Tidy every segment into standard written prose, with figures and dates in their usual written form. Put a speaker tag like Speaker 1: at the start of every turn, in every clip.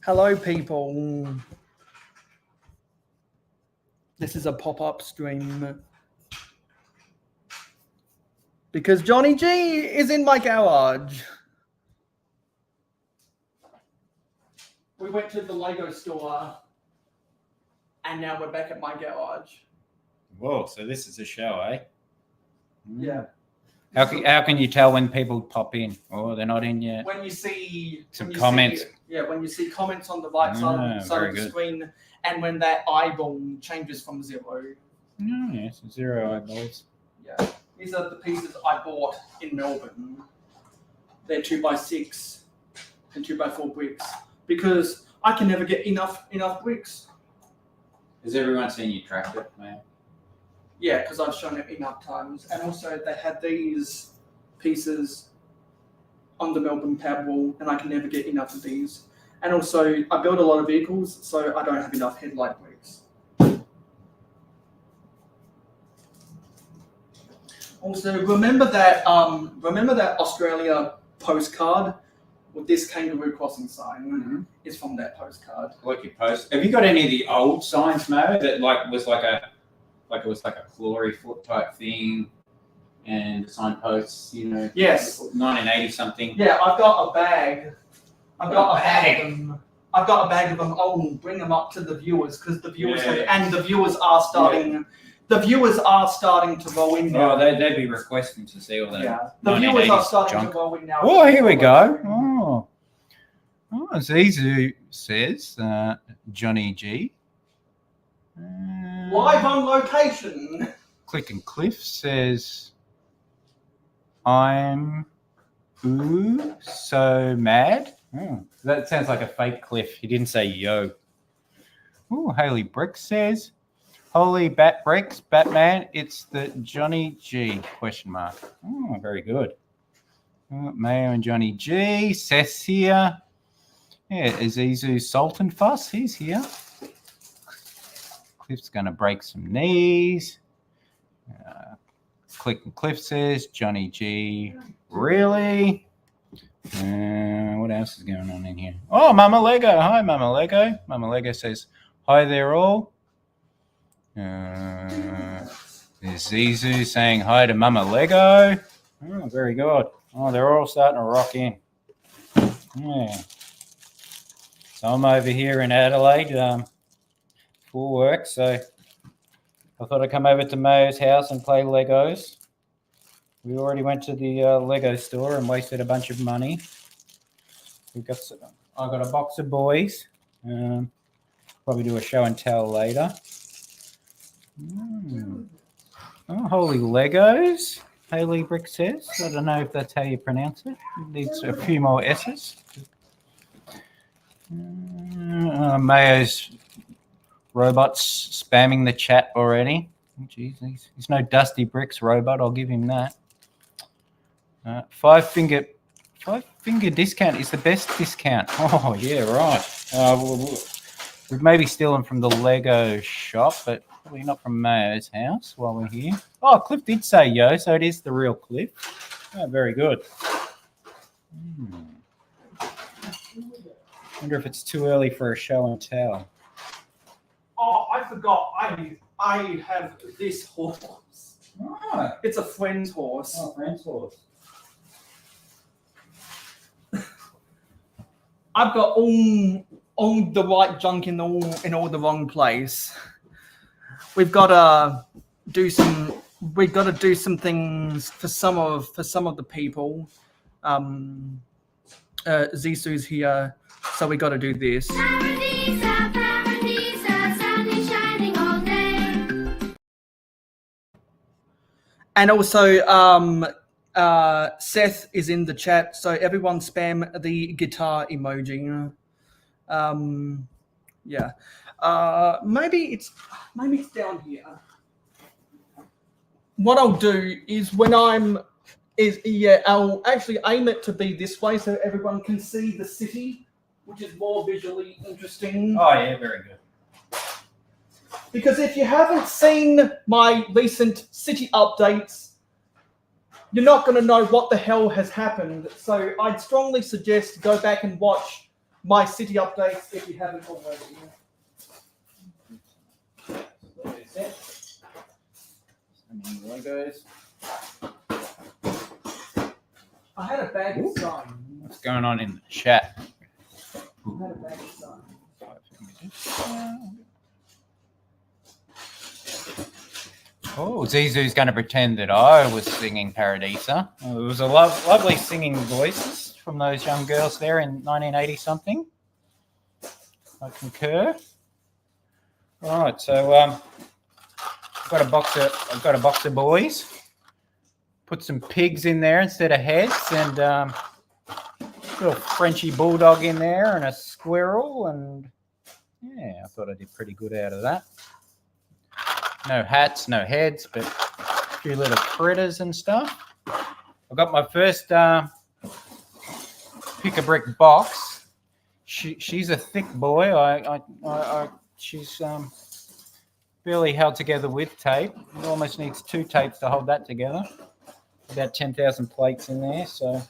Speaker 1: Hello, people. This is a pop-up stream because Johnny G is in my garage. We went to the Lego store and now we're back at my garage.
Speaker 2: Whoa, so this is a show, eh?
Speaker 1: Yeah.
Speaker 2: How can you tell when people pop in? Oh, they're not in yet.
Speaker 1: When you see
Speaker 2: some comments.
Speaker 1: When you see comments on the right side of the screen, and when that eyeball changes from 0.
Speaker 2: Oh, yes, 0 eyeballs.
Speaker 1: Yeah. These are the pieces I bought in Melbourne. They're 2x6 and 2x4 bricks because I can never get enough bricks.
Speaker 2: Has everyone seen you track it, man?
Speaker 1: Yeah, because I've shown it enough times. And also they had these pieces on the Melbourne pad wall and I can never get enough of these. And also I build a lot of vehicles, so I don't have enough headlight bricks. Also, remember that Australia postcard with this kangaroo crossing sign is from that postcard.
Speaker 2: Like your post. Have you got any of the old signs, Mo, that was like it was like a glory foot type thing, and the signposts,
Speaker 1: Yes.
Speaker 2: 1980 something.
Speaker 1: Yeah, I've got a bag. I've got a bag of them. I'll bring them up to the viewers because the viewers the viewers are starting. The viewers are starting to roll in now.
Speaker 2: Oh, they'd be requesting to see all that.
Speaker 1: Yeah, the viewers are starting to roll in now.
Speaker 2: Oh, here we go. Zizu says Johnny G.
Speaker 1: Live on location.
Speaker 2: Click and Cliff says, I'm so mad. That sounds like a fake Cliff. He didn't say yo. Haley Brick says, holy bat bricks, Batman, it's the Johnny G, ? Very good. Mayo and Johnny G. Seth's here. Yeah, Azizu Sultan Fuss, he's here. Cliff's going to break some knees. Click and Cliff says, Johnny G, really? What else is going on in here? Oh, Mama Lego. Hi, Mama Lego. Mama Lego says, hi there all. There's Zizu saying hi to Mama Lego. Oh, very good. Oh, they're all starting to rock in. Yeah. So I'm over here in Adelaide for work, so I thought I'd come over to Mo's house and play Legos. We already went to the Lego store and wasted a bunch of money. I got a box of boys. Probably do a show and tell later. Oh, holy Legos, Haley Brick says. I don't know if that's how you pronounce it. It needs a few more S's. Mayo's robots spamming the chat already. Jeez, he's no Dusty Bricks robot. I'll give him that. 5 finger discount is the best discount. Oh yeah, right. We've maybe stolen from the Lego shop, but probably not from Mayo's house while we're here. Oh, Cliff did say yo, so it is the real Cliff. Oh, very good. Wonder if it's too early for a show and tell.
Speaker 1: Oh, I forgot. I have this horse.
Speaker 2: Oh,
Speaker 1: it's a friend's horse.
Speaker 2: Oh, friend's horse.
Speaker 1: I've got all the right junk in all the wrong place. We've got to do some things for some of the people. Zisu's here, so we got to do this.
Speaker 3: Paradisa, sun is shining all day.
Speaker 1: And also, Seth is in the chat, so everyone spam the guitar emoji. Yeah. Maybe it's down here. What I'll do is I'll actually aim it to be this way so everyone can see the city, which is more visually interesting.
Speaker 2: Oh yeah, very good.
Speaker 1: Because if you haven't seen my recent city updates, you're not going to know what the hell has happened. So I'd strongly suggest to go back and watch my city updates if you haven't already.
Speaker 2: Legos.
Speaker 1: I had a bag of signs.
Speaker 2: What's going on in the chat?
Speaker 1: I had a bag of signs.
Speaker 2: Oh, Zizou's going to pretend that I was singing Paradisa. It was a lovely singing voices from those young girls there in 1980 something. I concur. All right, so I've got a box of boys. Put some pigs in there instead of heads, and little Frenchy bulldog in there, and a squirrel, and yeah, I thought I did pretty good out of that. No hats, no heads, but a few little critters and stuff. I got my first pick-a-brick box. She's a thick boy. She's barely held together with tape. It almost needs 2 tapes to hold that together. About 10,000 plates in there, so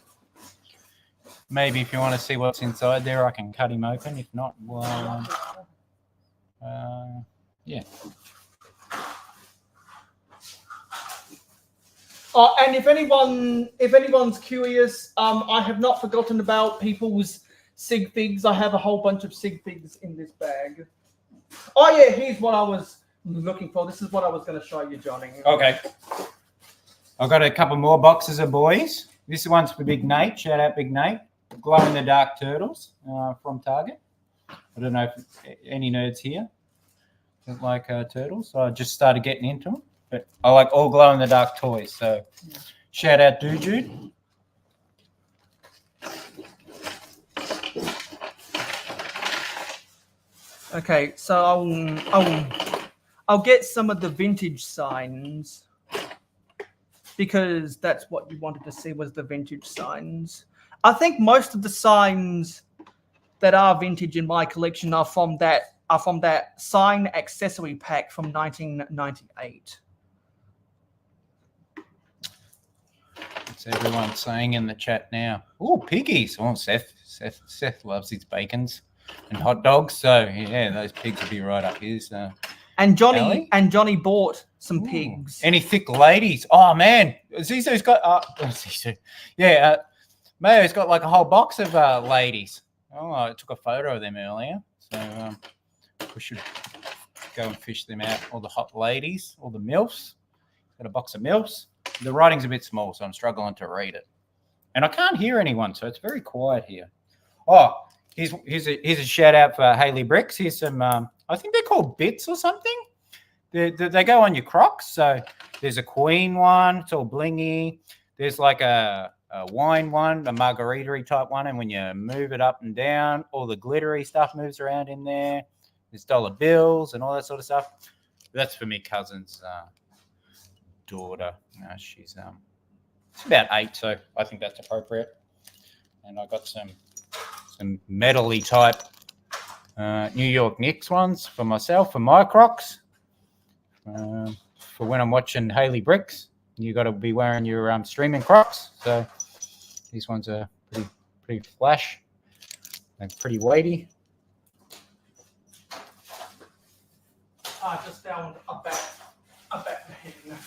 Speaker 2: maybe if you want to see what's inside there, I can cut him open. If not, well, yeah.
Speaker 1: And if anyone's curious, I have not forgotten about people's sig figs. I have a whole bunch of sig figs in this bag. Oh yeah, here's what I was looking for. This is what I was going to show you, Johnny.
Speaker 2: Okay. I've got a couple more boxes of boys. This one's for Big Nate. Shout out Big Nate. Glow-in-the-dark turtles from Target. I don't know if any nerds here that like turtles. So I just started getting into them. But I like all glow-in-the-dark toys. So shout out Dude.
Speaker 1: Okay, so I'll get some of the vintage signs, because that's what you wanted to see was the vintage signs. I think most of the signs that are vintage in my collection are from that sign accessory pack from 1998.
Speaker 2: What's everyone saying in the chat now? Oh, piggies. Oh, Seth loves his bacons and hot dogs. So yeah, those pigs will be right up his.
Speaker 1: And
Speaker 2: alley.
Speaker 1: Johnny bought some pigs.
Speaker 2: Any thick ladies? Oh man, Zizou's got. Zizou. Yeah, Mayo's got like a whole box of ladies. Oh, I took a photo of them earlier, so we should go and fish them out. All the hot ladies, all the milfs. Got a box of milfs. The writing's a bit small, so I'm struggling to read it, and I can't hear anyone, so it's very quiet here. Oh, here's a shout out for Haley Bricks. Here's some. I think they're called bits or something. They go on your Crocs. So there's a queen one. It's all blingy. There's like a wine one, a margarita type one. And when you move it up and down, all the glittery stuff moves around in there. There's dollar bills and all that sort of stuff. That's for me cousin's daughter. She's about 8, so I think that's appropriate. And I got some metal-y type New York Knicks ones for myself, for my Crocs. For when I'm watching Haley Bricks, you got to be wearing your streaming Crocs. So these ones are pretty flash and pretty weighty.
Speaker 1: I just found a back pen.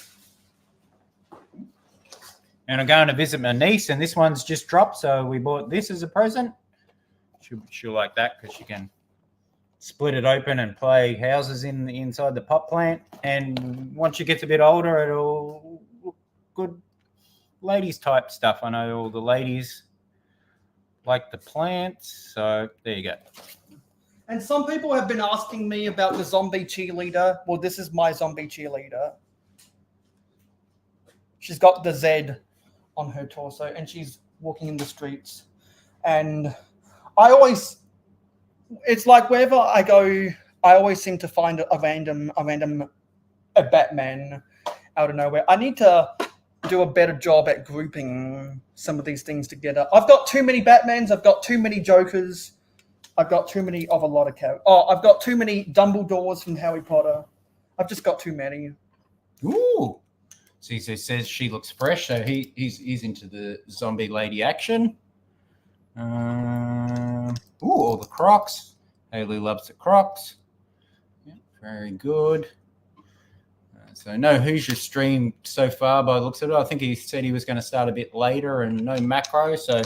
Speaker 2: And I'm going to visit my niece, and this one's just dropped, so we bought this as a present. She'll like that because she can split it open and play houses inside the pot plant. And once she gets a bit older, it'll look good ladies type stuff. I know all the ladies like the plants, so there you go.
Speaker 1: And some people have been asking me about the zombie cheerleader. Well, this is my zombie cheerleader. She's got the Z on her torso, and she's walking in the streets. And it's like wherever I go, I always seem to find a random Batman out of nowhere. I need to do a better job at grouping some of these things together. I've got too many Batmans. I've got too many Jokers. I've got too many of a lot of characters. Oh, I've got too many Dumbledores from Harry Potter. I've just got too many.
Speaker 2: Ooh. Caesar says she looks fresh, so he's into the zombie lady action. All the Crocs. Haley loves the Crocs. Yeah, very good. So no Hoosier stream so far by the looks of it. I think he said he was going to start a bit later and no macro, so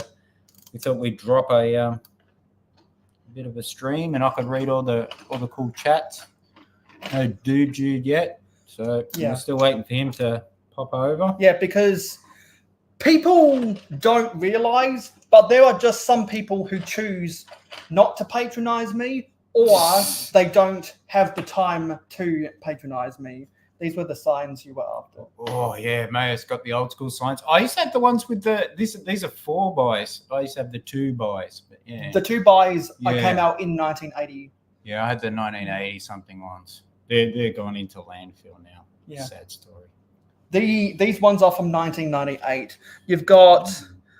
Speaker 2: we thought we'd drop a bit of a stream and I could read all the cool chats. No Dude yet, so we're still waiting for him to pop over.
Speaker 1: Yeah, because people don't realise, but there are just some people who choose not to patronise me, or they don't have the time to patronise me. These were the signs you were after.
Speaker 2: Oh yeah, Mayo's got the old school signs. I used to have the ones with these are 4 buys. I used to have the 2 buys, but yeah.
Speaker 1: The 2 buys I came out in 1980.
Speaker 2: Yeah, I had the 1980 something ones. They're gone into landfill now.
Speaker 1: Yeah.
Speaker 2: Sad story.
Speaker 1: These ones are from 1998. You've got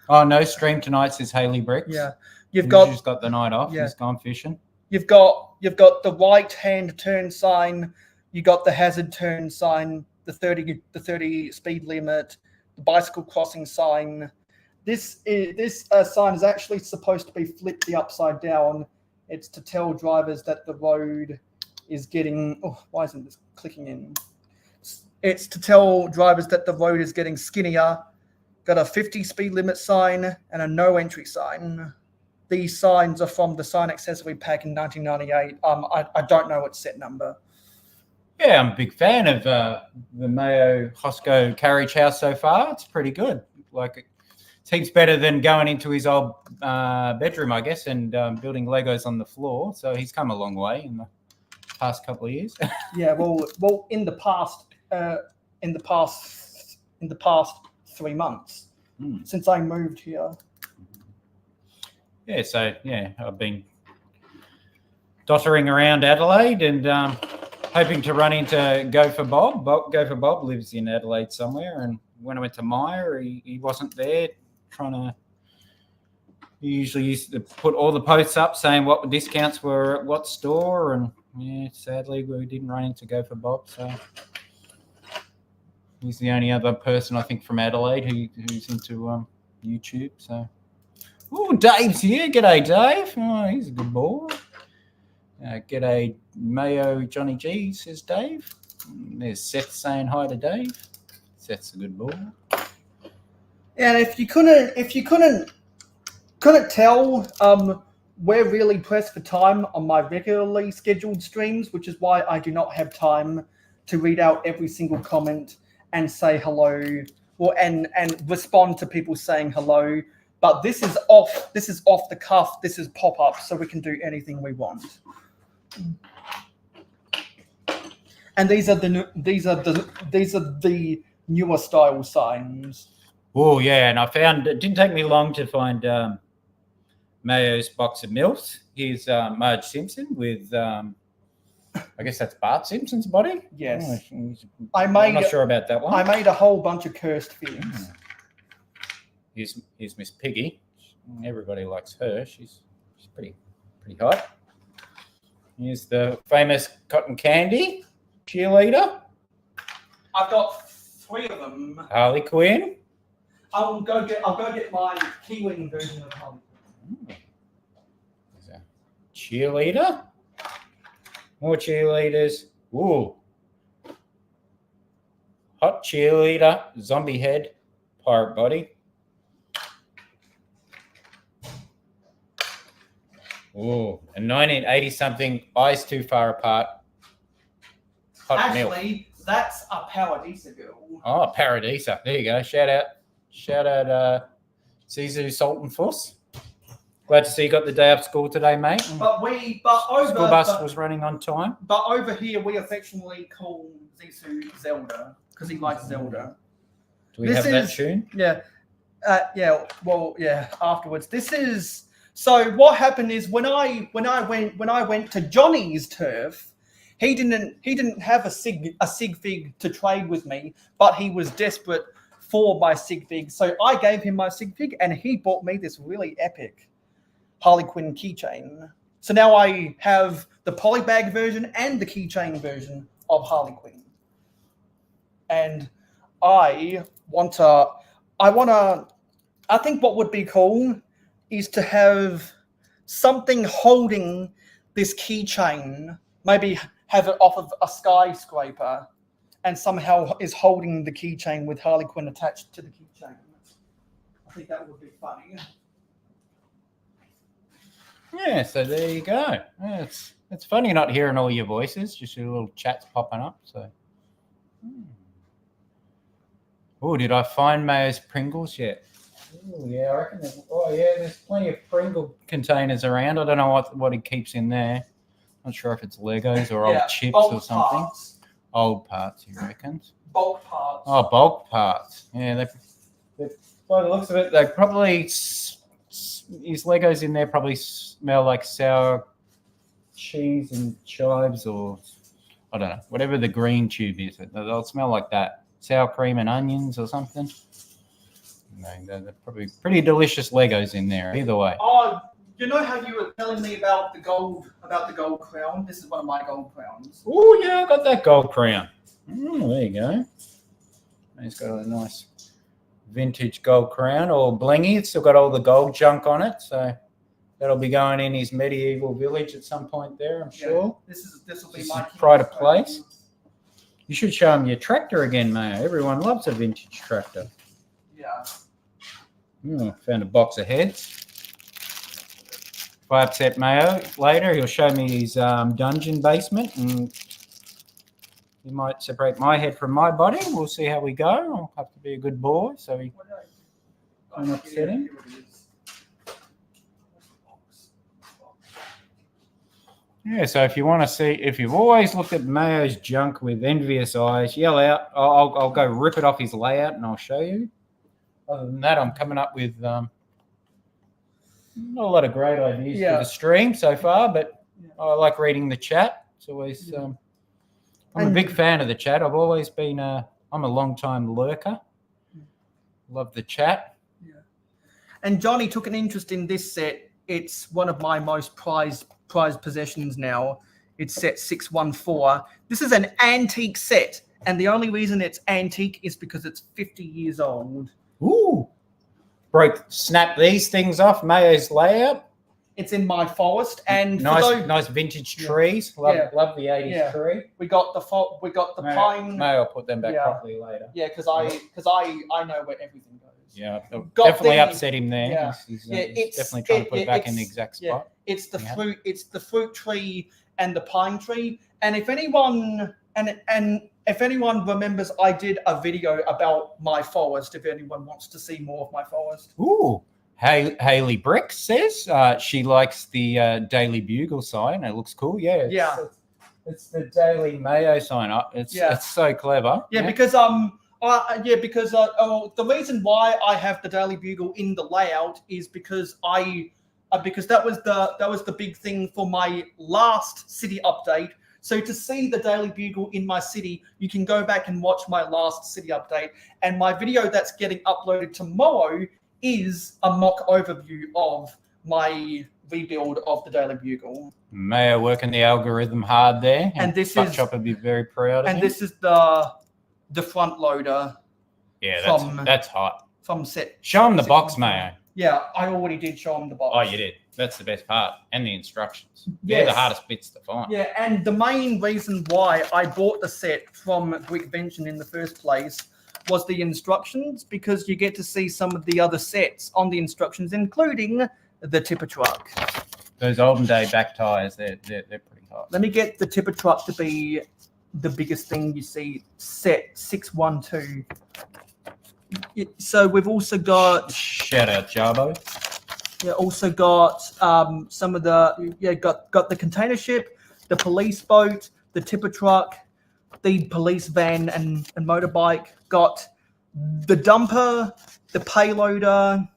Speaker 2: no stream tonight, says Haley Bricks.
Speaker 1: Yeah.
Speaker 2: She's got the night off.
Speaker 1: Yeah.
Speaker 2: He's gone fishing.
Speaker 1: You've got the right hand turn sign. You got the hazard turn sign, the 30 speed limit, the bicycle crossing sign. This sign is actually supposed to be flipped the upside down. It's to tell drivers that the road is getting. Oh, why isn't this clicking in? It's to tell drivers that the road is getting skinnier. Got a 50 speed limit sign and a no entry sign. These signs are from the sign accessory pack in 1998. I don't know its set number.
Speaker 2: Yeah, I'm a big fan of the mayohosko carriage house so far. It's pretty good. Like, it's heaps better than going into his old bedroom, I guess, and building Legos on the floor. So he's come a long way in the past couple of years.
Speaker 1: Yeah, well, in the past 3 months since I moved here.
Speaker 2: Yeah, so yeah, I've been dottering around Adelaide and hoping to run into Go for Bob. Go for Bob lives in Adelaide somewhere, and when I went to Myer, he wasn't there. He usually used to put all the posts up saying what discounts were at what store, and yeah, sadly we didn't run into Go for Bob. So he's the only other person I think from Adelaide who's into YouTube. So, Dave's here. G'day, Dave. Oh, he's a good boy. G'day, Mayo Johnny G, says Dave. There's Seth saying hi to Dave. Seth's a good boy.
Speaker 1: And if you couldn't tell, we're really pressed for time on my regularly scheduled streams, which is why I do not have time to read out every single comment and say hello, and respond to people saying hello. But this is off the cuff. This is pop up, so we can do anything we want. And these are the newer style signs.
Speaker 2: Oh yeah, and I found it didn't take me long to find Mayo's box of milfs. Here's Marge Simpson with I guess that's Bart Simpson's body.
Speaker 1: Yes,
Speaker 2: I'm not sure about that one.
Speaker 1: I made a whole bunch of cursed figs.
Speaker 2: Here's Miss Piggy. Everybody likes her. She's pretty hot. Here's the famous cotton candy cheerleader.
Speaker 1: I've got 3 of them.
Speaker 2: Harley Quinn.
Speaker 1: I'll go get my Kiwi version of Harley Quinn.
Speaker 2: There's a cheerleader. More cheerleaders. Ooh. Hot cheerleader, zombie head, pirate body. Ooh, a 1980 something, eyes too far apart. Hot milk.
Speaker 1: Actually, that's a Paradisa girl.
Speaker 2: Oh, Paradisa. There you go. Shout out Zizu Sultan Fuss. Glad to see you got the day off school today, mate.
Speaker 1: School
Speaker 2: bus was running on time.
Speaker 1: But over here, we affectionately call Zizu Zelda because he likes Zelda.
Speaker 2: Do we have that tune?
Speaker 1: Yeah. Afterwards, this is. So what happened is when I went to Johnny's turf, he didn't have a sig fig to trade with me, but he was desperate for my sig fig. So I gave him my sig fig, and he bought me this really epic Harley Quinn keychain. So now I have the polybag version and the keychain version of Harley Quinn. And I think what would be cool is to have something holding this keychain, maybe have it off of a skyscraper, and somehow is holding the keychain with Harley Quinn attached to the keychain. I think that would be funny.
Speaker 2: Yeah, so there you go. Yeah, it's funny not hearing all your voices, just your little chats popping up. So, oh, did I find Mayo's Pringles yet? Oh yeah, I reckon. There's plenty of Pringle containers around. I don't know what he keeps in there. Not sure if it's Legos or old chips or something.
Speaker 1: Parts.
Speaker 2: Old parts, you reckon?
Speaker 1: Bulk parts.
Speaker 2: Oh, bulk parts. Yeah, they by the looks of it, they probably his Legos in there probably smell like sour cheese and chives, or I don't know, whatever the green tube is. They'll smell like that, sour cream and onions or something. No, they're probably pretty delicious Legos in there. Either way.
Speaker 1: Oh, you know how you were telling me about the gold crown? This is one of my gold crowns.
Speaker 2: Oh yeah, I got that gold crown. Oh, there you go. He's got a nice vintage gold crown, all blingy. It's still got all the gold junk on it, so that'll be going in his medieval village at some point there, I'm sure.
Speaker 1: This will be my
Speaker 2: pride of place. You should show him your tractor again, Mayo. Everyone loves a vintage tractor.
Speaker 1: Yeah.
Speaker 2: Found a box of heads. If I upset Mayo later, he'll show me his dungeon basement, and he might separate my head from my body. We'll see how we go. I'll have to be a good boy, so he won't upset him. Yeah, so if you want to see, if you've always looked at Mayo's junk with envious eyes, yell out. I'll go rip it off his layout and I'll show you. Other than that, I'm coming up with not a lot of great ideas for the stream so far, but I like reading the chat. It's always I'm a big fan of the chat. I've always been I'm a long-time lurker. Love the chat.
Speaker 1: Yeah. And Johnny took an interest in this set. It's one of my most prized possessions now. It's set 614. This is an antique set, and the only reason it's antique is because it's 50 years old.
Speaker 2: Ooh. Snap these things off Mayo's layout.
Speaker 1: It's in my forest, and
Speaker 2: nice vintage trees. Love the 80s tree.
Speaker 1: We got the pine.
Speaker 2: Mayo, I'll put them back properly later.
Speaker 1: Yeah, because I know where everything goes.
Speaker 2: Yeah, definitely upset him there.
Speaker 1: Yeah.
Speaker 2: He's definitely trying to put it back in the exact spot.
Speaker 1: It's the fruit. It's the fruit tree and the pine tree. And if anyone remembers, I did a video about my forest. If anyone wants to see more of my forest.
Speaker 2: Ooh. Haley Brick says she likes the Daily Bugle sign. It looks cool. Yeah. It's the Daily Mayo sign. It's so clever.
Speaker 1: Because the reason why I have the Daily Bugle in the layout is because that was the big thing for my last city update. So to see the Daily Bugle in my city, you can go back and watch my last city update. And my video that's getting uploaded tomorrow is a mock overview of my rebuild of the Daily Bugle.
Speaker 2: Mayo working the algorithm hard there.
Speaker 1: And this
Speaker 2: Buck
Speaker 1: is
Speaker 2: Chop would be very proud of him.
Speaker 1: this is the front loader.
Speaker 2: Yeah, that's hot.
Speaker 1: From set.
Speaker 2: Show him the box, Mayo.
Speaker 1: Yeah, I already did show him the box.
Speaker 2: Oh, you did. That's the best part. And the instructions. They're the hardest bits to find.
Speaker 1: Yeah, and the main reason why I bought the set from Brickvention in the first place was the instructions, because you get to see some of the other sets on the instructions, including the tipper truck.
Speaker 2: Those olden day back tires, they're pretty hot.
Speaker 1: Let me get the tipper truck to be the biggest thing you see. Set 612. So we've also got
Speaker 2: shout out Jarbo.
Speaker 1: Yeah, also got some of the got the container ship, the police boat, the tipper truck, the police van and motorbike. Got the dumper, the payloader,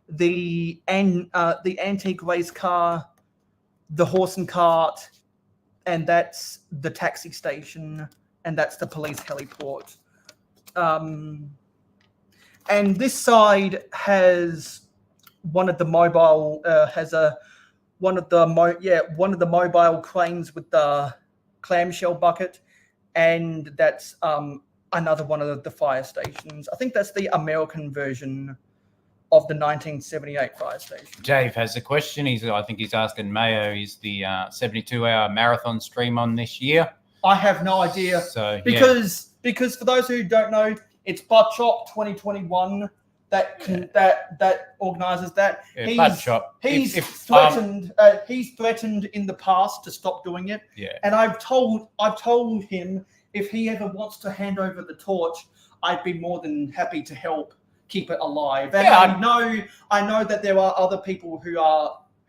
Speaker 1: the antique race car, the horse and cart, and that's the taxi station, and that's the police heliport. And this side has one of the mobile one of the mobile cranes with the clamshell bucket, and that's another one of the fire stations. I think that's the American version of the 1978 fire station.
Speaker 2: Dave has a question. I think he's asking Mayo, is the 72-hour marathon stream on this year?
Speaker 1: I have no idea.
Speaker 2: So
Speaker 1: Because for those who don't know, it's Butt Chop 2021 that organises that.
Speaker 2: Yeah, Butt Chop.
Speaker 1: He's
Speaker 2: If
Speaker 1: threatened. He's threatened in the past to stop doing it.
Speaker 2: Yeah.
Speaker 1: And I've told him if he ever wants to hand over the torch, I'd be more than happy to help keep it alive. And
Speaker 2: Yeah,
Speaker 1: I know that there are other people who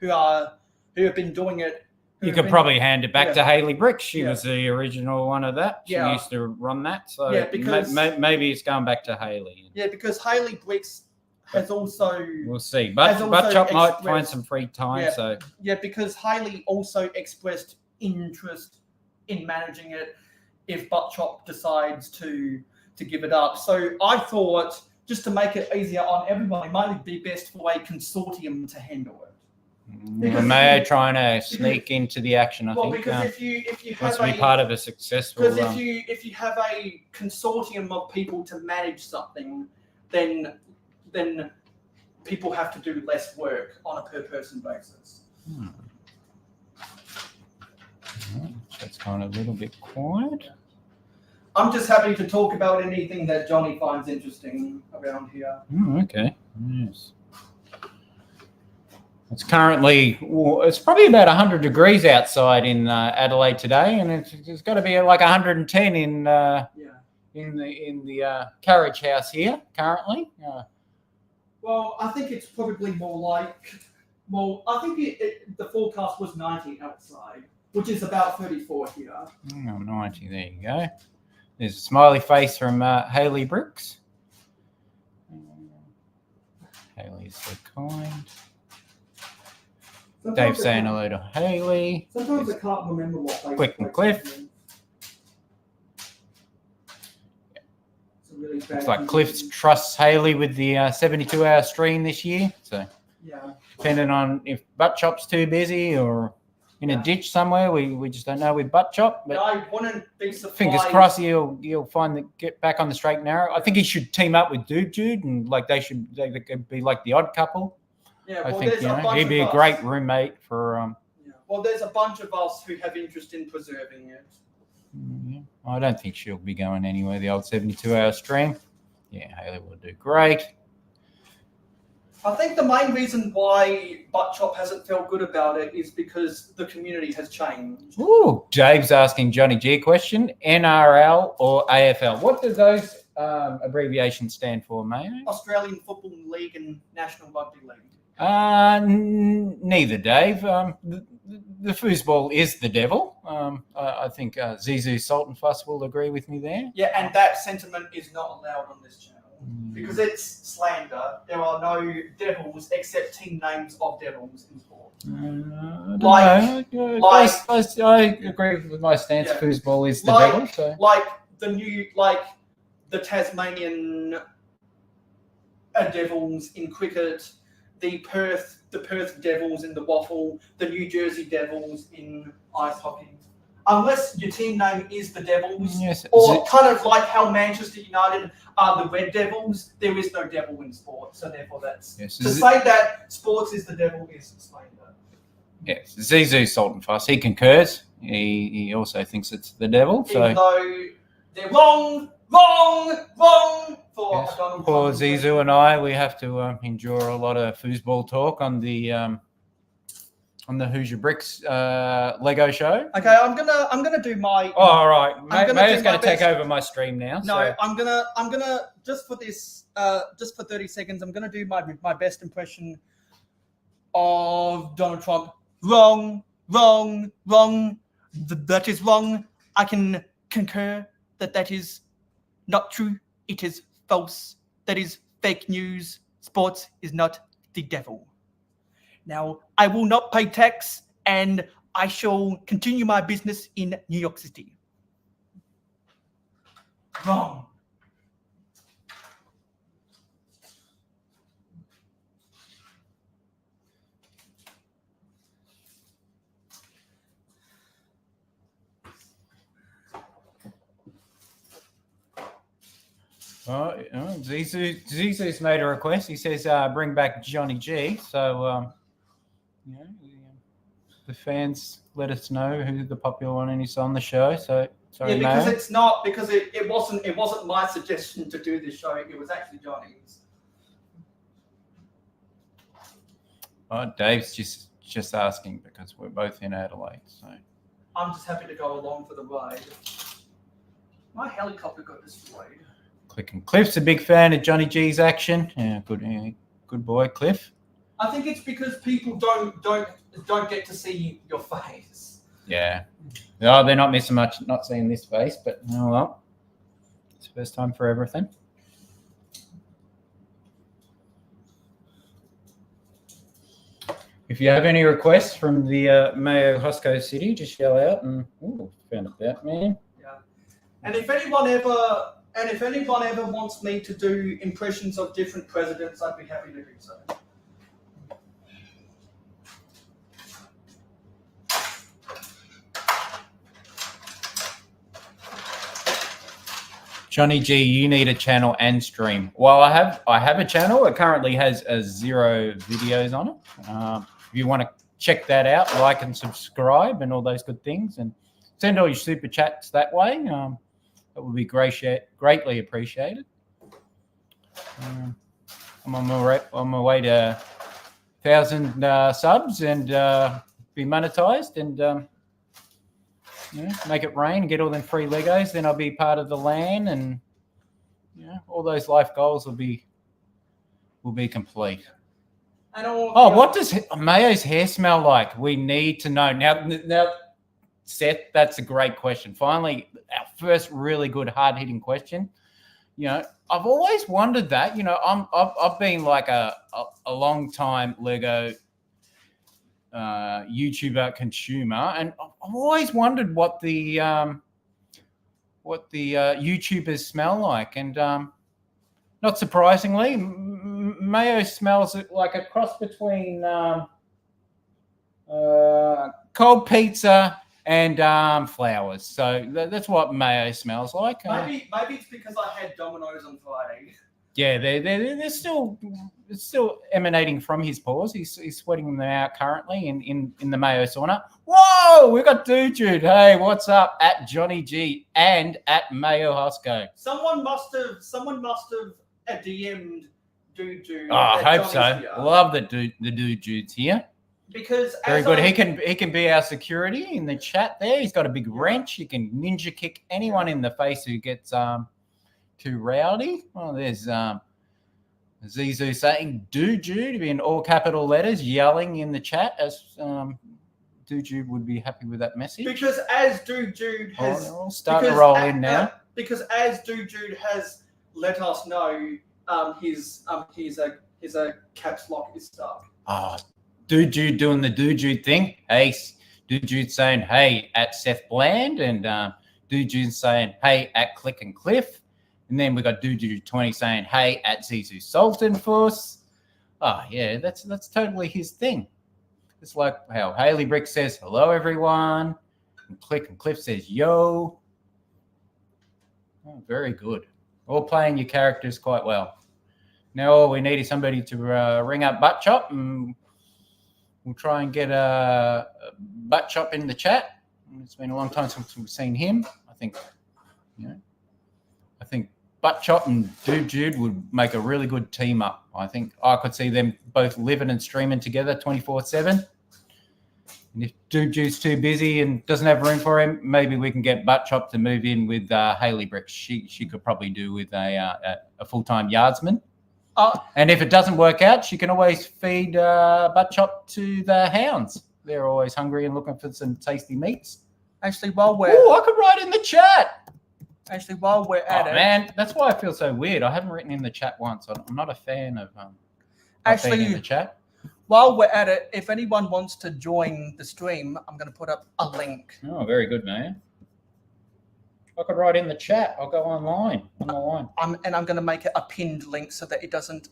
Speaker 1: have been doing it.
Speaker 2: You could probably hand it back to Haley Bricks. She
Speaker 1: Yeah.
Speaker 2: was the original one of that. She
Speaker 1: Yeah.
Speaker 2: used to run that. So
Speaker 1: because
Speaker 2: maybe it's going back to Haley.
Speaker 1: Yeah, because Haley Bricks has also
Speaker 2: We'll see. But Chop might find some free time.
Speaker 1: Yeah.
Speaker 2: So
Speaker 1: because Haley also expressed interest in managing it if Butt Chop decides to give it up. So I thought, just to make it easier on everyone, it might be best for a consortium to handle it.
Speaker 2: Mayo trying to sneak into the action. I think.
Speaker 1: Because if you
Speaker 2: wants
Speaker 1: have
Speaker 2: to be part of a successful.
Speaker 1: because if you have a consortium of people to manage something, then people have to do less work on a per person basis.
Speaker 2: That's kind of a little bit quiet.
Speaker 1: I'm just happy to talk about anything that Johnny finds interesting around here.
Speaker 2: Okay. Yes. It's it's probably about 100 degrees outside in Adelaide today, and it's got to be like 110 in the carriage house here currently.
Speaker 1: Well, I think it's probably more like. Well, I think the forecast was 90 outside, which is about 34 here.
Speaker 2: 90. There you go. There's a smiley face from Haley Bricks. Haley's so kind. Dave saying hello to Haley.
Speaker 1: Sometimes I can't remember what they
Speaker 2: Quick and Cliff. Looks like Cliff trusts Haley with the 72-hour stream this year. So depending on if Butt Chop's too busy or in a ditch somewhere, we just don't know with Butt Chop. But
Speaker 1: I wouldn't be surprised.
Speaker 2: Fingers crossed he'll get back on the straight and narrow. I think he should team up with Jude and they could be like the odd couple.
Speaker 1: Yeah,
Speaker 2: I think he'd be a great roommate for.
Speaker 1: Well, there's a bunch of us who have interest in preserving it.
Speaker 2: I don't think she'll be going anywhere. The old 72-hour stream. Yeah, Haley will do great.
Speaker 1: I think the main reason why Butt Chop hasn't felt good about it is because the community has changed.
Speaker 2: Ooh, Dave's asking Johnny G a question. NRL or AFL? What do those abbreviations stand for, Mayo?
Speaker 1: Australian Football League and National Rugby League.
Speaker 2: Neither, Dave. The foosball is the devil. I think Zizou Salt and Fuss will agree with me there.
Speaker 1: Yeah, and that sentiment is not allowed on this channel because it's slander. There are no devils except team names of devils in sport.
Speaker 2: I agree with my stance.
Speaker 1: Yeah.
Speaker 2: Foosball is the devil. So.
Speaker 1: Like the Tasmanian Devils in cricket. The Perth Devils in the waffle, the New Jersey Devils in ice hockey. Unless your team name is the Devils,
Speaker 2: yes,
Speaker 1: or kind of like how Manchester United are the Red Devils, there is no devil in sport. So therefore, to say that sports is the devil is slander.
Speaker 2: Yes, Zizou Salt and Fuss. He concurs. He also thinks it's the devil.
Speaker 1: Even though they're wrong.
Speaker 2: Yes. Poor Zizou and I, we have to endure a lot of foosball talk on the Hoosier Bricks Lego show.
Speaker 1: Okay, I'm gonna do my.
Speaker 2: Oh, all right. Mayo's going to take over my stream now.
Speaker 1: No, so. I'm gonna just for this just for 30 seconds. I'm gonna do my best impression of Donald Trump. Wrong. That is wrong. I can concur that is not true. It is false. That is fake news. Sports is not the devil. Now, I will not pay tax and I shall continue my business in New York City. Wrong.
Speaker 2: Zizou's made a request. He says, "Bring back Johnny G." So, the fans let us know who the popular one is on the show. So, sorry,
Speaker 1: because
Speaker 2: Mayo.
Speaker 1: it's not because it wasn't my suggestion to do this show. It was actually Johnny's.
Speaker 2: Oh, Dave's just asking because we're both in Adelaide. So
Speaker 1: I'm just happy to go along for the ride. My helicopter got destroyed.
Speaker 2: Click and Cliff's a big fan of Johnny G's action. Yeah, good boy, Cliff.
Speaker 1: I think it's because people don't get to see your face.
Speaker 2: Yeah. No, they're not missing much, not seeing this face, but oh well. It's the first time for everything. If you have any requests from the mayohosko City, just yell out and found it that man.
Speaker 1: Yeah. And if anyone ever wants me to do impressions of different presidents, I'd be happy to do so.
Speaker 2: Johnny G, you need a channel and stream. Well, I have a channel. It currently has 0 videos on it. If you want to check that out, like and subscribe and all those good things, and send all your super chats that way. That would be greatly appreciated. I'm on my way to 1,000 subs and be monetized and make it rain and get all them free Legos. Then I'll be part of the LAN and all those life goals will be complete. What does Mayo's hair smell like? We need to know now. Seth, that's a great question. Finally, our first really good hard-hitting question. I've always wondered that. I've been like a long time Lego YouTuber consumer, and I've always wondered what the YouTubers smell like. And not surprisingly, Mayo smells like a cross between cold pizza and flowers. So that's what Mayo smells like.
Speaker 1: Maybe it's because I had Domino's on Friday.
Speaker 2: Yeah, they're still emanating from his pores. He's sweating them out currently in the Mayo sauna. Whoa, we got Dude. Hey, what's up? At Johnny G and at mayohosko.
Speaker 1: Someone must have DM'd Dude.
Speaker 2: I hope so.
Speaker 1: Here.
Speaker 2: Love that the Dude's here.
Speaker 1: Because
Speaker 2: very good. He can be our security in the chat there. He's got a big wrench. He can ninja kick anyone in the face who gets too rowdy. Well, there's Zizou saying Dude in all capital letters, yelling in the chat as Dude would be happy with that message.
Speaker 1: Because as Dude has
Speaker 2: starting to roll in now.
Speaker 1: Because as Dude has let us know, his caps lock is stuck.
Speaker 2: Oh, Dude doing the Dude thing. Hey, Dude saying hey at Seth Bland, and Dude saying hey at Click and Cliff. And then we got Dude 20 saying, hey, at Zizou Sultanfuss. Oh, yeah, that's totally his thing. It's like how Haley Brick says, hello, everyone. And Click and Cliff says, yo. Oh, very good. All playing your characters quite well. Now all we need is somebody to ring up Butt Chop, and we'll try and get a Butt Chop in the chat. It's been a long time since we've seen him. I think Butt Chop and Dude would make a really good team up. I think I could see them both living and streaming together 24/7. And if Dude's too busy and doesn't have room for him, maybe we can get Butt Chop to move in with Haley Brick. She could probably do with a full-time yardsman. And if it doesn't work out, she can always feed Butt Chop to the hounds. They're always hungry and looking for some tasty meats.
Speaker 1: Actually, while we're
Speaker 2: I could write in the chat.
Speaker 1: Actually, while we're at it,
Speaker 2: man, that's why I feel so weird. I haven't written in the chat once. I'm not a fan of
Speaker 1: actually
Speaker 2: in the chat.
Speaker 1: While we're at it, if anyone wants to join the stream, I'm going to put up a link.
Speaker 2: Oh, very good, man. I could write in the chat. I'll go online on the line.
Speaker 1: I'm going to make it a pinned link so that it doesn't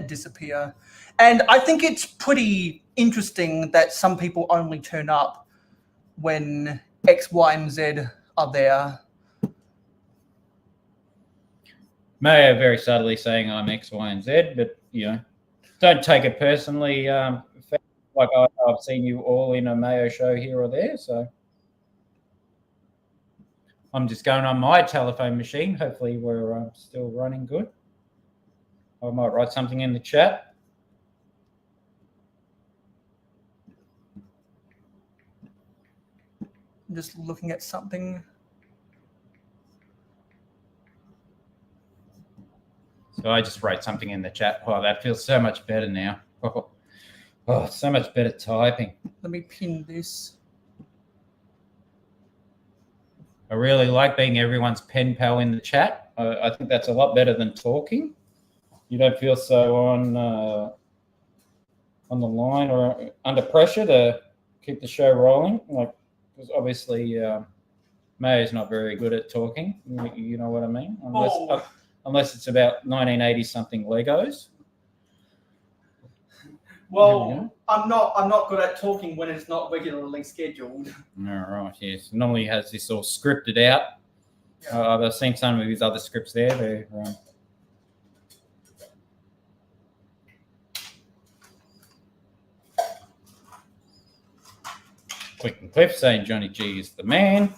Speaker 1: disappear. And I think it's pretty interesting that some people only turn up when X, Y, and Z are there.
Speaker 2: Mayo very subtly saying I'm X, Y, and Z, but don't take it personally. Like I've seen you all in a Mayo show here or there, so I'm just going on my telephone machine. Hopefully, we're still running good. I might write something in the chat.
Speaker 1: I'm just looking at something.
Speaker 2: So I just wrote something in the chat. Oh, that feels so much better now. Oh, so much better typing.
Speaker 1: Let me pin this.
Speaker 2: I really like being everyone's pen pal in the chat. I think that's a lot better than talking. You don't feel so on the line or under pressure to keep the show rolling. Like, because obviously Mayo's not very good at talking. You know what I mean? Unless it's about 1980 something Legos.
Speaker 1: Well, I'm not good at talking when it's not regularly scheduled.
Speaker 2: All right, yes. Normally he has this all scripted out. Yeah. I've seen some of his other scripts there. They're, Quick and Cliff saying Johnny G is the man.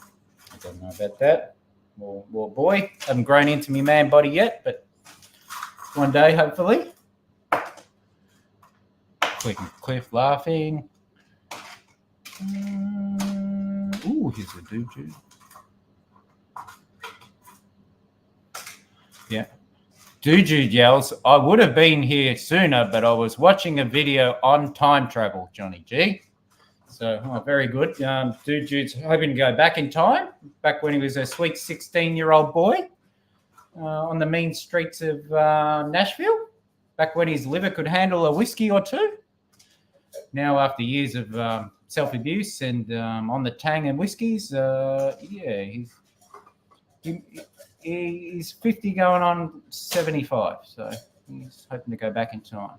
Speaker 2: I don't know about that. Well, boy, haven't grown into my man body yet, but one day, hopefully. Quick and Cliff laughing. Ooh, here's a dude. Yeah. Dude yells, I would have been here sooner, but I was watching a video on time travel, Johnny G. So, very good. Dude's hoping to go back in time, back when he was a sweet 16-year-old boy on the mean streets of Nashville, back when his liver could handle a whiskey or two. Now, after years of self-abuse and on the tang and whiskies, he's 50 going on 75, so he's hoping to go back in time.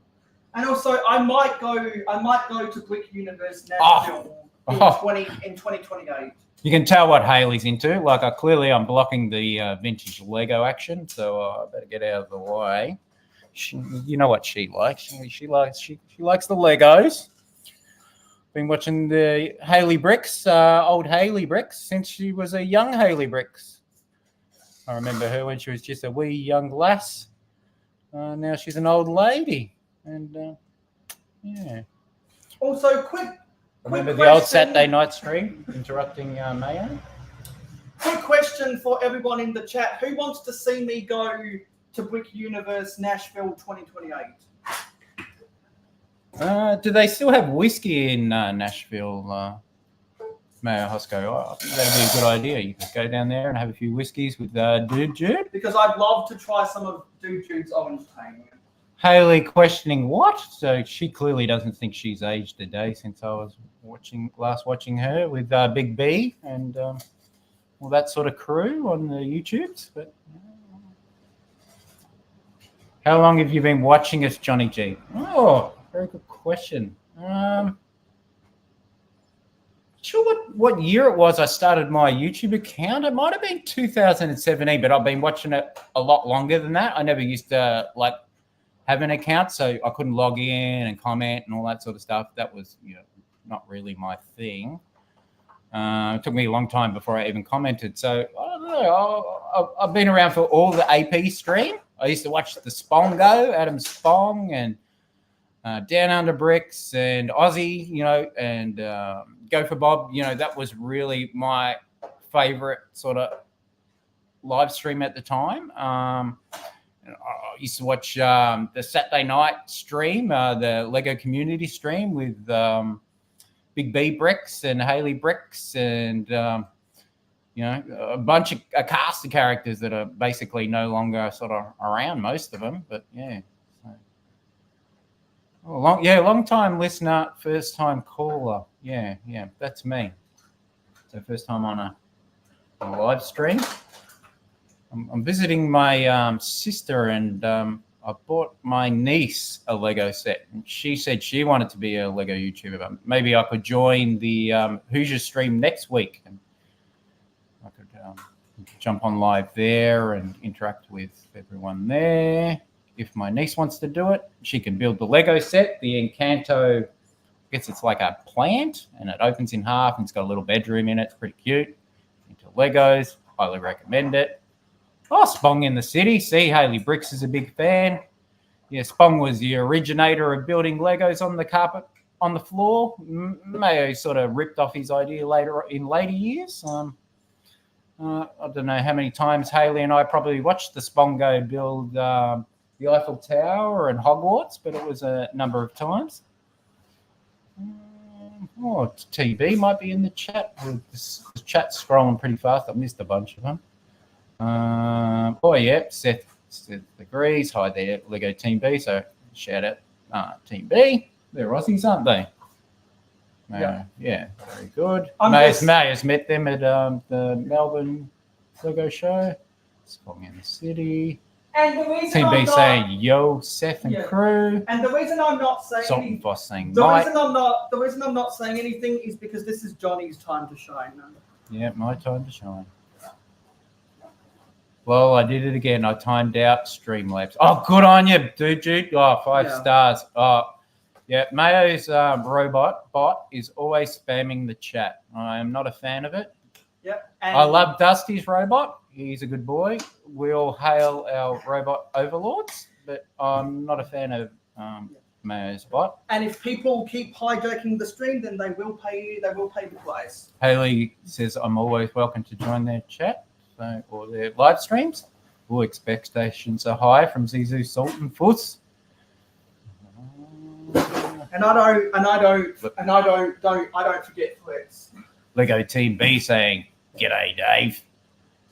Speaker 1: And also, I might go to Brick Universe Nashville in 2028.
Speaker 2: You can tell what Haley's into. Like, I'm blocking the vintage Lego action, so I better get out of the way. You know what she likes. She likes the Legos. Been watching the Haley Bricks, old Haley Bricks, since she was a young Haley Bricks. I remember her when she was just a wee young lass. Now she's an old lady. And yeah.
Speaker 1: Also, quick
Speaker 2: remember the
Speaker 1: question.
Speaker 2: old Saturday night stream interrupting Mayo?
Speaker 1: Quick question for everyone in the chat: who wants to see me go to Brick Universe Nashville 2028?
Speaker 2: Do they still have whiskey in Nashville, mayohosko? I think that'd be a good idea. You could go down there and have a few whiskeys with Dude Jude.
Speaker 1: Because I'd love to try some of Dude Jude's orange tang.
Speaker 2: Haley questioning what? So she clearly doesn't think she's aged a day since I was last watching her with Big B and all that sort of crew on the YouTubes. But how long have you been watching us, Johnny G? Oh, very good question. Sure what year it was I started my YouTube account. It might have been 2017, but I've been watching it a lot longer than that. I never used to have an account, so I couldn't log in and comment and all that sort of stuff. That was not really my thing. It took me a long time before I even commented. So I don't know. I've been around for all the AP stream. I used to watch the Spongo, Adam Spong, and Down Under Bricks and Aussie, and Go for Bob. That was really my favorite sort of live stream at the time. I used to watch the Saturday night stream, the Lego community stream with Big B Bricks and Haley Bricks and, a cast of characters that are basically no longer sort of around, most of them. But, yeah. Long time listener, first time caller. Yeah, that's me. So first time on a live stream. I'm visiting my sister, and I bought my niece a Lego set. And she said she wanted to be a Lego YouTuber. But maybe I could join the Hoosier stream next week, and I could jump on live there and interact with everyone there. If my niece wants to do it, she can build the Lego set. The Encanto, I guess it's like a plant, and it opens in half, and it's got a little bedroom in it. It's pretty cute. Into Legos, highly recommend it. Oh, Spong in the city. See, Haley Bricks is a big fan. Yeah, Spong was the originator of building Legos on the carpet, on the floor. Mayo sort of ripped off his idea later years. I don't know how many times Haley and I probably watched the Spong go build the Eiffel Tower and Hogwarts, but it was a number of times. Oh, TB might be in the chat. The chat's scrolling pretty fast. I've missed a bunch of them. Oh, yeah, Seth agrees. Hi there, Lego Team B. So shout out Team B. They're Aussies, aren't they? Yeah, very good. May's met them at the Melbourne Lego show. Spong in the city.
Speaker 1: And the reason
Speaker 2: Team B saying yo, Seth and crew.
Speaker 1: And the reason I'm not saying
Speaker 2: Salt and Foss saying
Speaker 1: the
Speaker 2: Mike.
Speaker 1: reason I'm not saying anything is because this is Johnny's time to shine.
Speaker 2: Yeah, my time to shine. Well, I did it again. I timed out Streamlabs. Oh, good on you, dude. Oh, 5 stars. Oh, yeah. Mayo's robot bot is always spamming the chat. I am not a fan of it.
Speaker 1: Yep.
Speaker 2: I love Dusty's robot. He's a good boy. We all hail our robot overlords, but I'm not a fan of Mayo's bot.
Speaker 1: And if people keep hijacking the stream, then they will pay. They will pay the price.
Speaker 2: Haley says I'm always welcome to join their chat, or their live streams. All expectations are high from Zizou, Salt and Fuss.
Speaker 1: And I don't forget threats.
Speaker 2: Lego Team B saying, "G'day, Dave."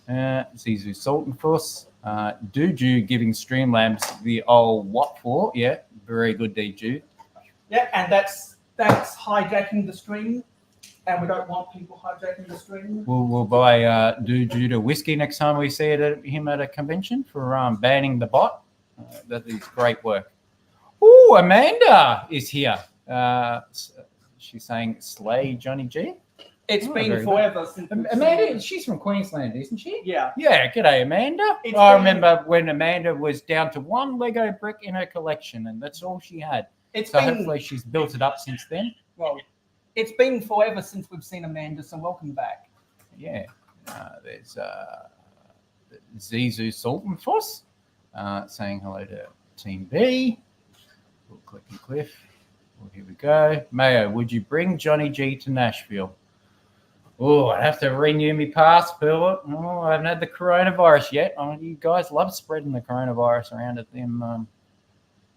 Speaker 2: Zizou, Salt and Fuss. Duju giving Streamlabs the old what for? Yeah, very good, Duju.
Speaker 1: Yeah, and that's hijacking the stream, and we don't want people hijacking the stream.
Speaker 2: We'll buy Duju to whiskey next time we see him at a convention for banning the bot. That is great work. Oh, Amanda is here. She's saying, "Slay Johnny G."
Speaker 1: It's been forever since
Speaker 2: Amanda. She's from Queensland, isn't she?
Speaker 1: Yeah.
Speaker 2: Yeah. G'day, Amanda. I remember when Amanda was down to one Lego brick in her collection, and that's all she had. Hopefully she's built it up since then.
Speaker 1: Well, it's been forever since we've seen Amanda, so welcome back.
Speaker 2: Yeah. There's Zizou, Salt and Fuss saying hello to Team B. We'll click and cliff. Well, here we go. Mayo, would you bring Johnny G to Nashville? Oh, I'd have to renew my passport. Oh, I haven't had the coronavirus yet. Oh, you guys love spreading the coronavirus around at them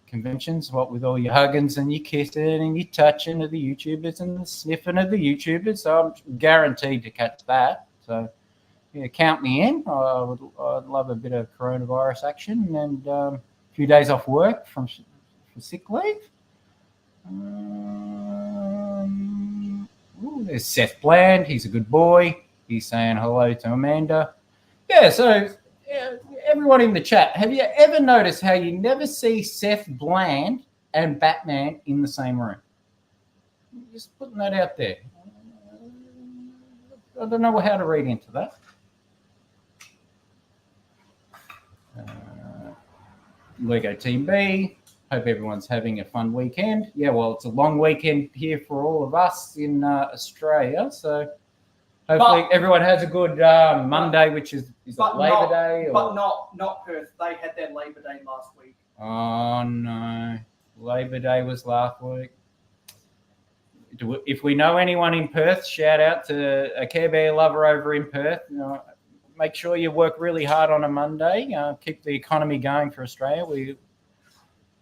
Speaker 2: conventions, what with all your huggings and your kissing and your touching of the YouTubers and the sniffing of the YouTubers. So I'm guaranteed to catch that. So, yeah, count me in. I'd love a bit of coronavirus action and a few days off work for sick leave. There's Seth Bland. He's a good boy. He's saying hello to Amanda. Yeah, so everyone in the chat, have you ever noticed how you never see Seth Bland and Batman in the same room? Just putting that out there. I don't know how to read into that. Lego Team B. Hope everyone's having a fun weekend. Yeah, well, it's a long weekend here for all of us in Australia. So hopefully everyone has a good Monday, which is Labor Day.
Speaker 1: But not Perth. They had their Labor Day last week.
Speaker 2: Oh, no. Labor Day was last week. If we know anyone in Perth, shout out to a Care Bear lover over in Perth. Make sure you work really hard on a Monday. Keep the economy going for Australia.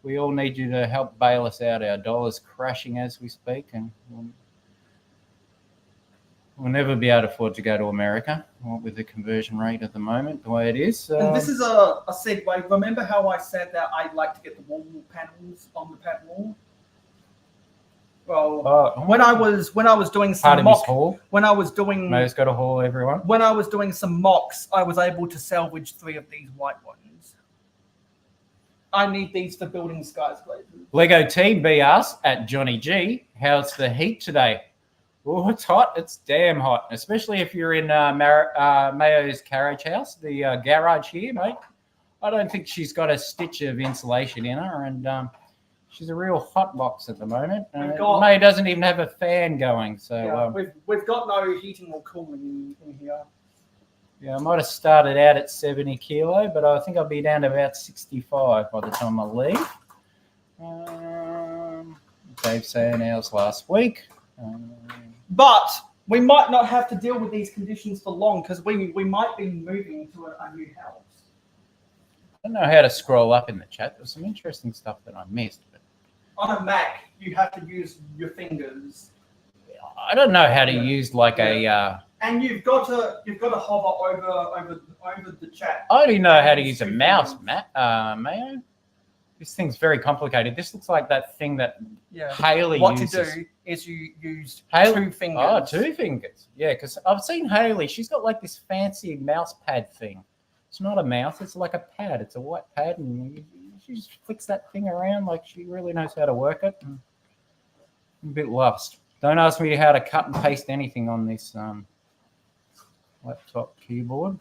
Speaker 2: We all need you to help bail us out. Our dollar's crashing as we speak, and we'll never be able to afford to go to America with the conversion rate at the moment, the way it is.
Speaker 1: And this is a segue. Remember how I said that I'd like to get the wall panels on the pad wall? Well, when I was doing some
Speaker 2: Mo's got a haul, everyone.
Speaker 1: When I was doing some mocks, I was able to salvage 3 of these white ones. I need these for building skyscrapers.
Speaker 2: Lego Team B asks at Johnny G, how's the heat today? Oh, it's hot. It's damn hot, especially if you're in Mayo's carriage house, the garage here, mate. I don't think she's got a stitch of insulation in her, and she's a real hot box at the moment. May doesn't even have a fan going, so
Speaker 1: we've got no heating or cooling in here.
Speaker 2: Yeah, I might have started out at 70 kilo, but I think I'll be down to about 65 by the time I leave. Dave saying ours last week.
Speaker 1: But we might not have to deal with these conditions for long because we might be moving to a new house.
Speaker 2: I don't know how to scroll up in the chat. There's some interesting stuff that I missed. But
Speaker 1: on a Mac, you have to use your fingers.
Speaker 2: I don't know how to use like a.
Speaker 1: And you've got to hover over the chat.
Speaker 2: I only know how to use a mouse, Mayo. This thing's very complicated. This looks like that thing that Haley uses.
Speaker 1: What to do is you use 2 fingers.
Speaker 2: Oh, 2 fingers. Yeah, because I've seen Haley. She's got like this fancy mouse pad thing. It's not a mouse. It's like a pad. It's a white pad, and she just flicks that thing around like she really knows how to work it. I'm a bit lost. Don't ask me how to cut and paste anything on this laptop keyboard.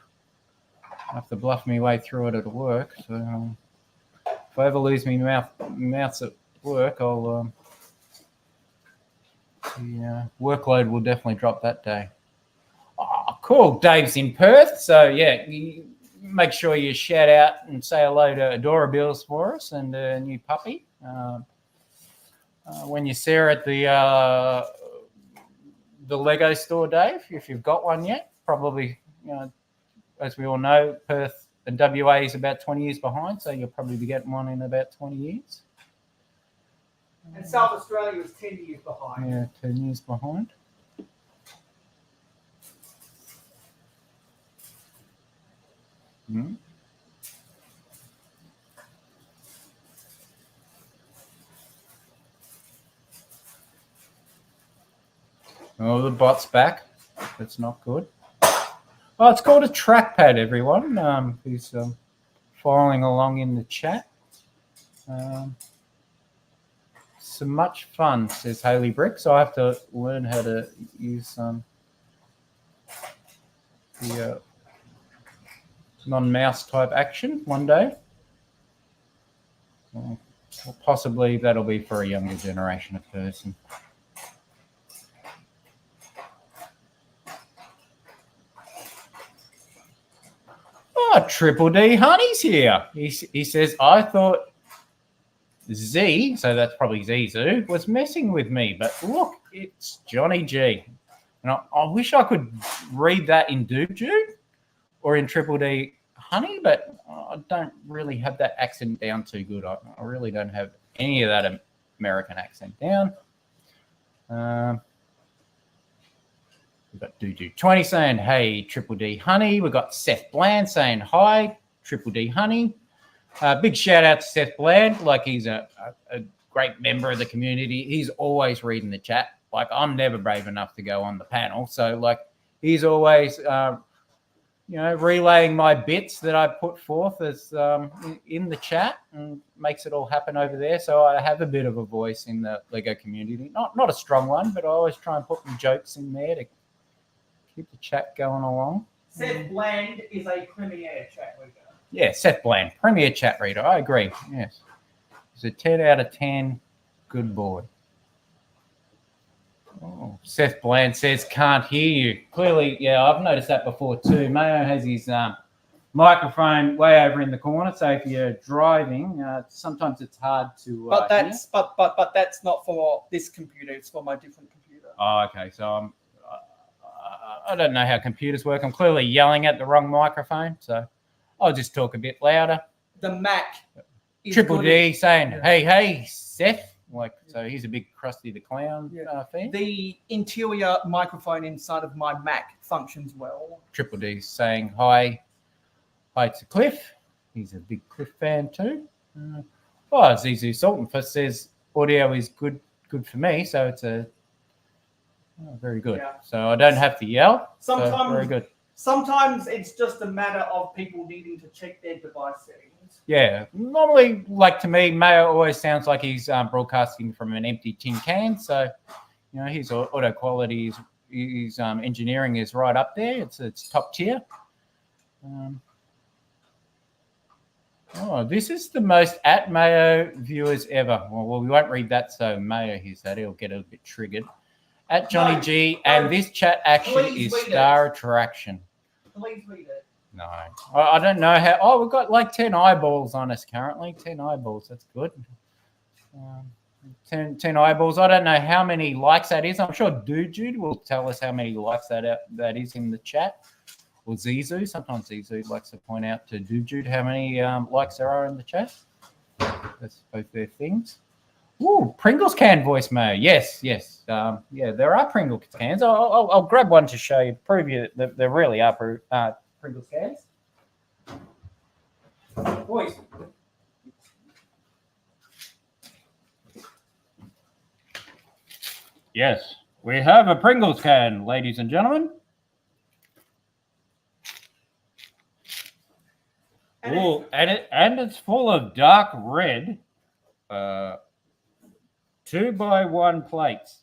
Speaker 2: I have to bluff my way through it at work. So if I ever lose my mouse at work, I'll the workload will definitely drop that day. Oh, cool. Dave's in Perth, so yeah, make sure you shout out and say hello to Adorabills for us and a new puppy. When you see her at the Lego store, Dave, if you've got one yet, probably, as we all know, Perth and WA is about 20 years behind, so you'll probably be getting one in about 20 years.
Speaker 1: And South Australia is 10 years behind.
Speaker 2: Yeah, 10 years behind. Oh, the bot's back. That's not good. Oh, it's called a trackpad, everyone. Who's following along in the chat. So much fun, says Haley Brick. So I have to learn how to use the non-mouse type action one day. Well, possibly that'll be for a younger generation of person. Oh, Triple D Honey's here. He says, I thought Z, so that's probably Zizu, was messing with me. But look, it's Johnny G. And I wish I could read that in Doobjoo or in Triple D Honey, but I don't really have that accent down too good. I really don't have any of that American accent down. We've got Doo20 saying, hey, Triple D Honey. We've got Seth Bland saying, hi, Triple D Honey. Big shout out to Seth Bland. Like, he's a great member of the community. He's always reading the chat. Like, I'm never brave enough to go on the panel. So, like, he's always, relaying my bits that I put forth as in the chat and makes it all happen over there. So I have a bit of a voice in the Lego community. Not a strong one, but I always try and put some jokes in there to keep the chat going along.
Speaker 1: Seth Bland is a premier chat reader.
Speaker 2: Yeah, Seth Bland, premier chat reader. I agree. Yes. He's a 10 out of 10. Good boy. Oh, Seth Bland says, can't hear you. Clearly, yeah, I've noticed that before too. Mayo has his microphone way over in the corner, so if you're driving, sometimes it's hard to
Speaker 1: But that's not for this computer. It's for my different computer.
Speaker 2: Oh, okay. So I don't know how computers work. I'm clearly yelling at the wrong microphone, so I'll just talk a bit louder.
Speaker 1: The Mac is
Speaker 2: Triple D saying, hey, Seth. So he's a big Krusty the Clown fan.
Speaker 1: The interior microphone inside of my Mac functions well.
Speaker 2: Triple D saying hi to Cliff. He's a big Cliff fan too. Zizu Sultan says audio is good for me, so it's very good. Yeah. So I don't have to yell.
Speaker 1: Sometimes,
Speaker 2: very good.
Speaker 1: Sometimes it's just a matter of people needing to check their device settings.
Speaker 2: Yeah, normally, like to me, Mayo always sounds like he's broadcasting from an empty tin can. So You know, his auto quality, his engineering is right up there. It's top tier. This is the most at Mayo viewers ever. Well, we won't read that, so Mayo hears that. He'll get a bit triggered. At Johnny G, and this chat action is star attraction.
Speaker 1: Please read it.
Speaker 2: No, I don't know how. Oh, we've got like 10 eyeballs on us currently. 10 eyeballs. That's good. 10 eyeballs. I don't know how many likes that is. I'm sure Jude will tell us how many likes that is in the chat. Or Zizou. Sometimes Zizou likes to point out to Jude how many likes there are in the chat. That's both their things. Ooh, Pringles can voicemail. Yes. Yeah, there are Pringles cans. I'll grab one to show you, prove you that there really are Pringles cans. Boys. Yes, we have a Pringles can, ladies and gentlemen. Oh, and it's full of dark red 2x1 plates.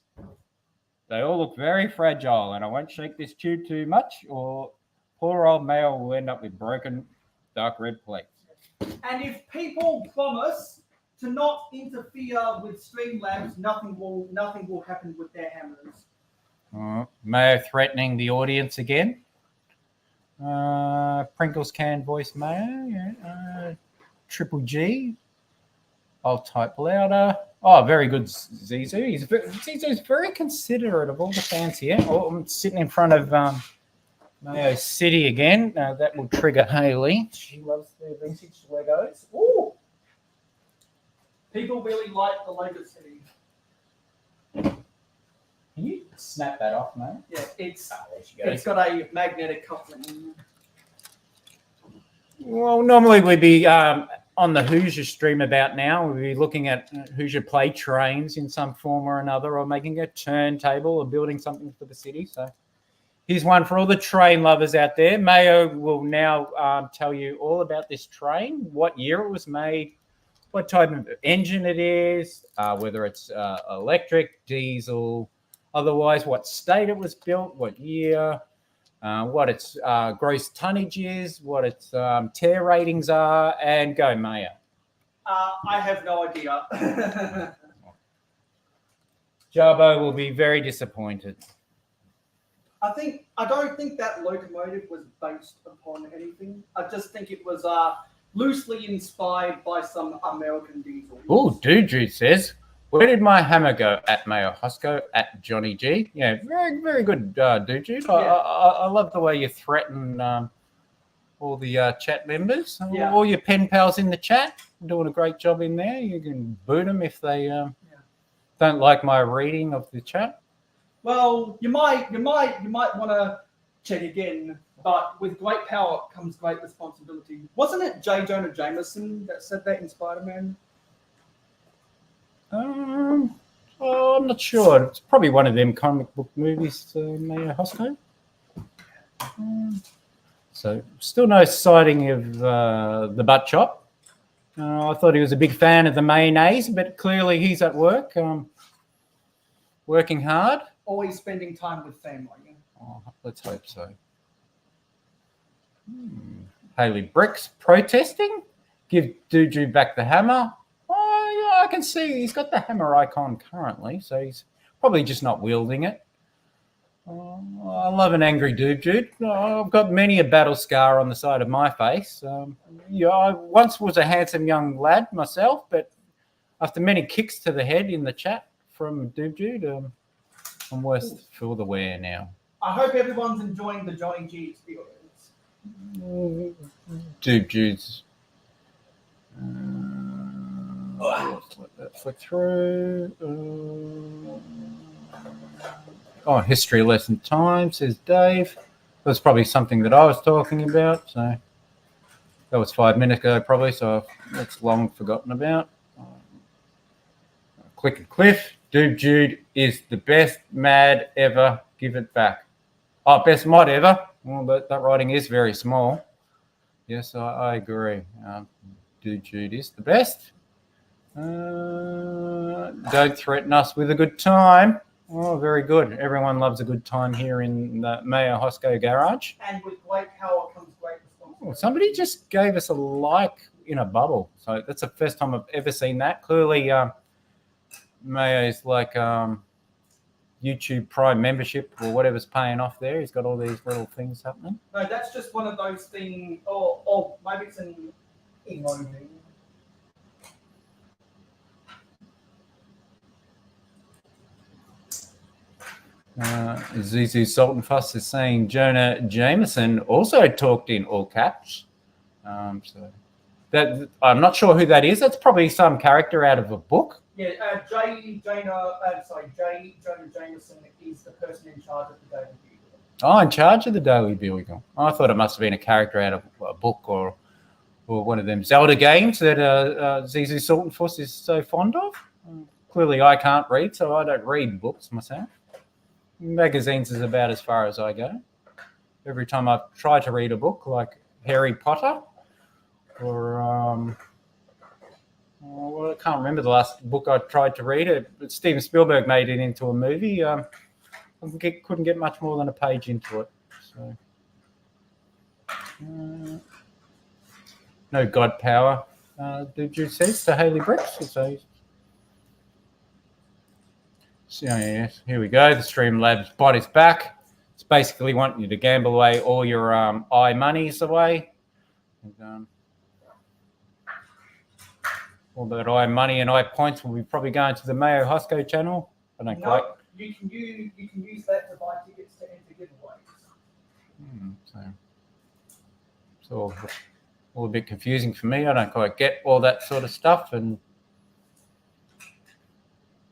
Speaker 2: They all look very fragile, and I won't shake this tube too much, or poor old Mayo will end up with broken dark red plates.
Speaker 1: And if people promise to not interfere with Streamlabs, nothing will happen with their hammers.
Speaker 2: Mayo threatening the audience again. Pringles can voice Mayo. Yeah. Triple G. I'll type louder. Oh, very good, Zizou. Zizou's very considerate of all the fans here. Oh, I'm sitting in front of Mayo City again. That will trigger Haley. She loves the vintage Legos.
Speaker 1: Ooh! People really like the Lego City.
Speaker 2: Can you snap that off, mate?
Speaker 1: Yeah, it's
Speaker 2: there
Speaker 1: got a magnetic coupling.
Speaker 2: Well, normally we'd be on the Hoosier stream about now. We'd be looking at Hoosier play trains in some form or another, or making a turntable or building something for the city. So here's one for all the train lovers out there. Mayo will now tell you all about this train, what year it was made, what type of engine it is, whether it's electric, diesel, otherwise what state it was built, what year, what its gross tonnage is, what its tear ratings are, and go Mayo.
Speaker 1: I have no idea.
Speaker 2: Jarbo will be very disappointed.
Speaker 1: I don't think that locomotive was based upon anything. I just think it was loosely inspired by some American diesel.
Speaker 2: Oh, Jude says, where did my hammer go? At mayohosko, at Johnny G. Yeah, very, very good, Jude.
Speaker 1: Yeah.
Speaker 2: I love the way you threaten all the chat members,
Speaker 1: Yeah.
Speaker 2: all your pen pals in the chat. Doing a great job in there. You can boot them if they don't like my reading of the chat.
Speaker 1: Well, you might want to check again. But with great power comes great responsibility. Wasn't it J. Jonah Jameson that said that in Spider-Man?
Speaker 2: I'm not sure. It's probably one of them comic book movies, mayohosko. So still no sighting of the butt chop. I thought he was a big fan of the mayonnaise, but clearly he's at work, working hard.
Speaker 1: Always spending time with family.
Speaker 2: Oh, let's hope so. Haley Bricks protesting. Give Duju back the hammer. Oh, yeah, I can see he's got the hammer icon currently, so he's probably just not wielding it. I love an angry Dude. I've got many a battle scar on the side of my face. I once was a handsome young lad myself, but after many kicks to the head in the chat from Dude, I'm worse for the wear now.
Speaker 1: I hope everyone's enjoying the Johnny G experience.
Speaker 2: Dude's. Let's let that flick through. History lesson time, says Dave. That's probably something that I was talking about. So that was 5 minutes ago, probably. So that's long forgotten about. Click and Cliff. Jude is the best mad ever. Give it back. Oh, best mod ever. Well, but that writing is very small. Yes, I agree. Jude is the best. Don't threaten us with a good time. Oh, very good. Everyone loves a good time here in the Mayohosko garage.
Speaker 1: And with great power comes great responsibility.
Speaker 2: Oh, somebody just gave us a like in a bubble. So that's the first time I've ever seen that. Clearly, Mayo's like YouTube Prime membership or whatever's paying off there. He's got all these little things happening.
Speaker 1: No, that's just one of those things, or maybe it's an emoji.
Speaker 2: Zizu Sultan Fuss is saying Jonah Jameson also talked in all caps. So that I'm not sure who that is. That's probably some character out of a book.
Speaker 1: Yeah, Jonah Jameson is the person in charge of the Daily Bugle.
Speaker 2: Oh, in charge of the Daily Bugle. I thought it must have been a character out of a book or one of them Zelda games that Zizu Sultan Fuss is so fond of. Clearly, I can't read, so I don't read books myself. Magazines is about as far as I go. Every time I've tried to read a book like Harry Potter or well, I can't remember the last book I tried to read. But Steven Spielberg made it into a movie. I couldn't get much more than a page into it. So no God power. Did you say to Haley Bricks? So yes, here we go. The Streamlabs bot is back. It's basically wanting you to gamble away all your eye monies away. And, all that eye money and eye points will be probably going to the Mayohosko channel. I don't quite.
Speaker 1: You can use that to buy tickets to enter giveaways.
Speaker 2: It's all a bit confusing for me. I don't quite get all that sort of stuff, and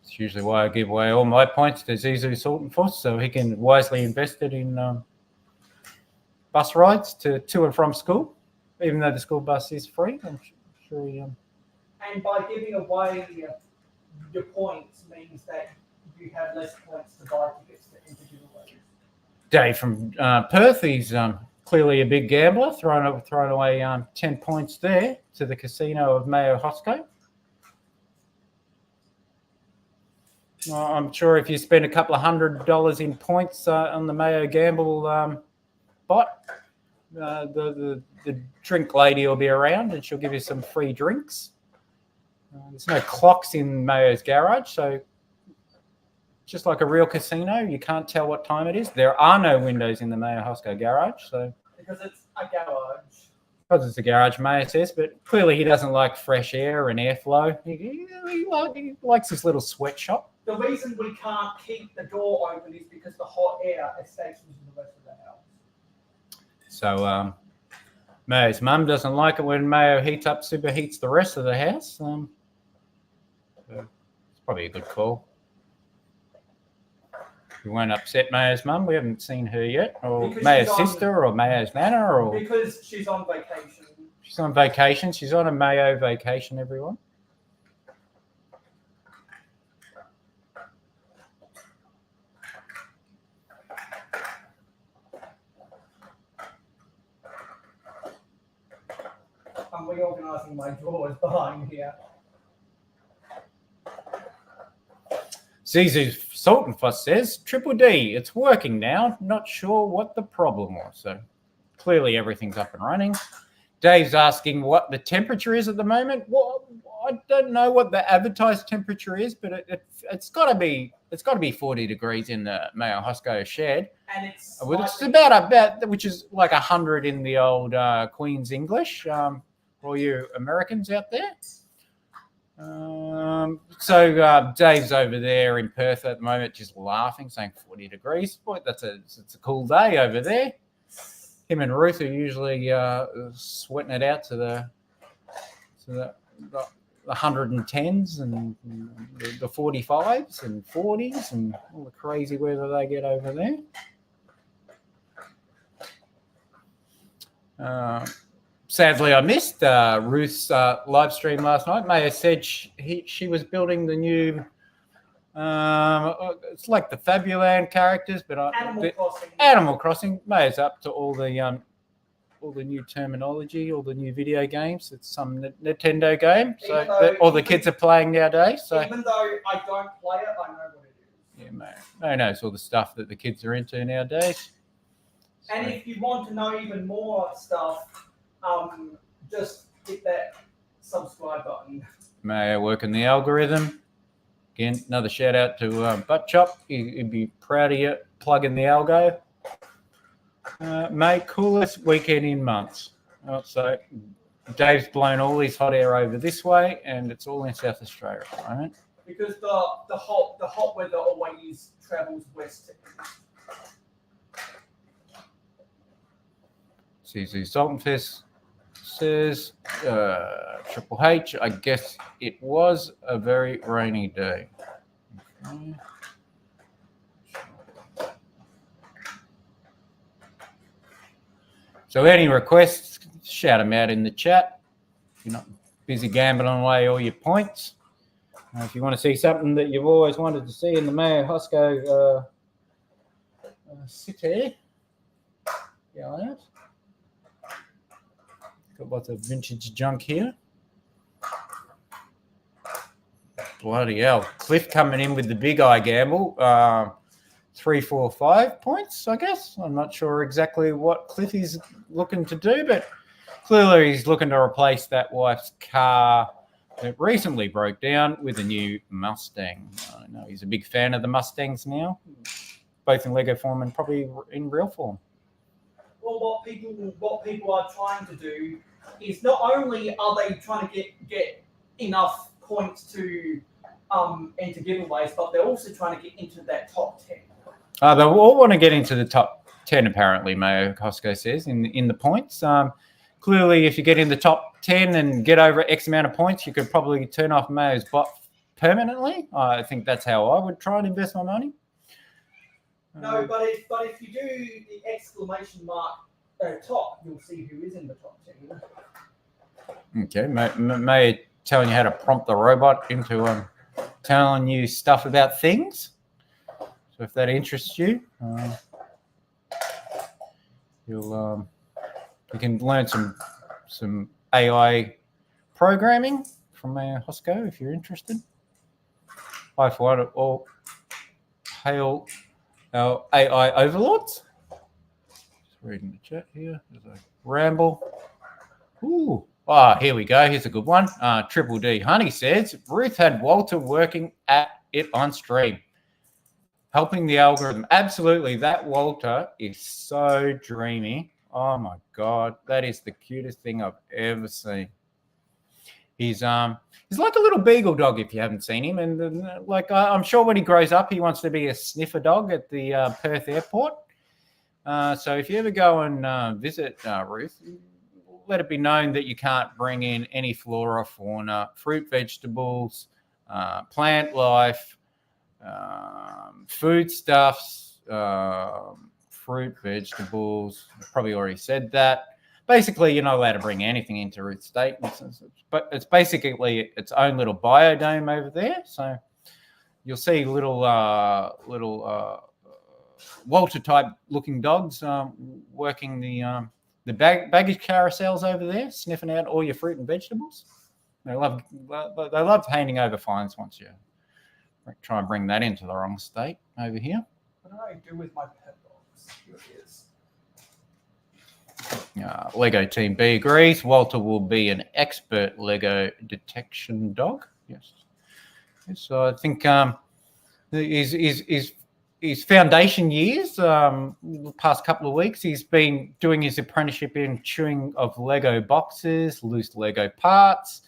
Speaker 2: it's usually why I give away all my points to Zizu Sultan Fuss so he can wisely invest it in bus rides to and from school, even though the school bus is free. I'm sure he.
Speaker 1: And by giving away your points means that you have less points to buy tickets to enter giveaways.
Speaker 2: Dave from Perth, he's clearly a big gambler, throwing away 10 points there to the casino of Mayohosko. I'm sure if you spend a couple of $100 in points on the Mayo Gamble bot, the drink lady will be around and she'll give you some free drinks. There's no clocks in Mayo's garage, so just like a real casino, you can't tell what time it is. There are no windows in the Mayohosko garage, so
Speaker 1: because it's a garage.
Speaker 2: Because it's a garage, Mayo says, but clearly he doesn't like fresh air and airflow. He likes his little sweatshop.
Speaker 1: The reason we can't keep the door open is because the hot air escapes into the rest of the house.
Speaker 2: So Mayo's mum doesn't like it when Mayo superheats the rest of the house. So it's probably a good call. We won't upset Mayo's mum. We haven't seen her yet, or because Mayo's sister, or Mayo's nana, or
Speaker 1: because she's on vacation.
Speaker 2: She's on vacation. She's on a Mayo vacation, everyone.
Speaker 1: I'm reorganising my drawers behind here.
Speaker 2: Zizu Sultan Fuss says, Triple D, it's working now. Not sure what the problem was. So clearly everything's up and running. Dave's asking what the temperature is at the moment. Well, I don't know what the advertised temperature is, but it's got to be 40 degrees in the Mayohosko shed.
Speaker 1: And it's
Speaker 2: about which is like 100 in the old Queen's English. For all you Americans out there. So Dave's over there in Perth at the moment, just laughing, saying 40 degrees. Boy, it's a cool day over there. Him and Ruth are usually sweating it out to the 110s and the 45s and 40s and all the crazy weather they get over there. Sadly, I missed Ruth's live stream last night. Maya said she was building the new, it's like the Fabuland characters, but Animal Crossing. Maya's up to all the new terminology, all the new video games. It's some Nintendo game, so all the kids are playing nowadays. So
Speaker 1: even though I don't play it, I know what it is.
Speaker 2: Yeah, Mayo knows all the stuff that the kids are into nowadays.
Speaker 1: And if you want to know even more stuff, just hit that subscribe button.
Speaker 2: Mayo working the algorithm. Again, another shout out to Butt Chop. He'd be proud of you plugging the algo. Mate, coolest weekend in months. So Dave's blown all his hot air over this way, and it's all in South Australia at the moment.
Speaker 1: Because the hot weather always travels west.
Speaker 2: CZ Saltonfest says Triple H. I guess it was a very rainy day. Okay. So any requests, shout them out in the chat. If you're not busy gambling away all your points. If you want to see something that you've always wanted to see in the mayohosko city, go out. Got lots of vintage junk here. Bloody hell. Cliff coming in with the big eye gamble. 3, 4, 5 points, I guess. I'm not sure exactly what Cliff is looking to do, but clearly he's looking to replace that wife's car that recently broke down with a new Mustang. I know he's a big fan of the Mustangs now, both in Lego form and probably in real form.
Speaker 1: Well, what people are trying to do is not only are they trying to get enough points to enter giveaways, but they're also trying to get into that top 10.
Speaker 2: They all want to get into the top 10, apparently, mayohosko says, in the points. Clearly, if you get in the top 10 and get over X amount of points, you could probably turn off Mayo's bot permanently. I think that's how I would try and invest my money.
Speaker 1: No, but if you do the exclamation mark top, you'll see who is in the top 10.
Speaker 2: Okay, Mayo telling you how to prompt the robot into telling you stuff about things. So if that interests you, you can learn some AI programming from mayohosko if you're interested. I for one all hail our AI overlords. Just reading the chat here. There's a ramble. Ooh. Here we go. Here's a good one. Triple D Honey says Ruth had Walter working at it on stream, helping the algorithm. Absolutely, that Walter is so dreamy. Oh my god, that is the cutest thing I've ever seen. He's like a little beagle dog if you haven't seen him, and I'm sure when he grows up, he wants to be a sniffer dog at the Perth airport. So if you ever go and visit Ruth, let it be known that you can't bring in any flora, fauna, fruit, vegetables, plant life, foodstuffs, fruit, vegetables. I probably already said that. Basically, you're not allowed to bring anything into Ruth State, but it's basically its own little biodome over there. So you'll see little Walter type looking dogs working the baggage carousels over there, sniffing out all your fruit and vegetables. They love handing over fines once you try and bring that into the wrong state over here.
Speaker 1: What do I do with my pet dogs? Here it is.
Speaker 2: Lego Team B agrees. Walter will be an expert Lego detection dog. Yes. So I think his foundation years, the past couple of weeks, he's been doing his apprenticeship in chewing of Lego boxes, loose Lego parts.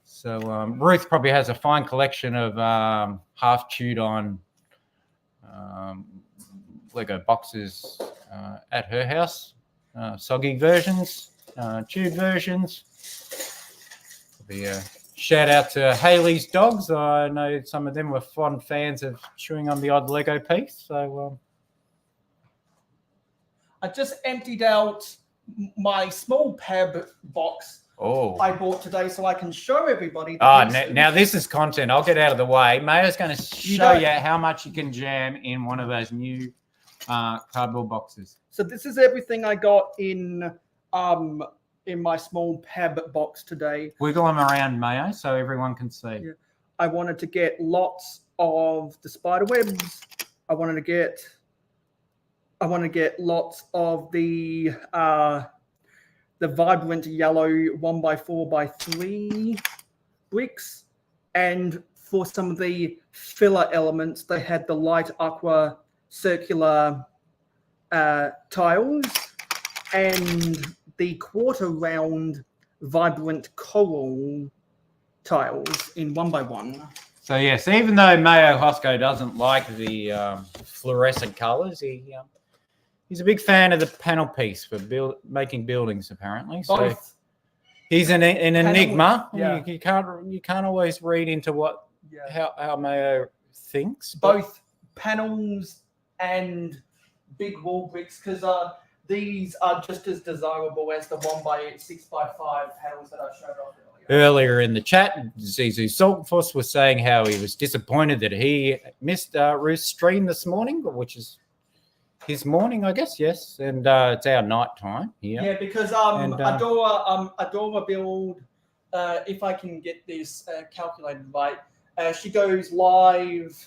Speaker 2: So Ruth probably has a fine collection of half chewed on Lego boxes at her house. Soggy versions, chewed versions. Probably shout out to Haley's dogs. I know some of them were fond fans of chewing on the odd Lego piece. So
Speaker 1: I just emptied out my small peb box I bought today so I can show everybody.
Speaker 2: Now this is content. I'll get out of the way. Mayo's going to show you how much you can jam in one of those new cardboard boxes.
Speaker 1: So this is everything I got in my small peb box today.
Speaker 2: Wiggle them around, Mayo, so everyone can see.
Speaker 1: Yeah. I wanted to get lots of the spider webs. I wanted to get lots of the vibrant yellow 1x4x3 bricks, and for some of the filler elements, they had the light aqua circular tiles and the quarter round vibrant coral tiles in 1x1.
Speaker 2: So yes, even though Mayohosko doesn't like the fluorescent colours, he's a big fan of the panel piece for making buildings. Apparently, so
Speaker 1: Both,
Speaker 2: he's an enigma.
Speaker 1: Yeah.
Speaker 2: You can't always read into what how Mayo thinks.
Speaker 1: both panels and big wall bricks, because these are just as desirable as the 1x6x5 panels that I showed off earlier.
Speaker 2: Earlier in the chat, Zizu Saltfuss was saying how he was disappointed that he missed Ruth's stream this morning, which is his morning, I guess. Yes, and it's our night time here.
Speaker 1: Yeah, because
Speaker 2: And,
Speaker 1: Adora build, if I can get this calculated right, she goes live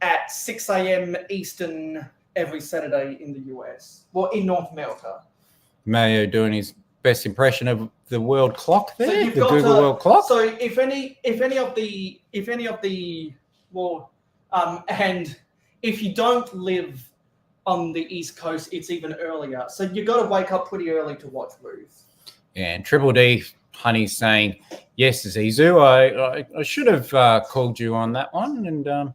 Speaker 1: at 6 a.m. Eastern every Saturday in the US. Well, in North America.
Speaker 2: Mayo doing his best impression of the world clock there,
Speaker 1: you've
Speaker 2: the
Speaker 1: got
Speaker 2: Google World Clock.
Speaker 1: So if any of the and if you don't live on the East Coast, it's even earlier. So you got to wake up pretty early to watch Ruth.
Speaker 2: And Triple D Honey's saying, yes, Zizu, I should have called you on that one. And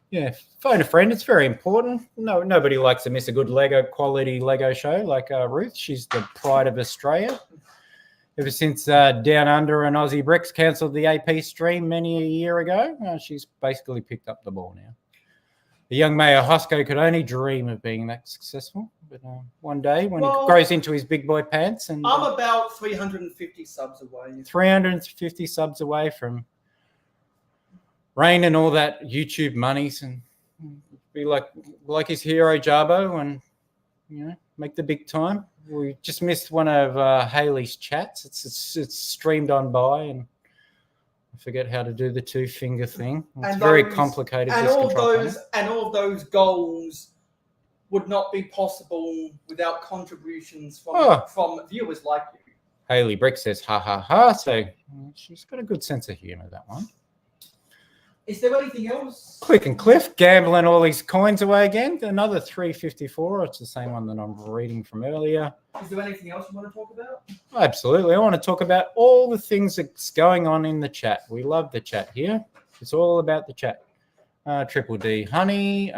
Speaker 2: yeah, phone a friend. It's very important. Nobody likes to miss a good quality Lego show like Ruth. She's the pride of Australia. Ever since Down Under and Aussie Bricks cancelled the AP stream many a year ago, she's basically picked up the ball now. The young Mayohosko could only dream of being that successful, but one day when he grows into his big boy pants, and
Speaker 1: I'm about 350 subs away.
Speaker 2: 350 subs away from Rain and all that YouTube monies, and be like his hero Jarbo, and make the big time. We just missed one of Haley's chats. It's streamed on by, and I forget how to do the 2-finger thing. It's very complicated.
Speaker 1: And all of those goals would not be possible without contributions from viewers like you.
Speaker 2: Haley Brick says, ha ha ha. So she's got a good sense of humour, that one.
Speaker 1: Is there anything else?
Speaker 2: Click and Cliff gambling all these coins away again. Another 354. It's the same one that I'm reading from earlier.
Speaker 1: Is there anything else you want to talk about?
Speaker 2: Absolutely. I want to talk about all the things that's going on in the chat. We love the chat here. It's all about the chat. Triple D Honey.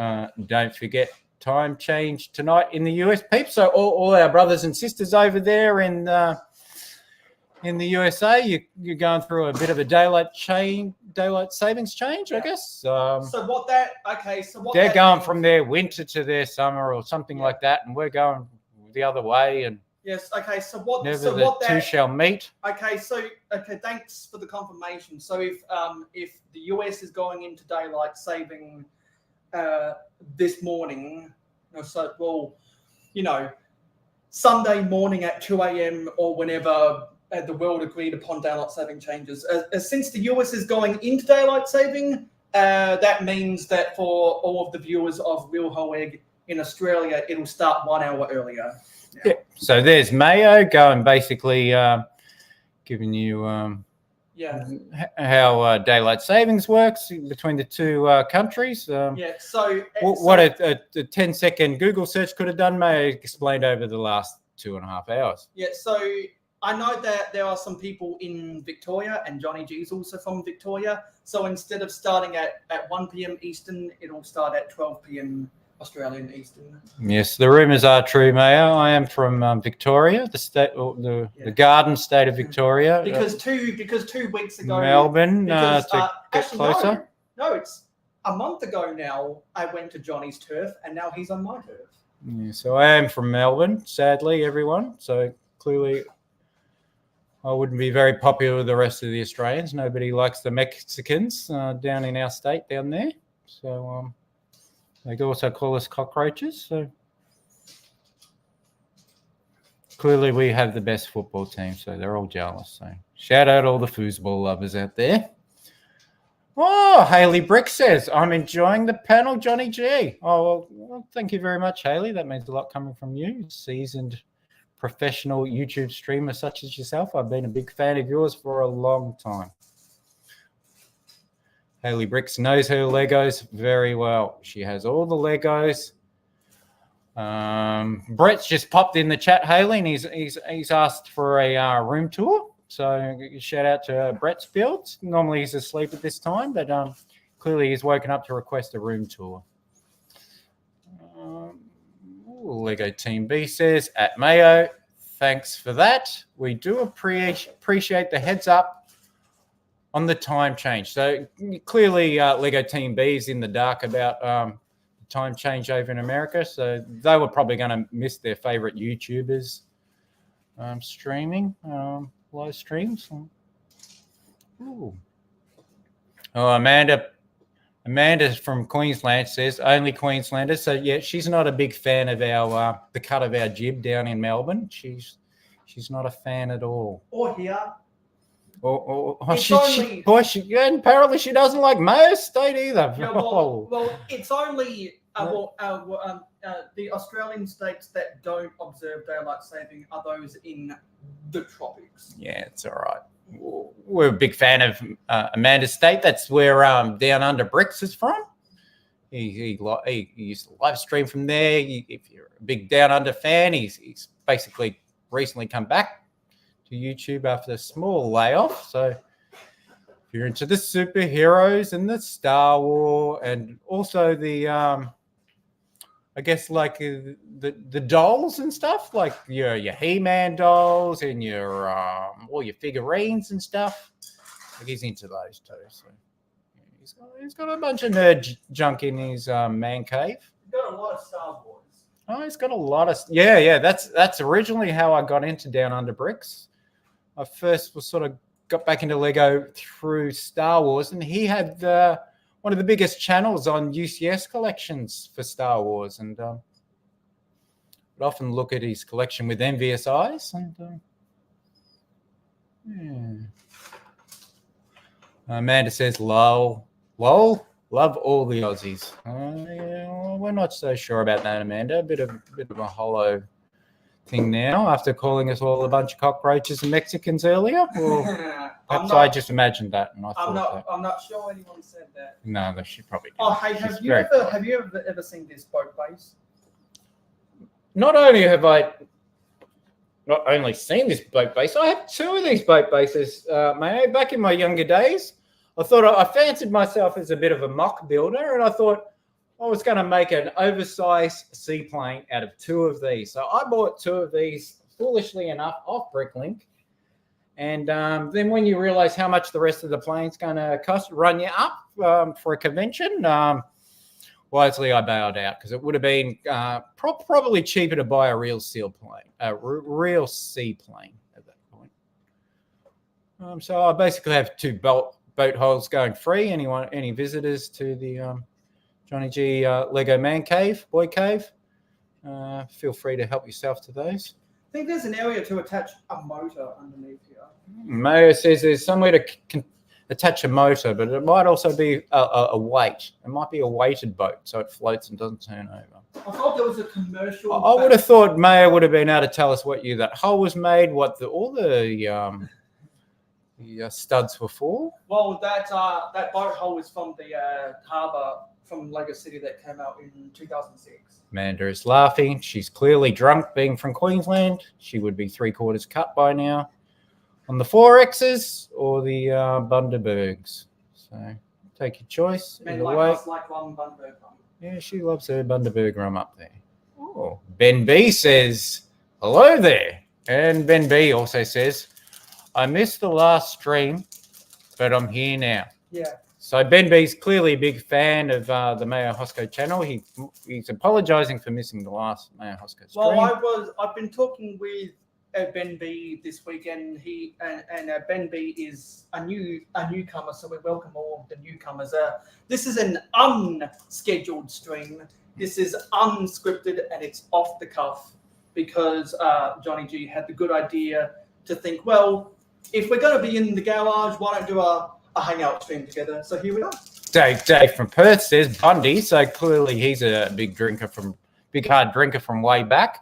Speaker 2: Don't forget time change tonight in the US, peeps. So all our brothers and sisters over there in the USA, you're going through a bit of a daylight savings change, I guess. So they're going from their winter to their summer or something like that, and we're going the other way. And
Speaker 1: yes, okay. So what?
Speaker 2: Never
Speaker 1: so
Speaker 2: the
Speaker 1: what
Speaker 2: two shall meet.
Speaker 1: Okay, thanks for the confirmation. So if the US is going into daylight saving this morning, Sunday morning at 2 a.m. or whenever the world agreed upon daylight saving changes. Since the US is going into daylight saving, that means that for all of the viewers of Real Whole Egg in Australia, it'll start 1 hour earlier.
Speaker 2: Yeah. So there's Mayo going basically giving you how daylight savings works between the two countries.
Speaker 1: So
Speaker 2: what a 10-second Google search could have done, Mayo explained over the last 2.5 hours.
Speaker 1: Yeah, so I know that there are some people in Victoria, and Johnny G's also from Victoria. So instead of starting at 1 p.m. Eastern, it'll start at 12 p.m. Australian Eastern. Yes,
Speaker 2: the rumours are true, Mayo. I am from Victoria, the state, the Garden State of Victoria.
Speaker 1: Because 2 weeks ago,
Speaker 2: Melbourne to get closer.
Speaker 1: No, it's a month ago now. I went to Johnny's turf, and now he's on my turf.
Speaker 2: Yeah, so I am from Melbourne, sadly, everyone. So clearly, I wouldn't be very popular with the rest of the Australians. Nobody likes the Mexicans down in our state down there. So they also call us cockroaches. So clearly we have the best football team, so they're all jealous. So shout out all the foosball lovers out there. Oh, Haley Brick says, I'm enjoying the panel, Johnny G. Oh, well, thank you very much, Haley. That means a lot coming from you, seasoned professional YouTube streamer such as yourself. I've been a big fan of yours for a long time. Haley Bricks knows her Legos very well. She has all the Legos. Brett's just popped in the chat, Haley, and he's asked for a room tour. So shout out to Brett's Fields. Normally he's asleep at this time, but clearly he's woken up to request a room tour. Lego Team B says, at Mayo, thanks for that. We do appreciate the heads up on the time change. So clearly Lego Team B is in the dark about the time change over in America. So they were probably going to miss their favorite YouTubers streaming. Live streams. Ooh. Oh, Amanda from Queensland says only Queenslanders. So yeah, she's not a big fan of our the cut of our jib down in Melbourne. She's not a fan at all.
Speaker 1: Or here.
Speaker 2: And apparently she doesn't like Mayo State either.
Speaker 1: Yeah, well, it's only the Australian states that don't observe daylight saving are those in the tropics.
Speaker 2: Yeah, it's all right. We're a big fan of Amanda State. That's where Down Under Bricks is from. He used to live stream from there. If you're a big Down Under fan, he's basically recently come back to YouTube after a small layoff. So if you're into the superheroes and the Star Wars and also the I guess like the dolls and stuff, like your He-Man dolls and your all your figurines and stuff. Like he's into those too. So he's got a bunch of nerd junk in his man cave.
Speaker 1: He's got a lot of Star Wars.
Speaker 2: Oh, he's got a lot of yeah. That's originally how I got into Down Under Bricks. I first got back into Lego through Star Wars, and he had one of the biggest channels on UCS collections for Star Wars, and I'd often look at his collection with envious eyes. And Amanda says, lol, love all the Aussies. Yeah, we're not so sure about that, Amanda. A bit of a hollow thing now after calling us all a bunch of cockroaches and Mexicans earlier. Or perhaps I just imagined that, and I'm
Speaker 1: not sure anyone said that.
Speaker 2: No, they should probably.
Speaker 1: Oh, hey, have you ever seen this boat base?
Speaker 2: Not only have I not only seen this boat base, I have two of these boat bases, Mayo. Back in my younger days, I thought I fancied myself as a bit of a mock builder, and I thought I was going to make an oversized seaplane out of two of these. So I bought two of these, foolishly enough, off Bricklink. And then when you realize how much the rest of the plane's going to cost, run you up for a convention, wisely I bailed out because it would have been probably cheaper to buy a real seaplane at that point. So I basically have two boat holes going free. Any visitors to the Johnny G Lego Man Cave, Boy Cave, feel free to help yourself to those.
Speaker 1: I think there's an area to attach a motor underneath here.
Speaker 2: Mayo says there's somewhere to attach a motor, but it might also be a weight. It might be a weighted boat, so it floats and doesn't turn over.
Speaker 1: I thought there was a commercial.
Speaker 2: I would have thought Mayo would have been able to tell us what year that hull was made, what all the studs were for.
Speaker 1: Well, that boat hull was from the harbour from Lego City that came out in 2006.
Speaker 2: Amanda is laughing. She's clearly drunk, being from Queensland. She would be 3/4 cut by now. On the 4Xs or the Bundabergs. So take your choice.
Speaker 1: Men like us like one Bundaberg rum.
Speaker 2: Yeah, she loves her Bundaberg rum up there. Oh, Ben B says, hello there. And Ben B also says, I missed the last stream, but I'm here now.
Speaker 1: Yeah.
Speaker 2: So Ben B's clearly a big fan of the mayohosko channel. He's apologising for missing the last mayohosko stream.
Speaker 1: Well, I've been talking with Ben B this weekend. Ben B is a newcomer, so we welcome all of the newcomers. This is an unscheduled stream. This is unscripted and it's off the cuff because Johnny G had the good idea to think, well, if we're going to be in the garage, why don't do a a hangout stream together. So here we are.
Speaker 2: Dave from Perth says Bundy, so clearly he's a big hard drinker from way back.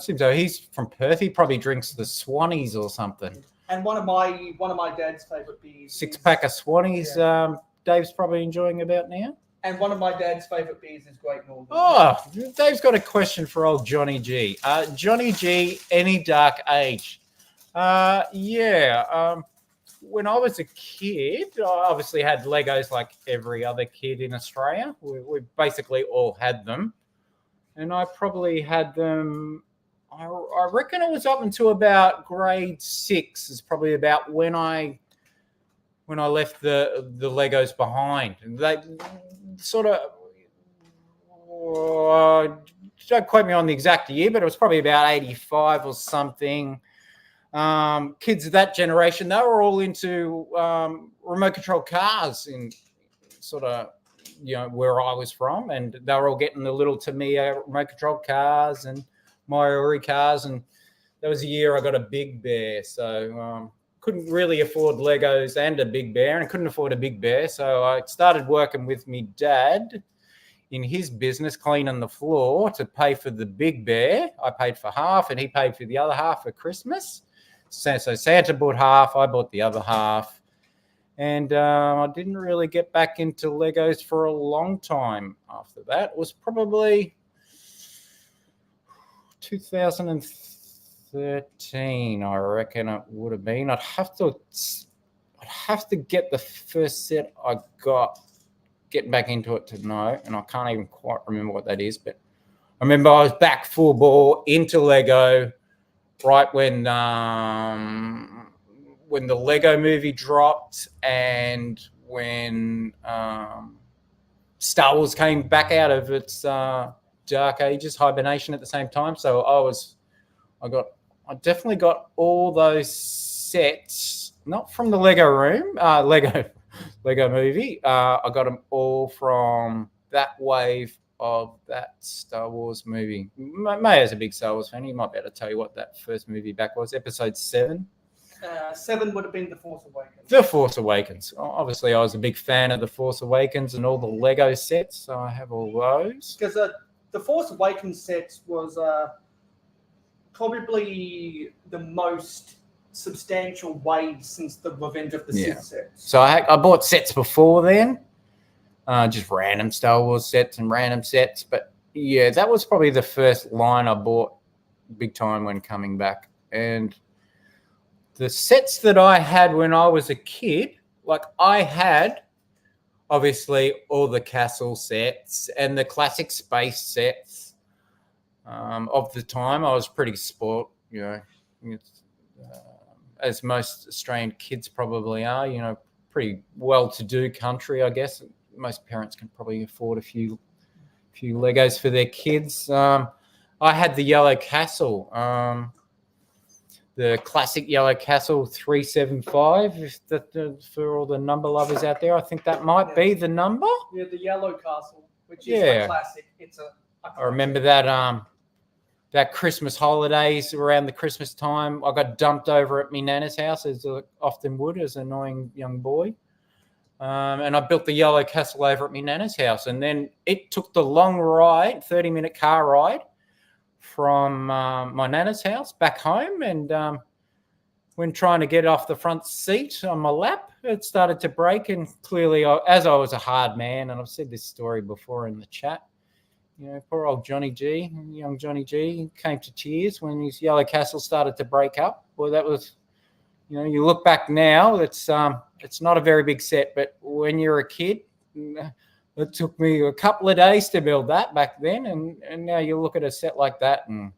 Speaker 2: Seems like he's from Perth. He probably drinks the Swannies or something.
Speaker 1: And one of my dad's favourite beers.
Speaker 2: 6-pack of Swannies.
Speaker 1: Yeah.
Speaker 2: Dave's probably enjoying about now.
Speaker 1: And one of my dad's favourite beers is Great Northern.
Speaker 2: Oh, Dave's got a question for old Johnny G. Johnny G, any dark age? When I was a kid, I obviously had Legos like every other kid in Australia. We basically all had them. And I probably had them, I reckon it was up until about grade 6 is probably about when I left the Legos behind. And they sort of, don't quote me on the exact year, but it was probably about 85 or something. Kids of that generation, they were all into remote control cars in sort of, where I was from, and they were all getting the little Tamiya remote control cars and Mayohosko cars. And that was a year I got a Big Bear, so couldn't really afford Legos and a Big Bear, and couldn't afford a Big Bear, so I started working with me dad in his business, cleaning the floor to pay for the Big Bear. I paid for half, and he paid for the other half for Christmas. So Santa bought half, I bought the other half. And I didn't really get back into Legos for a long time after that. It was probably 2013, I reckon it would have been. I'd have to get the first set I got, getting back into it to know, and I can't even quite remember what that is. But I remember I was back full ball into Lego right when the Lego movie dropped, and when Star Wars came back out of its dark ages, hibernation at the same time. So I definitely got all those sets, not from the Lego room, Lego movie. I got them all from that wave of that Star Wars movie. Mayo's a big Star Wars fan. He might be able to tell you what that first movie back was, episode 7.
Speaker 1: 7 would have been The Force Awakens.
Speaker 2: The Force Awakens. Obviously, I was a big fan of The Force Awakens and all the Lego sets, so I have all those.
Speaker 1: Because The Force Awakens sets was probably the most substantial wave since the Revenge of the Sith sets.
Speaker 2: So I bought sets before then, just random Star Wars sets and random sets. But, yeah, that was probably the first line I bought big time when coming back. And the sets that I had when I was a kid, like I had obviously all the castle sets and the classic space sets of the time. I was pretty spoilt, as most Australian kids probably are, pretty well-to-do country, I guess. Most parents can probably afford a few Legos for their kids. I had the Yellow Castle, the classic Yellow Castle 375, for all the number lovers out there. I think that might be the number.
Speaker 1: Yeah, the Yellow Castle, which is a classic.
Speaker 2: I remember that Christmas holidays around the Christmas time. I got dumped over at my nana's house, as I often would as an annoying young boy. And I built the Yellow Castle over at my nana's house. And then it took the long ride, 30-minute car ride, from my nana's house back home, and when trying to get off the front seat on my lap, it started to break. And clearly, as I was a hard man, and I've said this story before in the chat, poor old Johnny G, young Johnny G, came to tears when his Yellow Castle started to break up. Well, that was, you look back now, it's not a very big set, but when you're a kid, it took me a couple of days to build that back then, and now you look at a set like that, and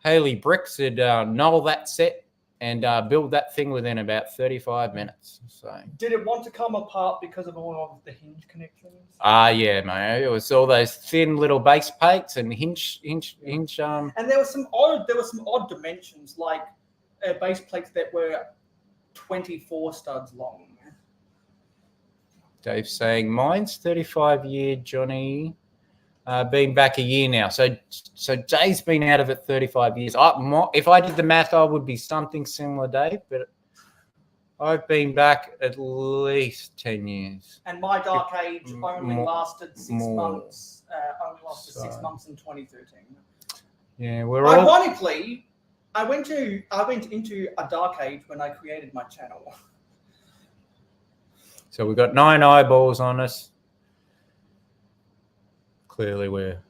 Speaker 2: Haley Bricks would null that set and build that thing within about 35 minutes. So,
Speaker 1: did it want to come apart because of all of the hinge connections?
Speaker 2: Yeah, mate. It was all those thin little base plates and hinge.
Speaker 1: And there were some odd dimensions, like base plates that were 24 studs long.
Speaker 2: Dave's saying mine's 35-year, Johnny. Been back a year now. So Dave's been out of it 35 years. If I did the math, I would be something similar, Dave. But I've been back at least 10 years.
Speaker 1: And my Dark Age only
Speaker 2: More-
Speaker 1: lasted 6
Speaker 2: more.
Speaker 1: months. Only lasted 6
Speaker 2: So-
Speaker 1: months in 2013.
Speaker 2: Yeah, we're all.
Speaker 1: Ironically, I went into a Dark Age when I created my channel.
Speaker 2: So we've got 9 eyeballs on us. Clearly, we're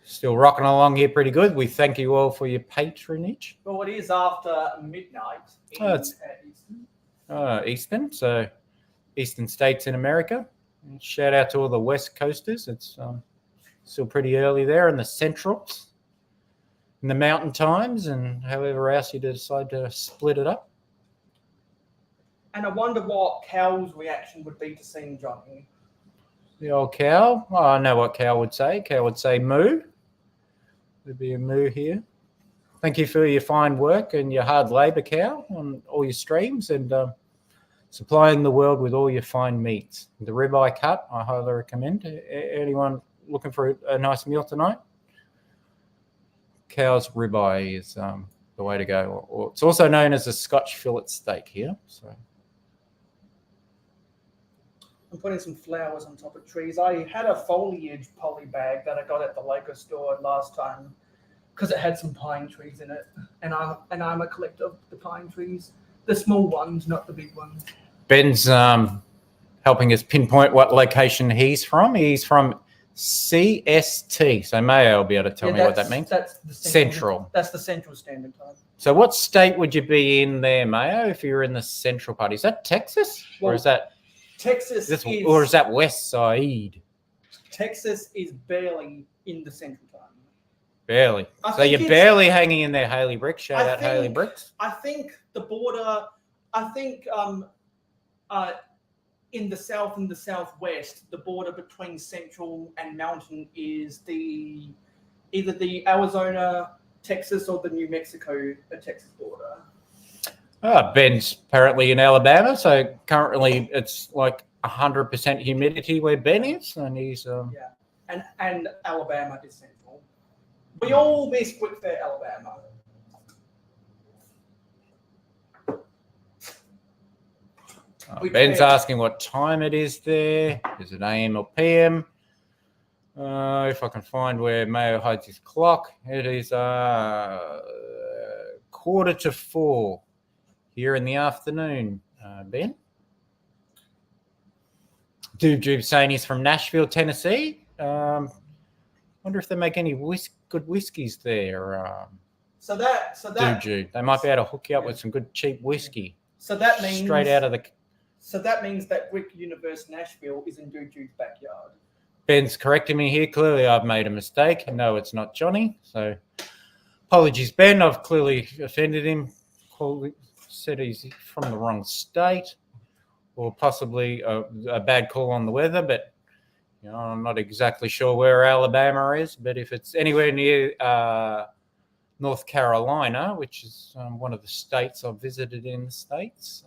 Speaker 2: still rocking along here pretty good. We thank you all for your patronage.
Speaker 1: Well, it is after midnight in
Speaker 2: it's-
Speaker 1: Eastern.
Speaker 2: Eastern, so Eastern states in America. Shout out to all the West Coasters. It's still pretty early there in the Centrals, in the Mountain Times, and however else you decide to split it up.
Speaker 1: And I wonder what Cal's reaction would be to seeing Johnny.
Speaker 2: The old cow. Oh, I know what Cal would say. Cal would say moo. There'd be a moo here. Thank you for your fine work and your hard labour, Cal, on all your streams and supplying the world with all your fine meats. The ribeye cut, I highly recommend. Anyone looking for a nice meal tonight? Cal's ribeye is the way to go. Or it's also known as a Scotch fillet steak here. So.
Speaker 1: I'm putting some flowers on top of trees. I had a foliage poly bag that I got at the Lego store last time because it had some pine trees in it, and I'm a collector of the pine trees, the small ones, not the big ones.
Speaker 2: Ben's helping us pinpoint what location he's from. He's from CST, so Mayo will be able to tell me what that means.
Speaker 1: That's the
Speaker 2: Central.
Speaker 1: That's the Central Standard Time.
Speaker 2: So what state would you be in there, Mayo, if you're in the central part? Is that Texas?
Speaker 1: Well,
Speaker 2: or is that or is that West Side?
Speaker 1: Texas is barely in the Central Time.
Speaker 2: Barely.
Speaker 1: I
Speaker 2: So
Speaker 1: think
Speaker 2: you're
Speaker 1: it's-
Speaker 2: barely hanging in there, Haley Brick. Shout
Speaker 1: I
Speaker 2: out Haley
Speaker 1: think-
Speaker 2: Bricks.
Speaker 1: I think the border. In the south and the southwest, the border between Central and Mountain is either the Arizona, Texas, or the New Mexico, Texas border.
Speaker 2: Ben's apparently in Alabama, so currently it's like 100% humidity where Ben is, and he's
Speaker 1: And Alabama is Central. We all miss Quickfair, Alabama.
Speaker 2: Ben's asking what time it is there. Is it AM or PM? If I can find where Mayo hides his clock, it is 3:45 here in the afternoon. Ben? Doob saying he's from Nashville, Tennessee. Wonder if they make any good whiskies there.
Speaker 1: So that
Speaker 2: Doob. They might be able to hook you up with some good cheap whiskey.
Speaker 1: So that means
Speaker 2: straight out of the.
Speaker 1: So that means that Brick Universe Nashville is in Dooju's backyard.
Speaker 2: Ben's correcting me here. Clearly, I've made a mistake. No, it's not Johnny. So, apologies, Ben. I've clearly offended him. Said he's from the wrong state, or possibly a bad call on the weather. But I'm not exactly sure where Alabama is. But if it's anywhere near North Carolina, which is one of the states I've visited in the States.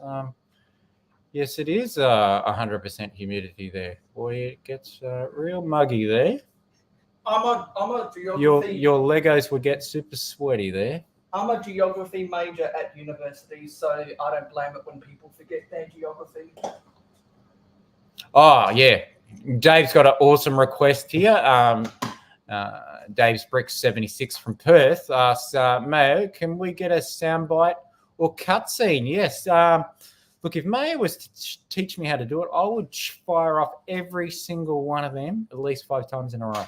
Speaker 2: Yes, it is 100% humidity there. Boy, it gets real muggy there.
Speaker 1: I'm a geography.
Speaker 2: Your Legos would get super sweaty there.
Speaker 1: I'm a geography major at university, so I don't blame it when people forget their geography.
Speaker 2: Oh, yeah. Dave's got an awesome request here. Dave's Bricks 76 from Perth asks, Mayo, can we get a soundbite or cutscene? Yes. Look, if Mayo was to teach me how to do it, I would fire off every single one of them at least 5 times in a row.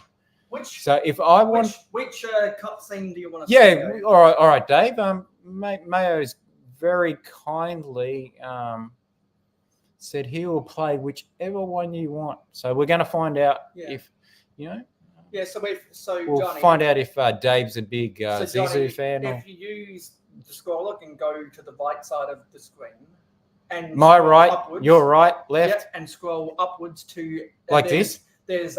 Speaker 2: Which
Speaker 1: cutscene do you want to see?
Speaker 2: Yeah, all right, Dave. Mayo's very kindly said he will play whichever one you want. So we're going to find out if,
Speaker 1: Yeah, so
Speaker 2: we'll
Speaker 1: Johnny,
Speaker 2: find out if Dave's a big Zizou
Speaker 1: Johnny,
Speaker 2: fan.
Speaker 1: If you use the scroller, can go to the right side of the screen. And
Speaker 2: My right,
Speaker 1: upwards,
Speaker 2: your right, left,
Speaker 1: and scroll upwards to
Speaker 2: like this.
Speaker 1: There's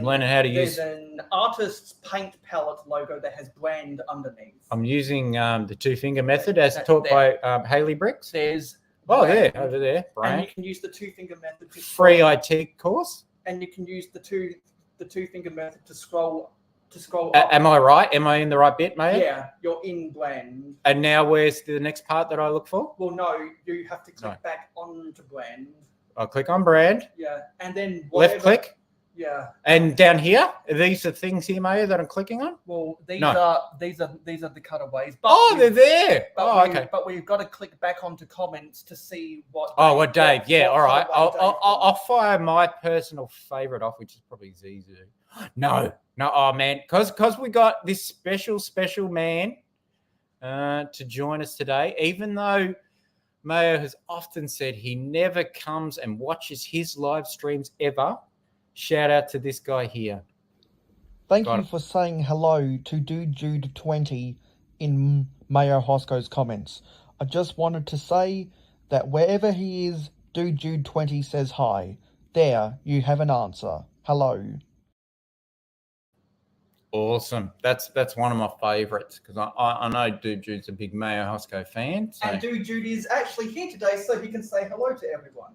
Speaker 2: Learning how to use.
Speaker 1: an artist's paint palette logo that has brand underneath.
Speaker 2: I'm using the 2-finger method as
Speaker 1: That's
Speaker 2: taught
Speaker 1: there.
Speaker 2: by Haley Bricks.
Speaker 1: There's
Speaker 2: there, over there,
Speaker 1: and
Speaker 2: brand.
Speaker 1: you can use the 2-finger method to
Speaker 2: Free IT course.
Speaker 1: and you can use the two-finger method to scroll to scroll up.
Speaker 2: Am I right? Am I in the right bit, mate?
Speaker 1: Yeah, you're in blend.
Speaker 2: And now where's the next part that I look for?
Speaker 1: Well, no, you have to click back onto blend.
Speaker 2: I'll click on brand.
Speaker 1: Yeah, and then
Speaker 2: Left click.
Speaker 1: Yeah.
Speaker 2: And down here, are these the things here, Mayo, that I'm clicking on?
Speaker 1: Well, these
Speaker 2: No.
Speaker 1: are the cutaways. But
Speaker 2: Oh, they're there. Okay.
Speaker 1: But we've got to click back onto comments to see what.
Speaker 2: Oh, what Dave? Yeah, all right.
Speaker 1: cutaway Dave
Speaker 2: I'll fire my personal favorite off, which is probably Zizu. No. Oh man, because we got this special man to join us today. Even though Mayo has often said he never comes and watches his live streams ever. Shout out to this guy here.
Speaker 4: Thank you for saying hello to Dude Jude 20 in mayohosko's comments. I just wanted to say that wherever he is, Dude Jude 20 says hi. There, you have an answer. Hello.
Speaker 2: Awesome. That's one of my favorites because I know Dude Jude's a big Mayohosko fan. So.
Speaker 1: And Dude Jude is actually here today so he can say hello to everyone.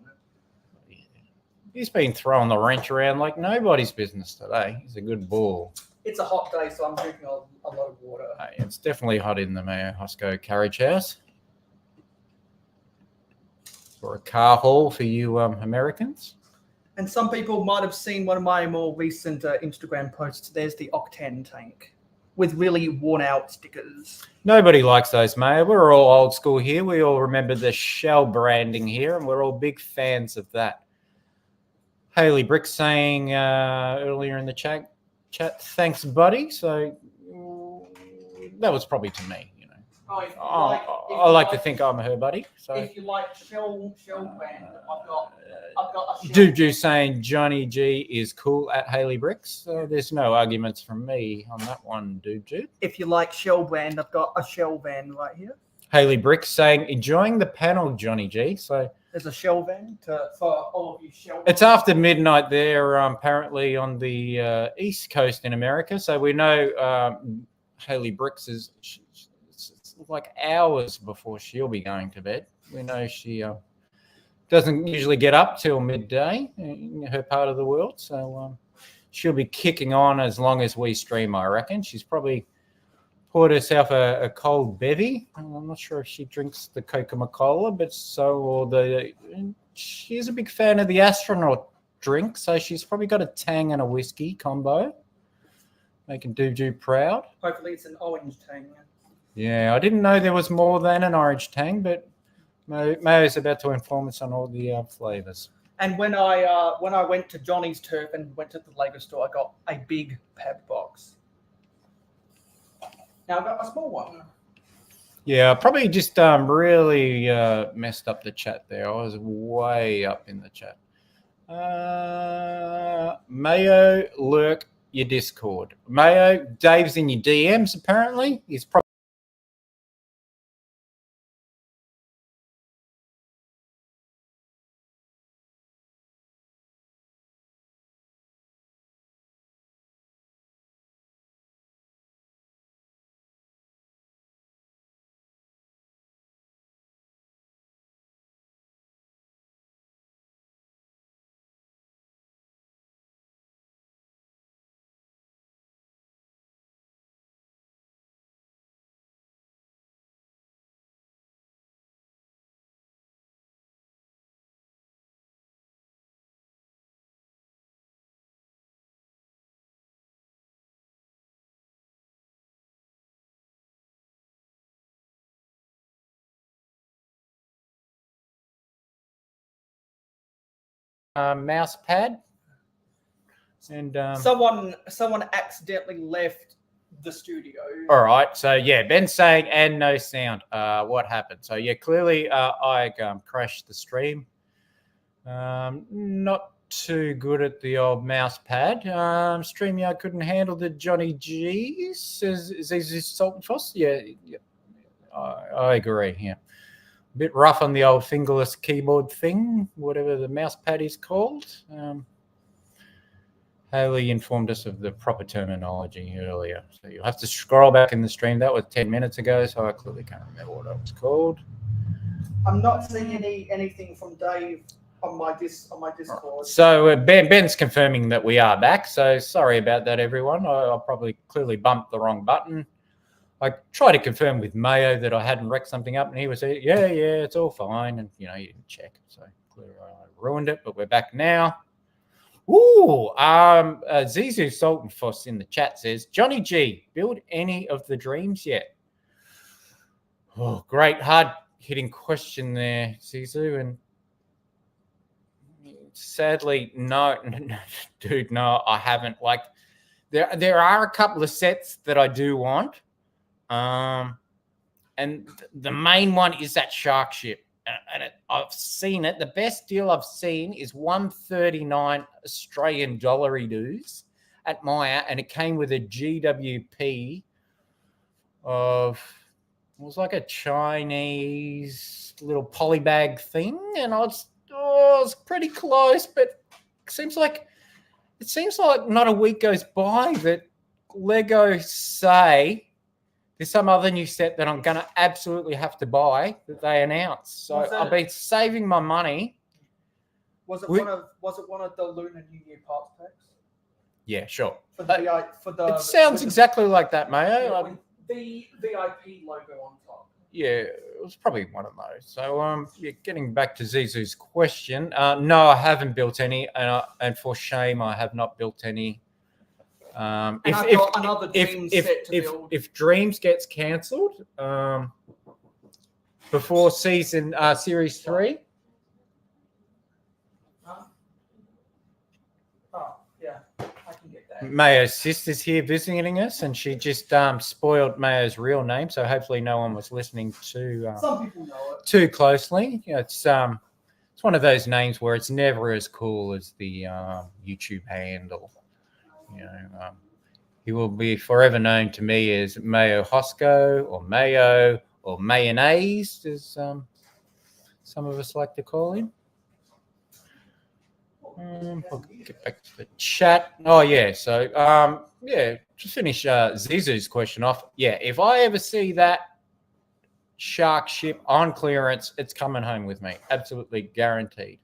Speaker 2: He's been throwing the wrench around like nobody's business today. He's a good bull.
Speaker 1: It's a hot day, so I'm drinking a lot of water.
Speaker 2: It's definitely hot in the Mayohosko carriage house. For a car haul for you Americans.
Speaker 1: And some people might have seen one of my more recent Instagram posts. There's the Octane tank with really worn-out stickers.
Speaker 2: Nobody likes those, Mayo. We're all old school here. We all remember the Shell branding here, and we're all big fans of that. Haley Brick saying earlier in the chat, thanks, buddy. So that was probably to me, you know. I like to think I'm her buddy. So
Speaker 1: if you like Shell brand, I've got a Shell.
Speaker 2: Juju saying Johnny G is cool at Haley Bricks. So there's no arguments from me on that one, Juju.
Speaker 1: If you like Shell brand, I've got a Shell van right here.
Speaker 2: Haley Bricks saying enjoying the panel, Johnny G. So
Speaker 1: there's a Shell van for all of you Shell.
Speaker 2: It's after midnight there, apparently on the East Coast in America. So we know Haley Bricks is it's like hours before she'll be going to bed. We know she doesn't usually get up till midday in her part of the world. So she'll be kicking on as long as we stream, I reckon. She's probably poured herself a cold bevy. I'm not sure if she drinks the Coca-Cola, but she's a big fan of the astronaut drink, so she's probably got a tang and a whiskey combo, making Duju proud.
Speaker 1: Hopefully it's an orange tang.
Speaker 2: Yeah, I didn't know there was more than an orange tang, but Mayo's about to inform us on all the flavors.
Speaker 1: And when I went to Johnny's Turf and went to the Lego store, I got a big peb box. Now I've got a small one.
Speaker 2: Yeah, I probably just really messed up the chat there. I was way up in the chat. Mayo, lurk your Discord. Mayo, Dave's in your DMs apparently. He's probably mouse pad. And
Speaker 1: someone accidentally left the studio.
Speaker 2: All right. So yeah, Ben's saying and no sound. What happened? So yeah, clearly I crashed the stream. Not too good at the old mouse pad. StreamYard couldn't handle the Johnny G's. Is this Salt and Foss? Yeah, I agree. Yeah. A bit rough on the old fingerless keyboard thing, whatever the mouse pad is called. Haley informed us of the proper terminology earlier. So you'll have to scroll back in the stream. That was 10 minutes ago, so I clearly can't remember what it was called.
Speaker 1: I'm not seeing anything from Dave on my Discord.
Speaker 2: So Ben's confirming that we are back. So sorry about that, everyone. I probably clearly bumped the wrong button. I tried to confirm with Mayo that I hadn't wrecked something up, and he was yeah, it's all fine. And you didn't check, so clearly I ruined it. But we're back now. Ooh, Zizu Sultanfuss in the chat says, Johnny G, build any of the dreams yet? Oh, great hard hitting question there, Zizu, and sadly, no, dude, no, I haven't. Like, there are a couple of sets that I do want, and the main one is that shark ship, and I've seen it. The best deal I've seen is $139 Australian dollary dues at Maya, and it came with a GWP of, it was like a Chinese little polybag thing, and I was pretty close, but it seems like not a week goes by that Lego say there's some other new set that I'm going to absolutely have to buy that they announce. So I've been saving my money.
Speaker 1: Was it one of the Lunar New Year parts packs?
Speaker 2: Yeah, sure.
Speaker 1: It
Speaker 2: sounds exactly like that, Mayo.
Speaker 1: The VIP logo on top.
Speaker 2: Yeah, it was probably one of those. So, getting back to Zizu's question, no, I haven't built any, and for shame, I have not built any. If Dreams gets cancelled before season series 3. Mayo's sister's here visiting us, and she just spoiled Mayo's real name, so hopefully no one was listening
Speaker 1: some people know it
Speaker 2: too closely. It's one of those names where it's never as cool as the YouTube handle. He will be forever known to me as mayohosko or Mayo or mayonnaise, as some of us like to call him. I'll get back to the chat. Oh, yeah. So, to finish Zizu's question off, yeah, if I ever see that shark ship on clearance, it's coming home with me. Absolutely guaranteed.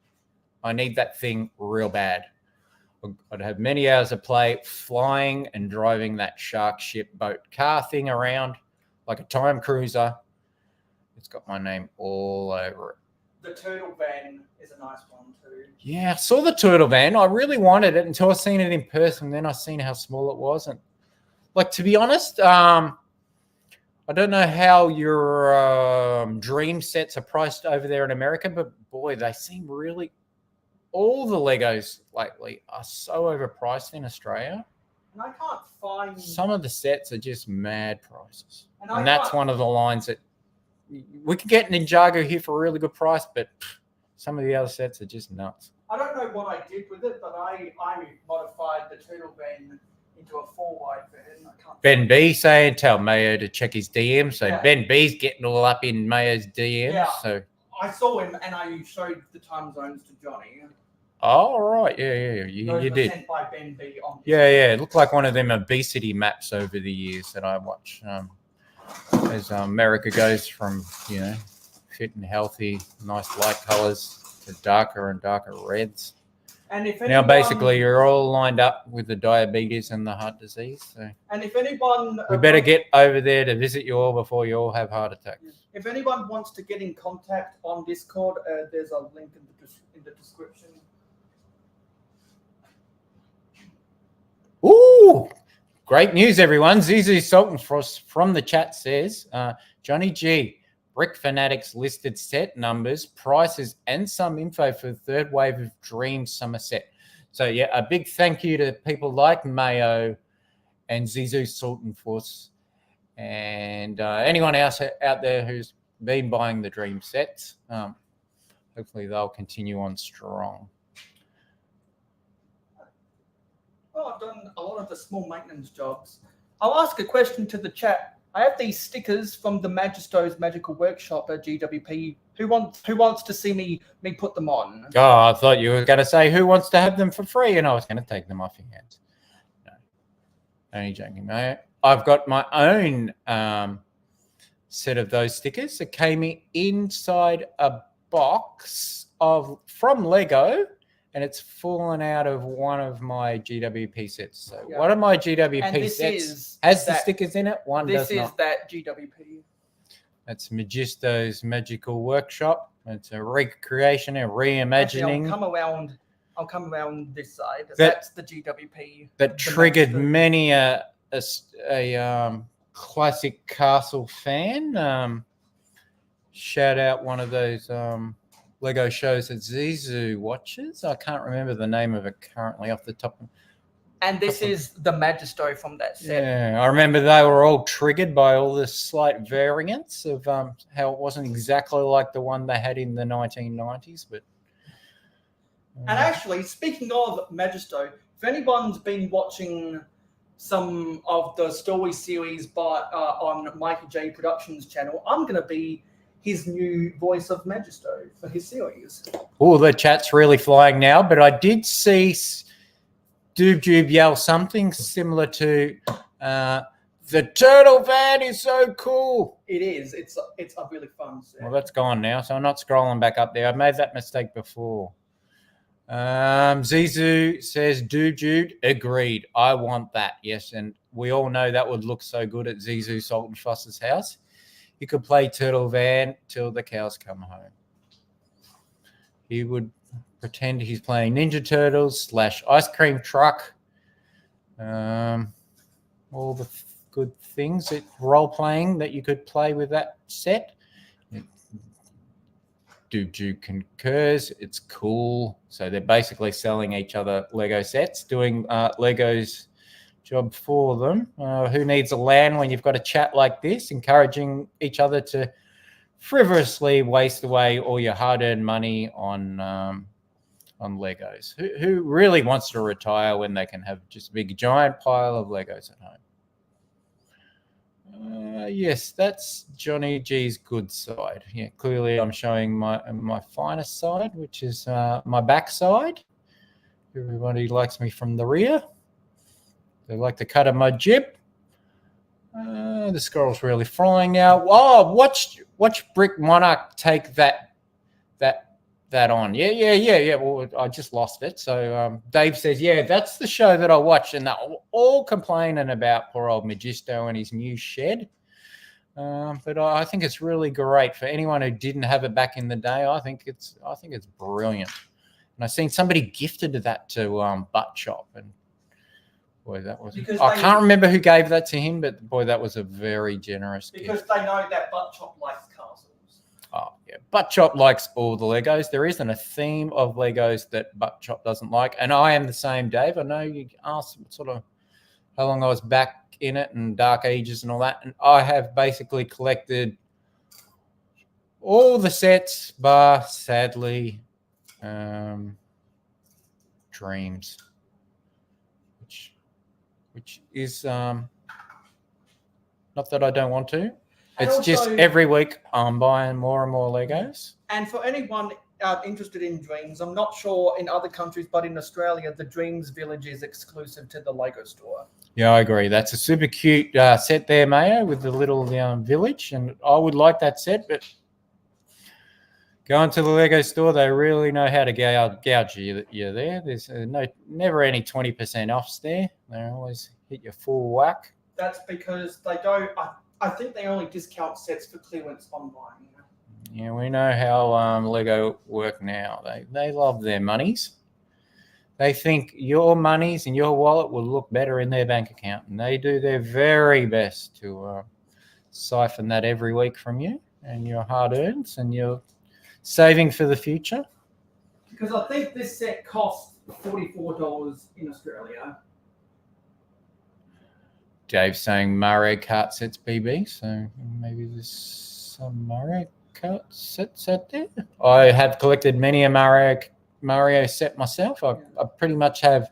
Speaker 2: I need that thing real bad. I'd have many hours of play flying and driving that shark ship boat car thing around like a time cruiser. It's got my name all over it.
Speaker 1: The turtle van is a nice one too.
Speaker 2: Yeah, I saw the turtle van. I really wanted it until I seen it in person. Then I seen how small it was, and to be honest, I don't know how your dream sets are priced over there in America, but boy, they seem really. All the Legos lately are so overpriced in Australia.
Speaker 1: And I can't find.
Speaker 2: Some of the sets are just mad prices, and that's one of the lines that. We could get Ninjago here for a really good price, but some of the other sets are just nuts.
Speaker 1: I don't know what I did with it, but I modified the turtle van into a 4-wide van.
Speaker 2: Ben B saying, tell Mayo to check his DM. So yeah. Ben B's getting all up in Mayo's DM.
Speaker 1: Yeah.
Speaker 2: So
Speaker 1: I saw him and I showed the time zones to Johnny.
Speaker 2: Oh, right. Yeah. You did.
Speaker 1: Sent by Ben B on
Speaker 2: yeah. It looked like one of them obesity maps over the years that I watch. As America goes from, fit and healthy, nice light colors to darker and darker reds.
Speaker 1: And if
Speaker 2: now, basically, you're all lined up with the diabetes and the heart disease. So.
Speaker 1: And if anyone...
Speaker 2: we better get over there to visit you all before you all have heart attacks.
Speaker 1: If anyone wants to get in contact on Discord, there's a link in the description.
Speaker 2: Ooh! Great news, everyone. Zizu Sultanfrost from the chat says, Johnny G, Brick Fanatics listed set numbers, prices, and some info for the third wave of Dream Summer set. So, yeah, a big thank you to people like Mayo and Zizu Sultanfrost and anyone else out there who's been buying the Dream sets. Hopefully they'll continue on strong.
Speaker 1: I've done a lot of the small maintenance jobs. I'll ask a question to the chat. I have these stickers from the Magisto's Magical Workshop at GWP. Who wants to see me put them on?
Speaker 2: Oh, I thought you were going to say who wants to have them for free, and I was going to take them off your hands. No, only joking, mate. I've got my own set of those stickers. It came inside a box from Lego, and it's fallen out of one of my GWP sets. So
Speaker 1: Yeah.
Speaker 2: one of my GWP
Speaker 1: And this
Speaker 2: sets
Speaker 1: is
Speaker 2: has the
Speaker 1: that-
Speaker 2: stickers in it. One
Speaker 1: This
Speaker 2: does
Speaker 1: is
Speaker 2: not.
Speaker 1: that GWP.
Speaker 2: That's Magisto's Magical Workshop. It's a recreation, a reimagining.
Speaker 1: Actually, I'll come around this side.
Speaker 2: That-
Speaker 1: That's the GWP.
Speaker 2: that
Speaker 1: the
Speaker 2: triggered
Speaker 1: Magisto.
Speaker 2: many a classic castle fan. Shout out one of those Lego shows that Zizou watches. I can't remember the name of it currently off the top.
Speaker 1: And this is the Magisto from that set.
Speaker 2: Yeah, I remember they were all triggered by all the slight variants of how it wasn't exactly like the one they had in the 1990s, but.
Speaker 1: And actually, speaking of Magisto, if anyone's been watching some of the story series on Mikey J Productions channel, I'm going to be his new voice of Magisto for his series.
Speaker 2: Oh, the chat's really flying now, but I did see Doob yell something similar to the turtle van is so cool.
Speaker 1: It is. It's a really fun set.
Speaker 2: Well, that's gone now, so I'm not scrolling back up there. I made that mistake before. Zizou says, Jude, agreed. I want that. Yes, and we all know that would look so good at Zizou Salt and Foster's house. You could play Turtle Van till the cows come home. He would pretend he's playing Ninja Turtles / Ice Cream Truck. All the good things, role playing that you could play with that set. Dude concurs. It's cool. So they're basically selling each other Lego sets, doing Lego's job for them. Who needs a LAN when you've got a chat like this, encouraging each other to frivolously waste away all your hard-earned money on Legos? Who really wants to retire when they can have just a big giant pile of Legos at home? Yes, that's Johnny G's good side. Yeah, clearly I'm showing my finest side, which is my back side. Everybody likes me from the rear. They like the cut of my jib. The squirrel's really flying now. Oh, watch Brick Monarch take that on. Yeah. Well, I just lost it. So Dave says, yeah, that's the show that I watched, and they're all complaining about poor old Magisto and his new shed. But I think it's really great for anyone who didn't have it back in the day. I think it's brilliant. And I've seen somebody gifted that to Butt Chop, and boy, that was. I can't remember who gave that to him, but boy, that was a very generous gift.
Speaker 1: Because they know that Butt Chop likes castles.
Speaker 2: Oh, yeah. Butt Chop likes all the Legos. There isn't a theme of Legos that Butt Chop doesn't like. And I am the same, Dave. I know you asked sort of how long I was back in it and Dark Ages and all that. And I have basically collected all the sets, bar, sadly, Dreams, which is not that I don't want to. It's
Speaker 1: also,
Speaker 2: just every week I'm buying more and more Legos.
Speaker 1: And for anyone interested in Dreams, I'm not sure in other countries, but in Australia, the Dreams Village is exclusive to the Lego store.
Speaker 2: Yeah, I agree. That's a super cute set there, Mayo, with the little village. And I would like that set, but going to the Lego store, they really know how to gouge you there. There's never any 20% offs there. They always hit you full whack.
Speaker 1: That's because they don't. I think they only discount sets for clearance online.
Speaker 2: Yeah, we know how Lego work now. They love their monies. They think your monies in your wallet will look better in their bank account, and they do their very best to siphon that every week from you and your hard earns and your saving for the future.
Speaker 1: Because I think this set costs $44 in Australia.
Speaker 2: Dave's saying Mario Kart sets BB, so maybe there's some Mario Kart sets out there. I have collected many a Mario set myself. I pretty much have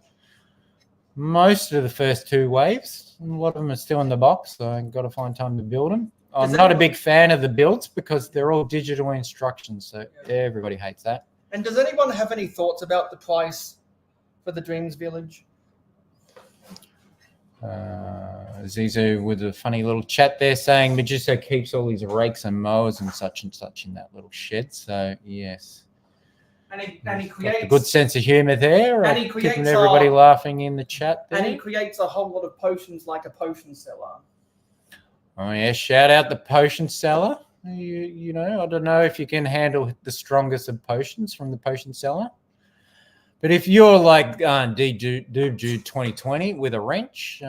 Speaker 2: most of the first two waves. A lot of them are still in the box, so I've got to find time to build them. I'm not a big fan of the builds because they're all digital instructions, so everybody hates that.
Speaker 1: And does anyone have any thoughts about the price for the Dreams Village?
Speaker 2: Zizou with a funny little chat there saying Magisto keeps all his rakes and mowers and such in that little shed. So, yes.
Speaker 1: And he
Speaker 2: Got the
Speaker 1: creates
Speaker 2: good sense of humour there.
Speaker 1: and he
Speaker 2: Keeping
Speaker 1: creates
Speaker 2: everybody laughing in the chat there.
Speaker 1: and he creates a whole lot of potions like a potion seller.
Speaker 2: Oh yeah, shout out the potion seller. You know, I don't know if you can handle the strongest of potions from the potion seller. But if you're like Dude 2020 with a wrench,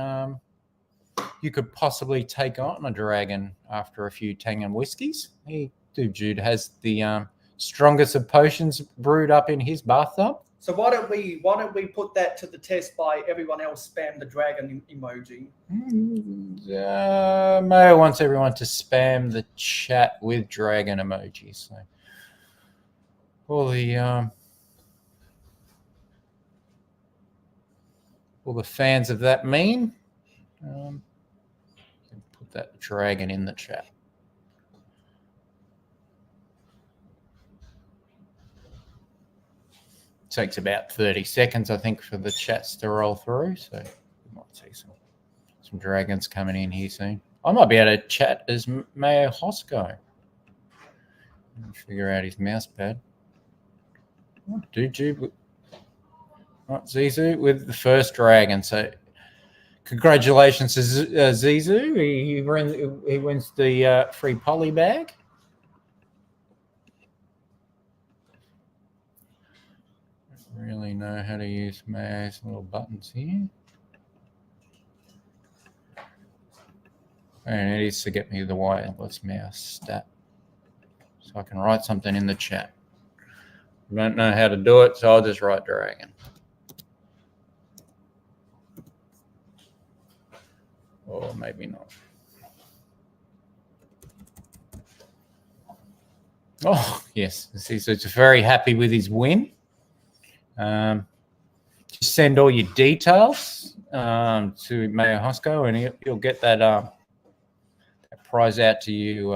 Speaker 2: you could possibly take on a dragon after a few Tang and whiskies. Dude has the strongest of potions brewed up in his bathtub.
Speaker 1: So why don't we put that to the test by everyone else spam the dragon emoji?
Speaker 2: Mayo wants everyone to spam the chat with dragon emojis. So all the fans of that meme, put that dragon in the chat. Takes about 30 seconds, I think, for the chats to roll through. So we might see some dragons coming in here soon. I might be able to chat as mayohosko. Figure out his mouse pad. Zizu with the first dragon. So congratulations to Zizu. He wins the free poly bag. Really know how to use Mayo's little buttons here. And it is to get me the wireless mouse stat. So I can write something in the chat. I don't know how to do it, so I'll just write dragon. Or maybe not. Oh, yes. See, so it's very happy with his win. Just send all your details to mayohosko, and he'll get that prize out to you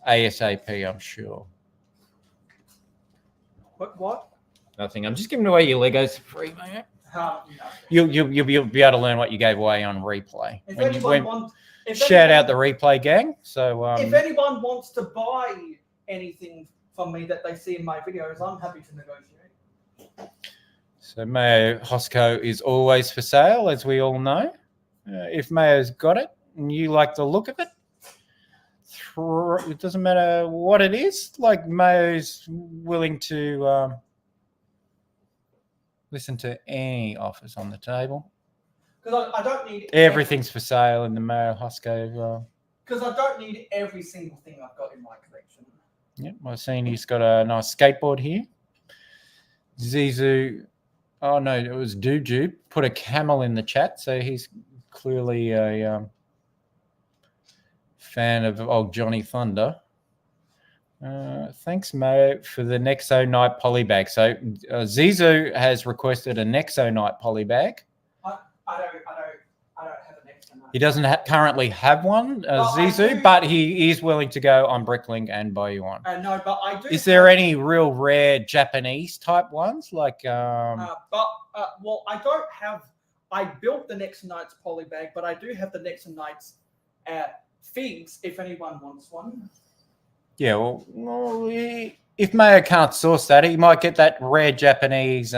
Speaker 2: ASAP, I'm sure.
Speaker 1: What?
Speaker 2: Nothing. I'm just giving away your Legos for free, mate.
Speaker 1: No.
Speaker 2: You'll be able to learn what you gave away on replay. Shout out the replay gang. So
Speaker 1: if anyone wants to buy anything from me that they see in my videos, I'm happy to negotiate.
Speaker 2: So mayohosko is always for sale, as we all know. If Mayo's got it and you like the look of it, it doesn't matter what it is. Like Mayo's willing to listen to any offers on the table.
Speaker 1: Because I don't need
Speaker 2: everything's for sale in the mayohosko.
Speaker 1: Because I don't need every single thing I've got in my collection.
Speaker 2: Yep, I've seen he's got a nice skateboard here. Zizu, oh no, it was Duju, put a camel in the chat, so he's clearly a fan of old Johnny Thunder. Thanks, Mo, for the Nexo Night poly bag. So Zizu has requested a Nexo Night poly bag.
Speaker 1: I don't have a Nexo Night.
Speaker 2: He doesn't currently have one, Zizu, but he is willing to go on Bricklink and buy you one.
Speaker 1: No, but I do.
Speaker 2: Is there any real rare Japanese type ones like?
Speaker 1: Well, I don't have. I built the Nexo Nights poly bag, but I do have the Nexo Nights figs. If anyone wants one.
Speaker 2: Yeah, well, if Mayo can't source that, he might get that rare Japanese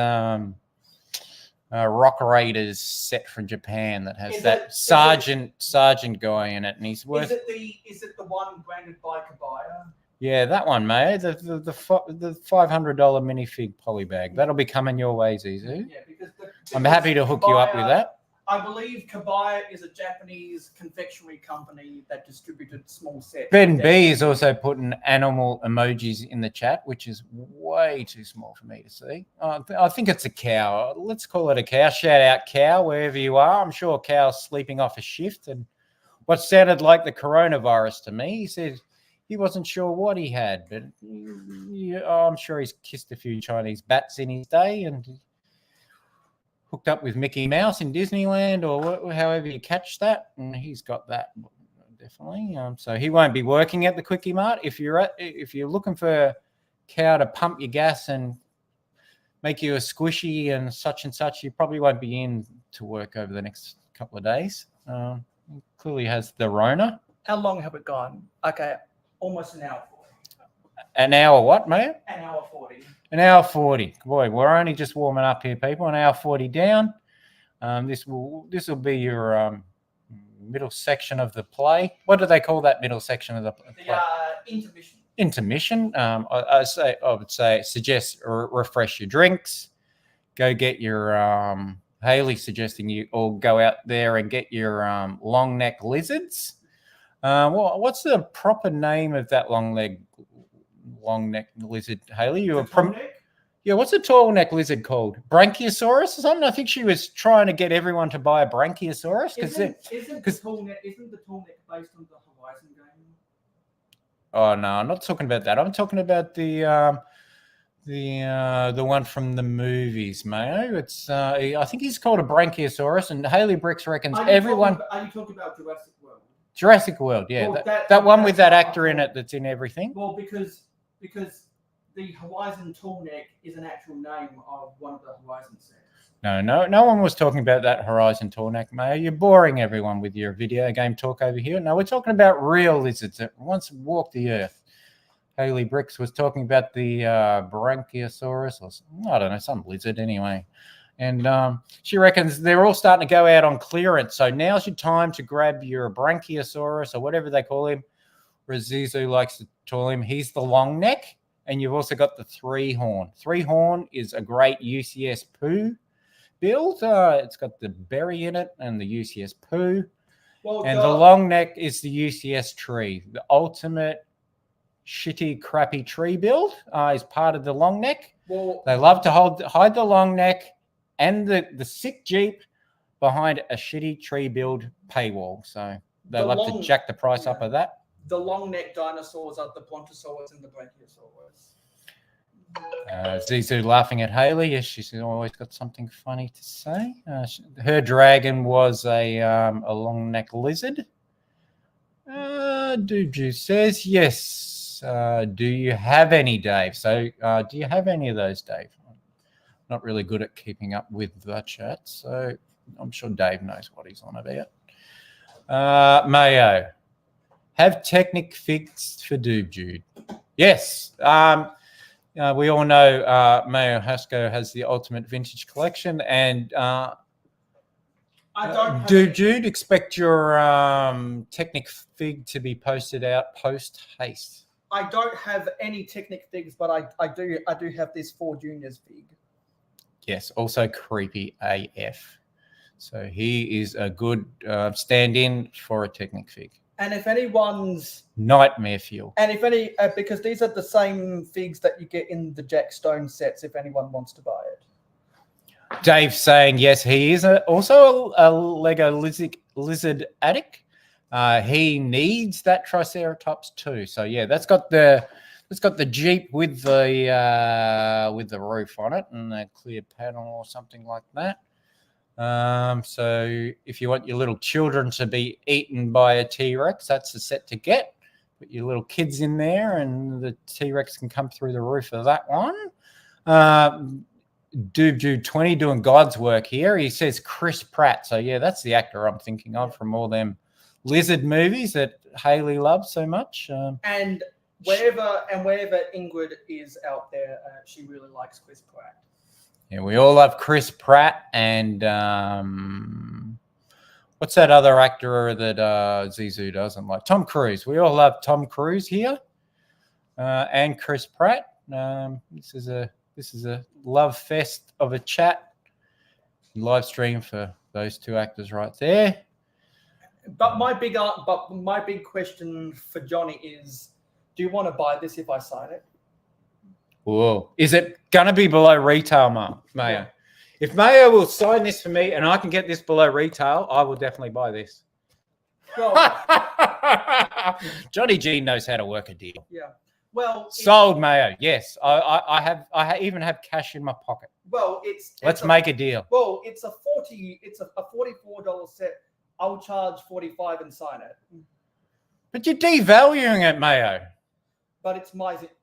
Speaker 2: Rock Raiders set from Japan that has sergeant guy in it, and he's worth.
Speaker 1: Is it the one branded by Kabaya?
Speaker 2: Yeah, that one, Mayo. The $500 minifig poly bag. That'll be coming your way, Zizu.
Speaker 1: Yeah, because
Speaker 2: I'm happy to hook you up with that.
Speaker 1: I believe Kabaya is a Japanese confectionery company that distributed small sets.
Speaker 2: Ben B is also putting animal emojis in the chat, which is way too small for me to see. I think it's a cow. Let's call it a cow. Shout out cow wherever you are. I'm sure cow's sleeping off a shift. And what sounded like the coronavirus to me, he said he wasn't sure what he had, but I'm sure he's kissed a few Chinese bats in his day and hooked up with Mickey Mouse in Disneyland or however you catch that, and he's got that definitely. So he won't be working at the Quickie Mart. If you're looking for a cow to pump your gas and make you a squishy and such, you probably won't be in to work over the next couple of days. He clearly has the Rona.
Speaker 1: How long have it gone? Okay, almost an hour.
Speaker 2: An hour what, mate?
Speaker 1: An hour 40.
Speaker 2: An hour 40. Boy, we're only just warming up here, people. An hour 40 down. This will be your middle section of the play. What do they call that middle section of the play?
Speaker 1: The intermission.
Speaker 2: Intermission. I would say suggest refresh your drinks. Go get your Haley's suggesting you all go out there and get your long neck lizards. Well, what's the proper name of that long neck lizard, Haley? Yeah, what's a tall neck lizard called? Brachiosaurus or something? I think she was trying to get everyone to buy a Brachiosaurus
Speaker 1: Isn't the tall neck based on the Horizon game?
Speaker 2: Oh no, I'm not talking about that. I'm talking about the one from the movies, Mayo. It's I think he's called a Brachiosaurus, and Haley Bricks reckons everyone.
Speaker 1: Are you talking about Jurassic World?
Speaker 2: Jurassic World, yeah,
Speaker 1: Well,
Speaker 2: that one with that actor in it that's in everything.
Speaker 1: Well, because the Horizon tall neck is an actual name of one of the Horizon sets.
Speaker 2: No one was talking about that Horizon tall neck, Mayo. You're boring everyone with your video game talk over here. No, we're talking about real lizards that once walked the earth. Haley Bricks was talking about the Brachiosaurus, or I don't know, some lizard anyway. And she reckons they're all starting to go out on clearance. So now's your time to grab your Brachiosaurus or whatever they call him. Razizu likes to call him. He's the long neck. And you've also got the 3-horn. 3-horn is a great UCS poo build. It's got the berry in it and the UCS poo.
Speaker 1: Well,
Speaker 2: and the long neck is the UCS tree. The ultimate shitty, crappy tree build is part of the long neck.
Speaker 1: Well,
Speaker 2: they love to hide the long neck and the sick Jeep behind a shitty tree build paywall. So they love to jack the price up of that.
Speaker 1: The long neck dinosaurs are the Brontosaurus and the Brachiosaurus.
Speaker 2: Zizu laughing at Haley. Yes, she's always got something funny to say. Her dragon was a long neck lizard. Duju says yes. Do you have any, Dave? So do you have any of those, Dave? I'm not really good at keeping up with the chat, so I'm sure Dave knows what he's on about. Mayo. Have Technic fixed for Doob Jude? Yes. We all know mayohosko has the ultimate vintage collection, and Doob Jude, expect your Technic fig to be posted out post haste.
Speaker 1: I don't have any Technic figs, but I do have this 4 Juniors fig.
Speaker 2: Yes, also creepy AF. So he is a good stand-in for a Technic fig.
Speaker 1: And if anyone's
Speaker 2: nightmare fuel,
Speaker 1: and if any, because these are the same figs that you get in the Jack Stone sets, if anyone wants to buy it.
Speaker 2: Dave saying yes, he is also a Lego lizard addict. He needs that Triceratops too. So yeah, that's got the Jeep with the roof on it and a clear panel or something like that. So if you want your little children to be eaten by a T-Rex, that's the set to get. Put your little kids in there and the T-Rex can come through the roof of that one. Doob Jude 20 doing God's work here. He says Chris Pratt. So yeah, that's the actor I'm thinking of from all them lizard movies that Haley loves so much.
Speaker 1: And wherever Ingrid is out there, she really likes Chris Pratt.
Speaker 2: Yeah, we all love Chris Pratt and what's that other actor that Zizou doesn't like? Tom Cruise. We all love Tom Cruise here and Chris Pratt. This is a love fest of a chat live stream for those two actors right there.
Speaker 1: But my big question for Johnny is, do you want to buy this if I sign it?
Speaker 2: Whoa. Is it going to be below retail, Mayo? Yeah. If Mayo will sign this for me and I can get this below retail, I will definitely buy this.
Speaker 1: Well,
Speaker 2: Johnny G knows how to work a deal.
Speaker 1: Yeah. Well,
Speaker 2: sold, Mayo. Yes. I even have cash in my pocket.
Speaker 1: Well,
Speaker 2: let's make a deal.
Speaker 1: Well, it's a $44 set. I'll charge $45 and sign it.
Speaker 2: But you're devaluing it, Mayo.
Speaker 1: But it's my signature.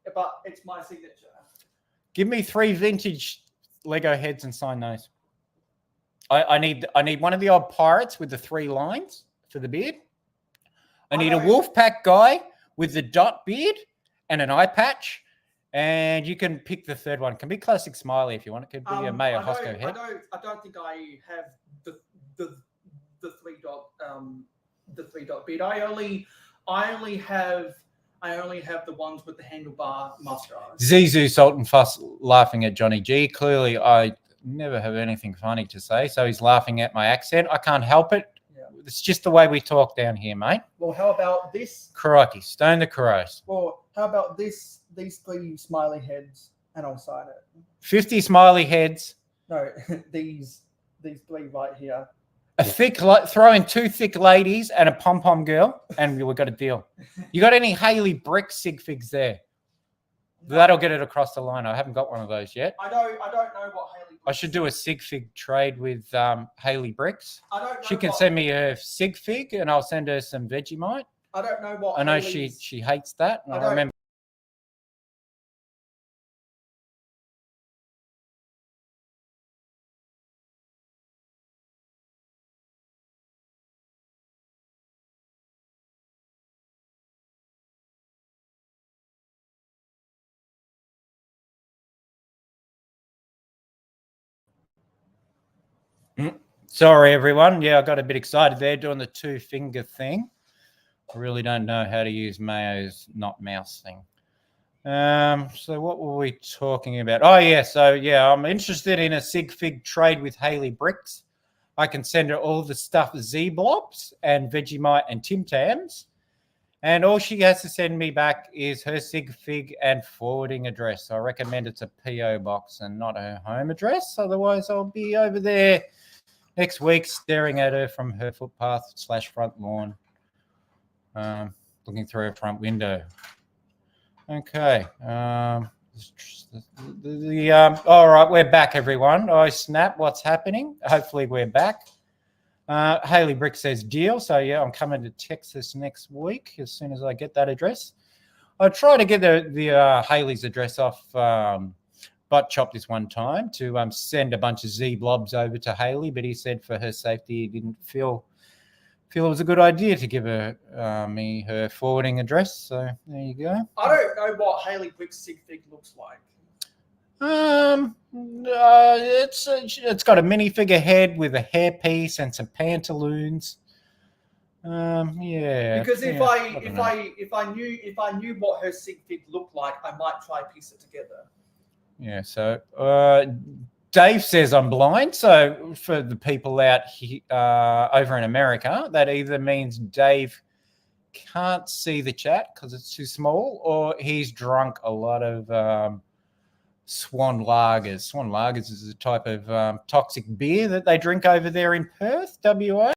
Speaker 2: Give me 3 vintage Lego heads and sign those. I need one of the old pirates with the 3 lines for the beard. I need a Wolfpack guy with the dot beard and an eye patch. And you can pick the third one. It can be classic smiley if you want. It could be a mayohosko head.
Speaker 1: I don't think I have the 3-dot bit. I only have the ones with the handlebar mustache.
Speaker 2: Zizou Sultan Fuss laughing at Johnny G. Clearly, I never have anything funny to say, so he's laughing at my accent. I can't help it. Yeah. It's just the way we talk down here, mate.
Speaker 1: Well, how about this?
Speaker 2: Crikey, stone the crows.
Speaker 1: Well, how about these 3 smiley heads, and I'll sign it.
Speaker 2: 50 smiley heads.
Speaker 1: No, these 3 right here.
Speaker 2: Throw in 2 thick ladies and a pom-pom girl, and we've got a deal. You got any Haley brick sig figs there? No. That'll get it across the line. I haven't got one of those yet.
Speaker 1: I don't know what Haley.
Speaker 2: I should do a sig fig trade with Haley bricks.
Speaker 1: I don't know.
Speaker 2: She can send me a sig fig, and I'll send her some Vegemite.
Speaker 1: I don't know what.
Speaker 2: I know she hates that. And I remember. Sorry, everyone. Yeah, I got a bit excited there doing the 2-finger thing. I really don't know how to use Mayo's not mouse thing. So what were we talking about? Oh, yeah. So, yeah, I'm interested in a sig fig trade with Haley Bricks. I can send her all the stuff, Z-blobs and Vegemite and Tim Tams. And all she has to send me back is her sig fig and forwarding address. So I recommend it's a P.O. box and not her home address. Otherwise, I'll be over there next week staring at her from her footpath/front lawn, looking through her front window. Okay. All right, we're back, everyone. Oh, snap, what's happening? Hopefully we're back. Haley Brick says deal. So, yeah, I'm coming to Texas next week as soon as I get that address. I'll try to get the Haley's address off Butt Chop this one time to send a bunch of Z-blobs over to Haley, but he said for her safety he didn't feel it was a good idea to give her me her forwarding address. So there you go.
Speaker 1: I don't know what Haley Brick's sig fig looks like.
Speaker 2: It's got a minifigure head with a hairpiece and some pantaloons. Yeah.
Speaker 1: Because if I knew what her sig fig looked like, I might try to piece it together.
Speaker 2: Yeah. So Dave says I'm blind. So for the people out here, over in America, that either means Dave can't see the chat because it's too small, or he's drunk a lot of Swan Lagers. Swan Lagers is a type of toxic beer that they drink over there in Perth, WA.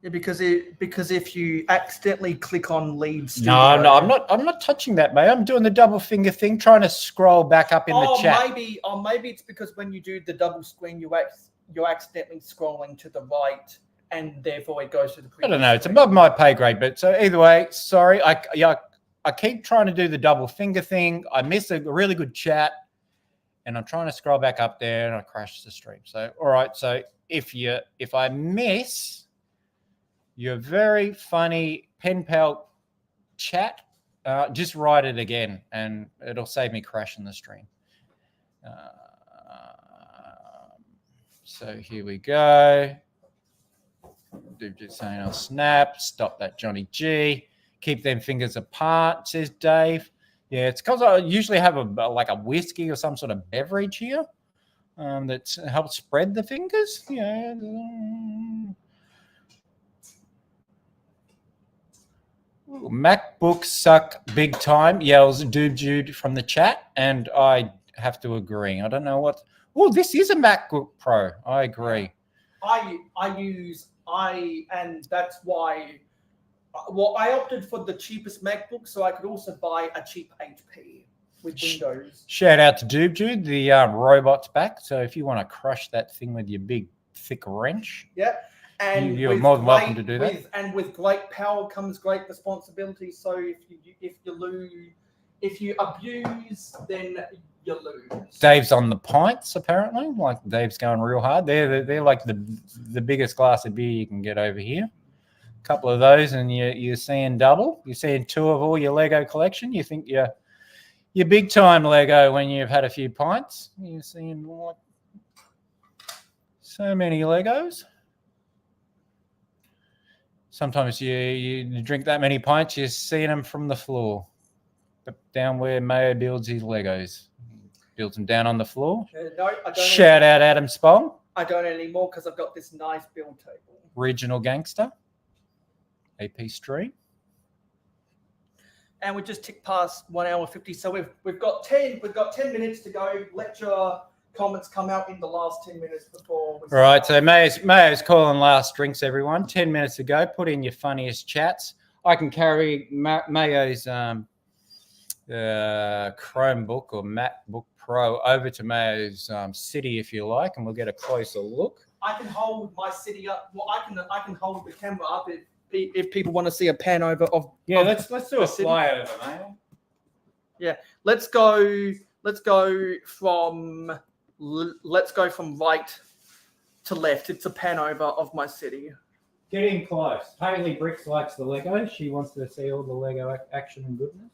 Speaker 1: Yeah, because if you accidentally click on leave studio,
Speaker 2: No, I'm not touching that, mate. I'm doing the double finger thing, trying to scroll back up in the chat.
Speaker 1: Maybe it's because when you do the double screen, you're accidentally scrolling to the right, and therefore it goes to the previous.
Speaker 2: I don't know. It's above my pay grade, but so either way, sorry. I keep trying to do the double finger thing. I miss a really good chat, and I'm trying to scroll back up there, and I crash the stream. So all right. So if I miss your very funny pen pal chat, just write it again, and it'll save me crashing the stream. So here we go. Dude just saying I'll snap. Stop that, Johnny G. Keep them fingers apart, says Dave. Yeah, it's because I usually have a whiskey or some sort of beverage here that helps spread the fingers. Yeah. MacBooks suck big time, yells Doob Jude from the chat, and I have to agree. I don't know what. Oh, this is a MacBook Pro. I agree.
Speaker 1: And that's why. Well, I opted for the cheapest MacBook, so I could also buy a cheap HP with Windows.
Speaker 2: Shout out to Doob Jude. The robot's back, so if you want to crush that thing with your big thick wrench,
Speaker 1: yeah. And
Speaker 2: you're more than welcome to do that.
Speaker 1: And with great power comes great responsibility. So if you abuse, then you lose.
Speaker 2: Dave's on the pints apparently. Like Dave's going real hard. They're like the biggest glass of beer you can get over here. A couple of those, and you're seeing double. You're seeing 2 of all your Lego collection. You think you're big time Lego when you've had a few pints. You're seeing like so many Legos. Sometimes you drink that many pints, you're seeing them from the floor. But down where Mayo builds his Legos. Builds them down on the floor.
Speaker 1: No, I don't.
Speaker 2: Shout out Adam Spong.
Speaker 1: I don't anymore because I've got this nice build table.
Speaker 2: Regional Gangster. AP Stream.
Speaker 1: And we just ticked past 1 hour 50. So we've got 10 minutes to go. Let your comments come out in the last 10 minutes before we
Speaker 2: All right, so Mayo's calling last drinks, everyone. 10 minutes to go. Put in your funniest chats. I can carry Mayo's Chromebook or MacBook Pro over to Mayo's city if you like, and we'll get a closer look.
Speaker 1: I can hold my city up. Well, I can hold the camera up if people want to see a pan over of.
Speaker 2: Yeah,
Speaker 1: of
Speaker 2: let's do a
Speaker 1: city.
Speaker 2: flyover, Mayo.
Speaker 1: Yeah, let's go from right to left. It's a pan over of my city.
Speaker 2: Getting close. Hayley Bricks likes the Lego. She wants to see all the Lego action and goodness.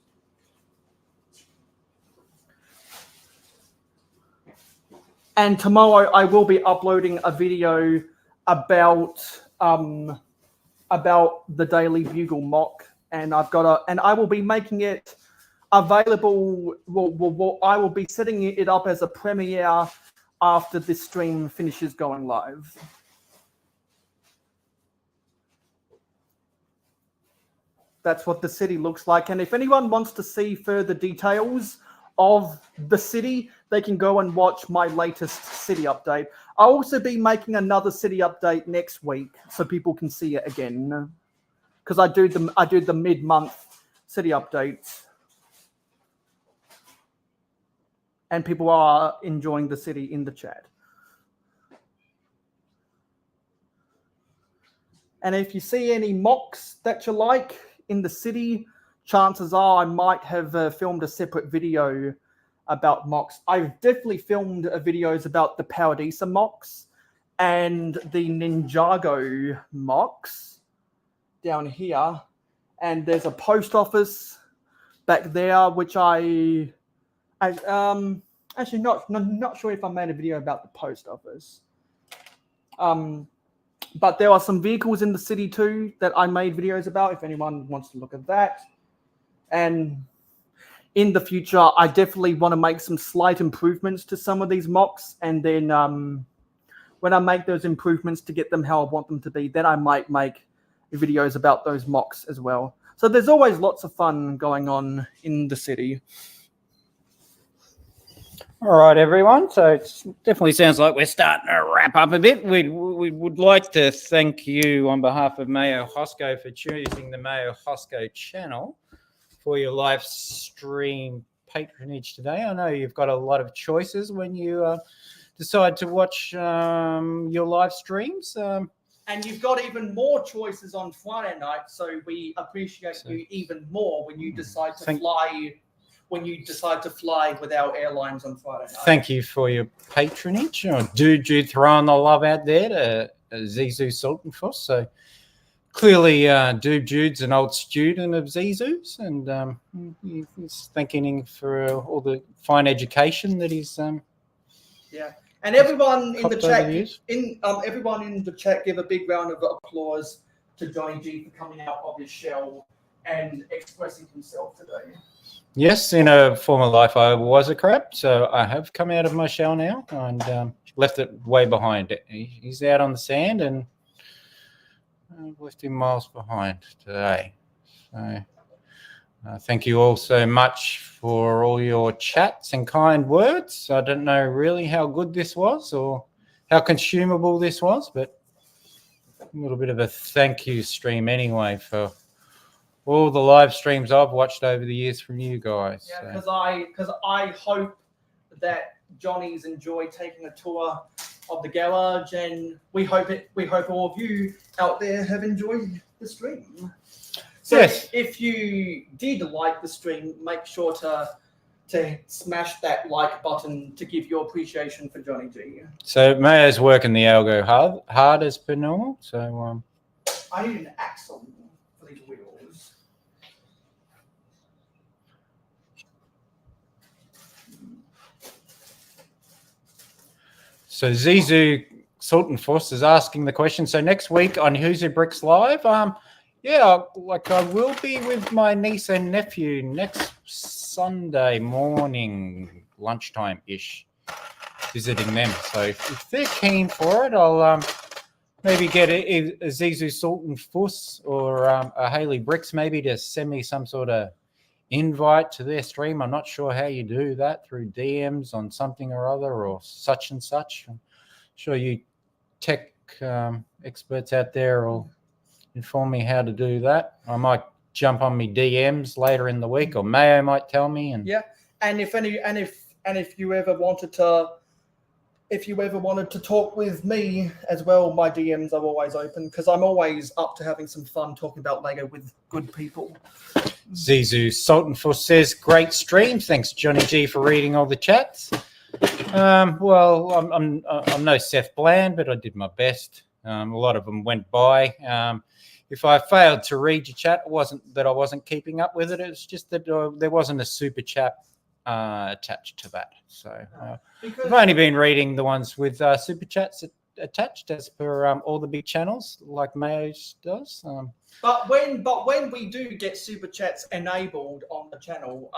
Speaker 1: And tomorrow I will be uploading a video about the Daily Bugle mock, and I will be making it available. I will be setting it up as a premiere after this stream finishes going live. That's what the city looks like. And if anyone wants to see further details of the city, they can go and watch my latest city update. I'll also be making another city update next week so people can see it again, because I do the mid-month city updates, and people are enjoying the city in the chat. And if you see any mocks that you like in the city, chances are I might have filmed a separate video about mocks. I've definitely filmed videos about the Paradisa mocks and the Ninjago mocks down here. And there's a post office back there, which I actually not sure if I made a video about the post office. But there are some vehicles in the city too that I made videos about if anyone wants to look at that. And in the future, I definitely want to make some slight improvements to some of these mocks. And then when I make those improvements to get them how I want them to be, then I might make videos about those mocks as well. So there's always lots of fun going on in the city.
Speaker 2: All right, everyone. So it definitely sounds like we're starting to wrap up a bit. We would like to thank you on behalf of mayohosko for choosing the mayohosko channel for your live stream patronage today. I know you've got a lot of choices when you decide to watch your live streams.
Speaker 1: And you've got even more choices on Friday night, so we appreciate you even more when you decide to fly. When you decide to fly with our airlines on Friday night.
Speaker 2: Thank you for your patronage. Dude throwing the love out there to Zizou Sultanfuss. So clearly, Jude's an old student of Zizou's, and he's thanking him for all the fine education that he's.
Speaker 1: Yeah, and everyone in the chat,
Speaker 2: everyone
Speaker 1: in the chat, give a big round of applause to Johnny G for coming out of his shell and expressing himself today.
Speaker 2: Yes, in a former life I was a crab, so I have come out of my shell now and left it way behind. He's out on the sand, and I've left him miles behind today. So thank you all so much for all your chats and kind words. I don't know really how good this was or how consumable this was, but a little bit of a thank you stream anyway for all the live streams I've watched over the years from you guys.
Speaker 1: Yeah, because I hope that Johnny's enjoyed taking a tour of the garage, and we hope all of you out there have enjoyed the stream. So
Speaker 2: Yes.
Speaker 1: if you did like the stream, make sure to smash that like button to give your appreciation for Johnny G.
Speaker 2: So Mayo's working the algo hard as per normal. So
Speaker 1: I need an axle for these wheels.
Speaker 2: So Zizu Sultan Fuss is asking the question. So next week on Who's Who Bricks Live, yeah, like I will be with my niece and nephew next Sunday morning, lunchtime ish, visiting them. So if they're keen for it, I'll maybe get a Zizu Sultan Fuss or a Haley Bricks maybe to send me some sort of invite to their stream. I'm not sure how you do that, through DMs on something or other or such and such. I'm sure you tech experts out there will inform me how to do that. I might jump on me DMs later in the week, or Mayo might tell me. And
Speaker 1: yeah, and if you ever wanted to talk with me as well, my DMs are always open because I'm always up to having some fun talking about Lego with good people.
Speaker 2: Zizu Sultan Fuss says, great stream. Thanks, Johnny G, for reading all the chats. Well, I'm no Seth Bland, but I did my best. A lot of them went by. If I failed to read your chat, it wasn't that I wasn't keeping up with it. It was just that there wasn't a super chat attached to that. So I've only been reading the ones with super chats attached, as per all the big channels, like Mayo's does.
Speaker 1: But when we do get super chats enabled on the channel,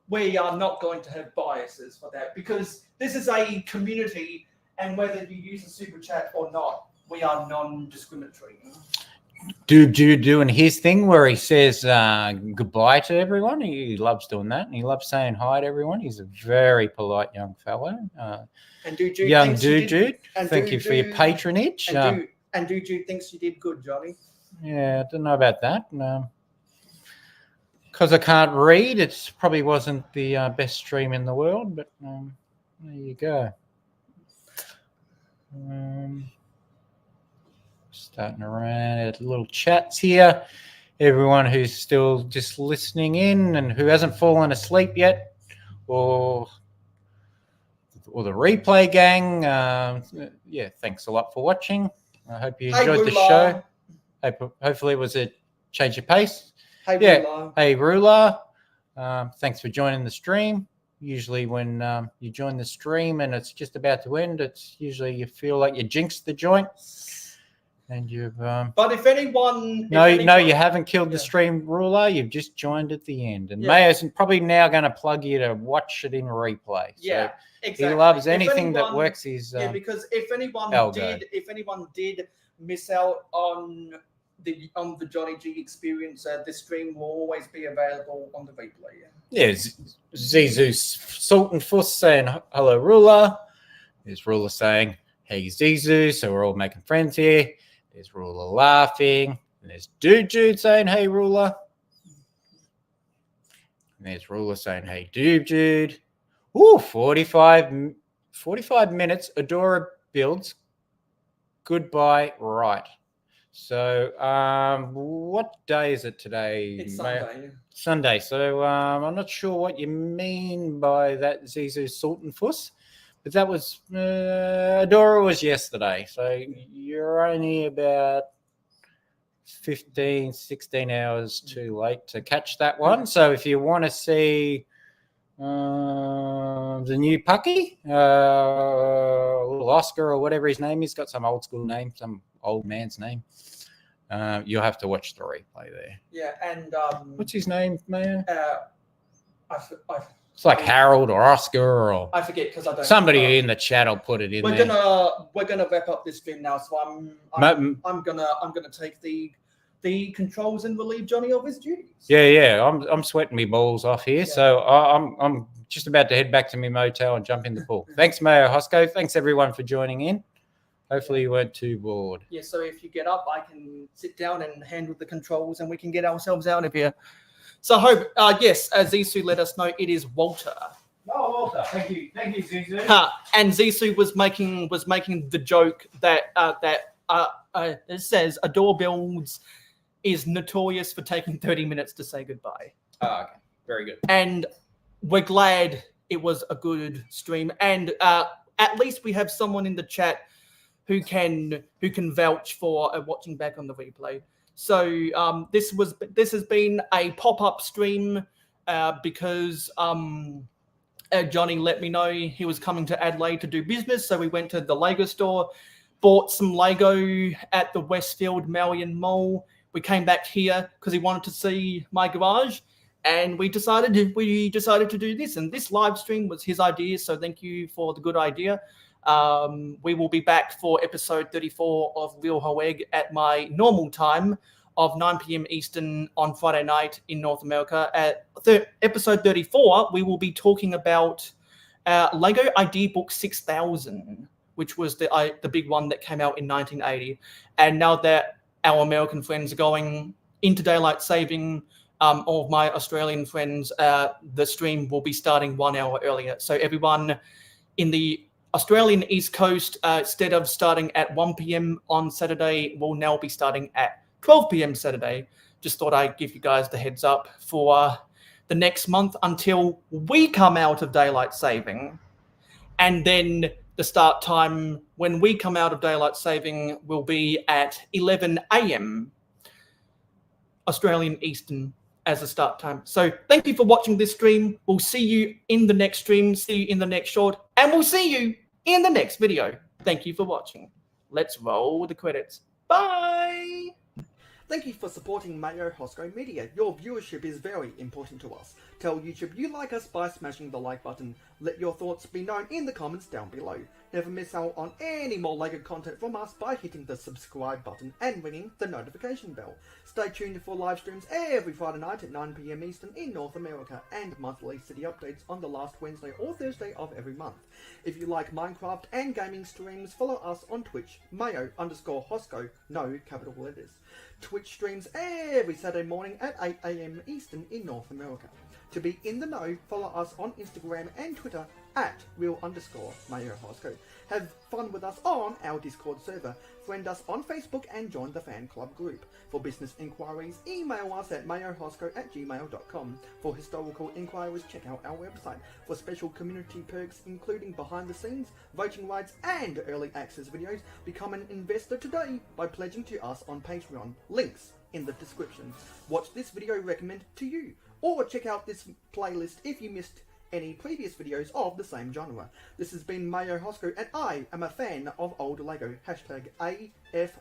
Speaker 1: we are not going to have biases for that, because this is a community, and whether you use a super chat or not, we are non-discriminatory.
Speaker 2: Dude doing his thing where he says goodbye to everyone. He loves doing that, and he loves saying hi to everyone. He's a very polite young fellow.
Speaker 1: And Dude,
Speaker 2: young Dude, thank you for your patronage.
Speaker 1: And Dude thinks you did good, Johnny.
Speaker 2: Yeah, I don't know about that. Because I can't read, it probably wasn't the best stream in the world, but there you go. Starting around little chats here. Everyone who's still just listening in and who hasn't fallen asleep yet, or the replay gang, yeah, thanks a lot for watching. I hope you enjoyed the show. Hopefully it was a change of pace.
Speaker 1: Hey,
Speaker 2: yeah.
Speaker 1: Ruler.
Speaker 2: Hey, Ruler. Thanks for joining the stream. Usually when you join the stream and it's just about to end, it's usually you feel like you jinxed the joint. And you've
Speaker 1: but if anyone
Speaker 2: you haven't killed the stream, Ruler. You've just joined at the end, and Mayo's probably now going to plug you to watch it in replay.
Speaker 1: Yeah,
Speaker 2: so
Speaker 1: exactly.
Speaker 2: He loves anything that works his
Speaker 1: because if anyone did miss out on the Johnny G experience, the stream will always be available on the replay.
Speaker 2: Yeah, Zizu Sultan Fuss saying hello, Ruler. There's Ruler saying hey, Zizu. So we're all making friends here. There's Ruler laughing. And there's Dude saying, hey, Ruler. And there's Ruler saying, hey, Dude. Ooh, 45 minutes. Adora builds. Goodbye, right. So what day is it today?
Speaker 1: It's Sunday.
Speaker 2: Sunday. So I'm not sure what you mean by that, Zizu Sultan Fuss. But that was Adora was yesterday, so you're only about 15, 16 hours too late to catch that one. So if you want to see the new Pucky, little Oscar or whatever his name is, got some old school name, some old man's name, you'll have to watch the replay there.
Speaker 1: Yeah, and
Speaker 2: what's his name, man?
Speaker 1: It's
Speaker 2: like Harold or Oscar or
Speaker 1: I forget because I don't.
Speaker 2: Somebody in the chat will put it in there.
Speaker 1: We're gonna wrap up this stream now, so I'm gonna take the controls and relieve Johnny of his duties.
Speaker 2: Yeah. I'm sweating me balls off here, so I'm just about to head back to my motel and jump in the pool. Thanks, mayohosko. Thanks everyone for joining in. Hopefully you weren't too bored.
Speaker 1: Yeah. So if you get up, I can sit down and handle the controls, and we can get ourselves out of here. So I hope, yes, as Zisu let us know, it is Walter.
Speaker 2: Oh, Walter, thank you, Zisu.
Speaker 1: And Zisu was making the joke that it says Adore builds is notorious for taking 30 minutes to say goodbye.
Speaker 2: Oh, okay. Very good.
Speaker 1: And we're glad it was a good stream. And at least we have someone in the chat who can vouch for watching back on the replay. So this has been a pop-up stream because Johnny let me know he was coming to Adelaide to do business. So we went to the Lego store, bought some Lego at the Westfield Marion Mall. We came back here because he wanted to see my garage, and we decided to do this. And this live stream was his idea, so thank you for the good idea. We will be back for episode 34 of Real Hoeg at my normal time of 9 p.m. Eastern on Friday night in North America. At episode 34, we will be talking about Lego Idea Book 6000, which was the big one that came out in 1980. And now that our American friends are going into daylight saving, all of my Australian friends, the stream will be starting 1 hour earlier. So everyone in the Australian East Coast, instead of starting at 1 p.m. on Saturday, will now be starting at 12 p.m. Saturday. Just thought I'd give you guys the heads up for the next month until we come out of daylight saving. And then the start time when we come out of daylight saving will be at 11 a.m. Australian Eastern as a start time. So thank you for watching this stream. We'll see you in the next stream, see you in the next short, and we'll see you in the next video. Thank you for watching. Let's roll the credits. Bye!
Speaker 4: Thank you for supporting mayohosko Media. Your viewership is very important to us. Tell YouTube you like us by smashing the like button. Let your thoughts be known in the comments down below. Never miss out on any more Lego content from us by hitting the subscribe button and ringing the notification bell. Stay tuned for live streams every Friday night at 9 p.m. Eastern in North America, and monthly city updates on the last Wednesday or Thursday of every month. If you like Minecraft and gaming streams, follow us on Twitch, mayo_hosko, no capital letters. Twitch streams every Saturday morning at 8 a.m. Eastern in North America. To be in the know, follow us on Instagram and Twitter at real_mayohosko. Have fun with us on our Discord server. Friend us on Facebook and join the fan club group. For business inquiries, email us at mayohosko@gmail.com. For historical inquiries, check out our website. For special community perks, including behind the scenes, voting rights, and early access videos, become an investor today by pledging to us on Patreon. Links in the description. Watch this video recommended to you, or check out this playlist if you missed any previous videos of the same genre. This has been mayohosko, and I am a fan of old Lego. #AF